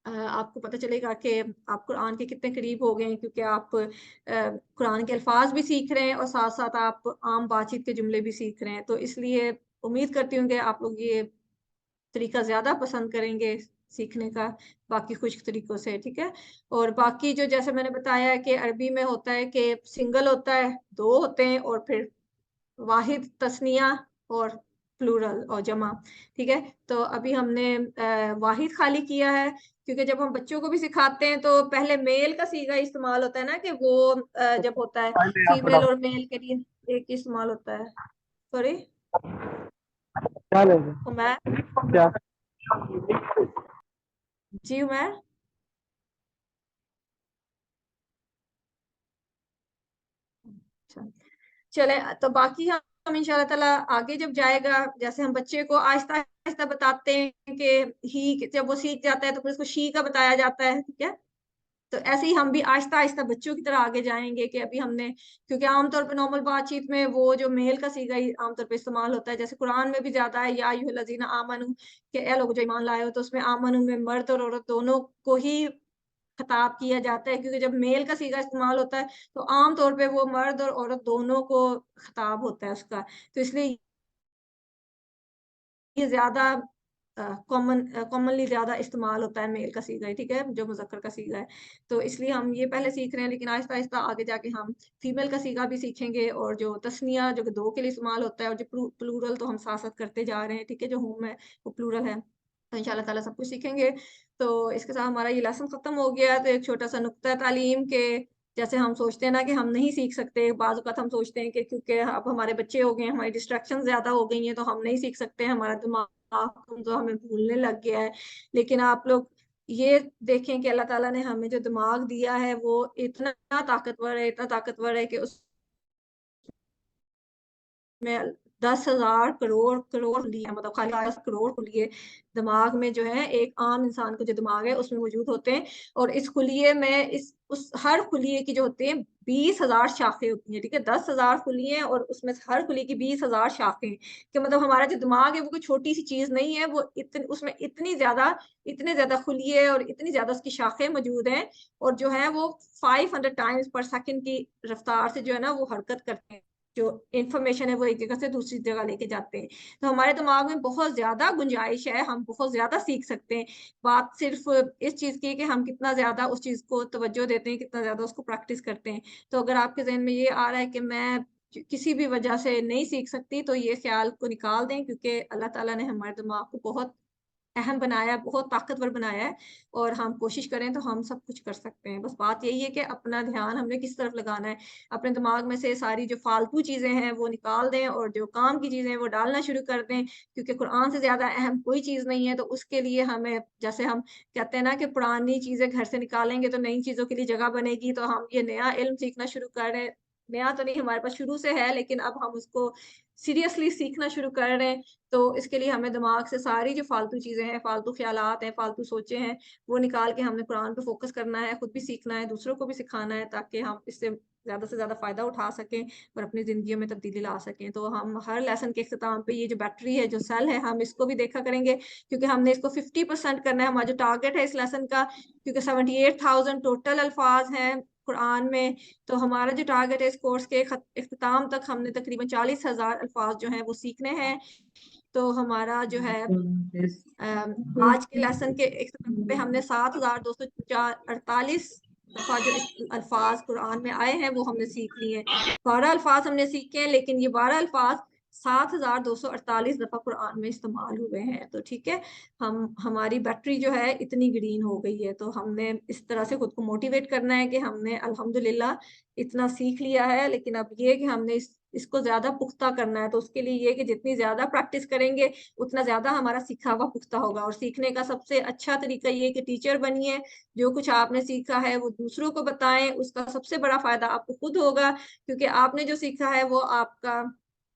आपको पता चलेगा कि आप कुरान के कितने करीब हो गए हैं, क्योंकि आप कुरान के अल्फाज भी सीख रहे हैं और साथ साथ आप आम बातचीत के जुमले भी सीख रहे हैं। तो इसलिए उम्मीद करती हूँ कि आप लोग ये तरीका ज्यादा पसंद करेंगे सीखने का बाकी कुछ तरीकों से, ठीक है। और बाकी जो जैसे मैंने बताया कि अरबी में होता है कि सिंगल होता है, दो होते हैं, और फिर वाहिद, तस्निया और प्लूरल और जमा, ठीक है। तो अभी हमने वाहिद खाली किया है, क्योंकि जब हम बच्चों को भी सिखाते हैं तो पहले मेल का सीगा इस्तेमाल होता है ना, कि वो जब होता है फीमेल और मेल के लिए एक ही इस्तेमाल होता है। सॉरी, क्या लेंगे उमर क्या? जी, उमर अच्छा, चले। तो बाकी हम इंशाल्लाह ताला आगे जब जाएगा, जैसे हम बच्चे को आहिस्ता आहिस्ता बताते हैं कि ही, जब वो सीख जाता है तो फिर उसको शी का बताया जाता है, ठीक है। तो ऐसे ही हम भी आहिस्ता आहिस्ता बच्चों की तरह आगे जाएंगे, कि अभी हमने, क्योंकि आमतौर पर नॉर्मल बातचीत में वो जो मेल का सीगा ही आमतौर पर इस्तेमाल होता है, जैसे कुरान में भी ज्यादा है, या अय्युहल्लज़ीना आमनू, कि ए लोग जो ईमान लाए हो, तो उसमें आमनू में मर्द और औरत दोनों को ही खिताब किया जाता है, क्योंकि जब मेल का सीगा इस्तेमाल होता है तो आम तौर पे वो मर्द और औरत दोनों को खिताब होता है उसका। तो इसलिए ये ज्यादा कॉमनली ज्यादा इस्तेमाल होता है मेल का सीगा है, ठीक है, जो मुज़क्कर का सीगा है। तो इसलिए हम ये पहले सीख रहे हैं, लेकिन आहिस्ता आहिस्ता आगे जाके हम फीमेल का सीगा भी सीखेंगे, और जो तस्निया जो कि दो के लिए इस्तेमाल होता है, और जो प्लूरल तो हम साथ साथ करते जा रहे हैं, ठीक है। जो हुम है वो प्लूरल है, तो इंशाल्लाह ताला सब कुछ सीखेंगे। तो इसके साथ हमारा ये लेसन खत्म हो गया। तो एक छोटा सा नुक्ता तालीम के, जैसे हम सोचते हैं ना कि हम नहीं सीख सकते, बाज़ औक़ात हम सोचते हैं कि क्योंकि अब हमारे बच्चे हो गए हैं, हमारी डिस्ट्रैक्शन ज्यादा हो गई हैं, तो हम नहीं सीख सकते, हमारा दिमाग तो हमें भूलने लग गया है। लेकिन आप लोग ये देखें कि अल्लाह ताला ने हमें जो दिमाग दिया है वो इतना ताकतवर है, इतना ताकतवर है कि उसमें 10,000 करोड़ करोड़ खुलिये, मतलब खाली 10 करोड़ खुलिये दिमाग में जो है, एक आम इंसान का जो दिमाग है उसमें मौजूद होते हैं। और इस खुलिये में उस हर खुलिये की जो होती है 20,000 शाखें होती हैं, ठीक है। 10,000 खुलिये हैं और उसमें हर खुलिये की 20,000 शाखें, कि मतलब हमारा जो दिमाग है वो कोई छोटी सी चीज नहीं है, वो उसमें इतने ज्यादा खुलिये और इतनी ज्यादा उसकी शाखें मौजूद हैं, और जो है वो 500 टाइम्स पर सेकंड की रफ्तार से जो है ना वो हरकत करते हैं, जो इंफॉर्मेशन है वो एक जगह से दूसरी जगह लेके जाते हैं। तो हमारे दिमाग में बहुत ज्यादा गुंजाइश है, हम बहुत ज्यादा सीख सकते हैं। बात सिर्फ इस चीज की है कि हम कितना ज्यादा उस चीज को तवज्जो देते हैं, कितना ज्यादा उसको प्रैक्टिस करते हैं। तो अगर आपके जहन में ये आ रहा है कि मैं किसी भी वजह से नहीं सीख सकती, तो ये ख्याल को निकाल दें, क्योंकि अल्लाह ताला ने हमारे दिमाग को बहुत अहम बनाया है, बहुत ताकतवर बनाया है, और हम कोशिश करें तो हम सब कुछ कर सकते हैं। बस बात यही है कि अपना ध्यान हमने किस तरफ लगाना है। अपने दिमाग में से सारी जो फालतू चीजें हैं वो निकाल दें, और जो काम की चीजें हैं वो डालना शुरू कर दें, क्योंकि कुरान से ज्यादा अहम कोई चीज नहीं है। तो उसके लिए हमें, जैसे हम कहते हैं ना कि पुरानी चीजें घर से निकालेंगे तो नई चीजों के लिए जगह बनेगी, तो हम ये नया इल्म सीखना शुरू कर रहे हैं। नया तो नहीं, हमारे पास शुरू से है, लेकिन अब हम उसको सीरियसली सीखना शुरू कर रहे हैं। तो इसके लिए हमें दिमाग से सारी जो फालतू चीजें हैं, फालतू ख्यालात हैं, फालतू सोचे हैं, वो निकाल के हमने कुरान पे फोकस करना है, खुद भी सीखना है, दूसरों को भी सिखाना है, ताकि हम इससे ज्यादा से ज्यादा फायदा उठा सकें और अपनी जिंदगी में तब्दीली ला सकें। तो हम हर लेसन के इख्तिताम पे ये जो बैटरी है, जो सेल है, हम इसको भी देखा करेंगे, क्योंकि हमने इसको 50% करना है। हमारा जो टारगेट है इस लेसन का, क्योंकि 78,000 टोटल अल्फाज हैं कुरान में, तो हमारा जो टारगेट है इस कोर्स के इख्तिताम तक हमने तकरीबन 40,000 अल्फाज जो हैं वो सीखने हैं। तो हमारा जो है आज के लेसन के इख्तिताम पे हमने 7,248 दफा जो अल्फाज कुरान में आए हैं वो हमने सीख लिए हैं। 12 अल्फाज हमने सीखे हैं, लेकिन ये 12 अल्फाज 7,248 दफा कुरान में इस्तेमाल हुए हैं। तो ठीक है, हमारी बैटरी जो है इतनी ग्रीन हो गई है। तो हमने इस तरह से खुद को मोटिवेट करना है कि हमने अल्हम्दुलिल्लाह इतना सीख लिया है, लेकिन अब ये कि हमने इसको ज्यादा पुख्ता करना है। तो उसके लिए ये कि जितनी ज्यादा प्रैक्टिस करेंगे उतना ज्यादा हमारा सीखा हुआ पुख्ता होगा। और सीखने का सबसे अच्छा तरीका ये कि टीचर बनिए, जो कुछ आपने सीखा है वो दूसरों को बताएं, उसका सबसे बड़ा फायदा आपको खुद होगा, क्योंकि आपने जो सीखा है वो आपका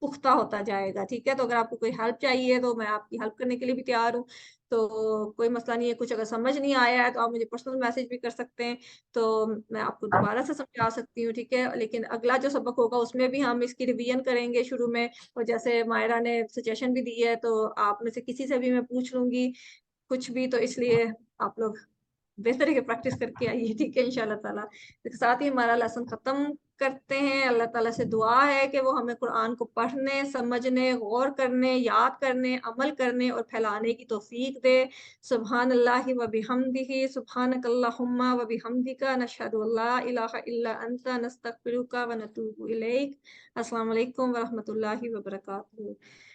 पुख्ता होता जाएगा। ठीक है, तो अगर आपको कोई हेल्प चाहिए तो मैं आपकी हेल्प करने के लिए भी तैयार हूँ। तो कोई मसला नहीं है, कुछ अगर समझ नहीं आया है तो आप मुझे पर्सनल मैसेज भी कर सकते हैं, तो मैं आपको दोबारा से समझा सकती हूँ। ठीक है, लेकिन अगला जो सबक होगा उसमें भी हम इसकी रिवीजन करेंगे शुरू में। और जैसे मायरा ने सजेशन भी दी है, तो आप में से किसी से भी मैं पूछ लूंगी कुछ भी, तो इसलिए आप लोग बेहतर है कि प्रैक्टिस करके आइए। ठीक है, इंशाल्लाह ताला। इसके साथ ही हमारा लेसन खत्म करते हैं। अल्लाह ताला से दुआ है कि वो हमें कुरान को पढ़ने, समझने, गौर करने, याद करने, अमल करने और फैलाने की तौफीक दे। सुभान अल्लाहि व बिहम्दिही, सुब्हानकल्लाहुम्मा व बिहम्दिका, नशहदु अल्ला इलाहा इल्ला अंता, नस्तगफिरुका व नतूबु इलैक। अस्सलाम वालेकुम व रहमतुल्लाहि व बरकातुहू।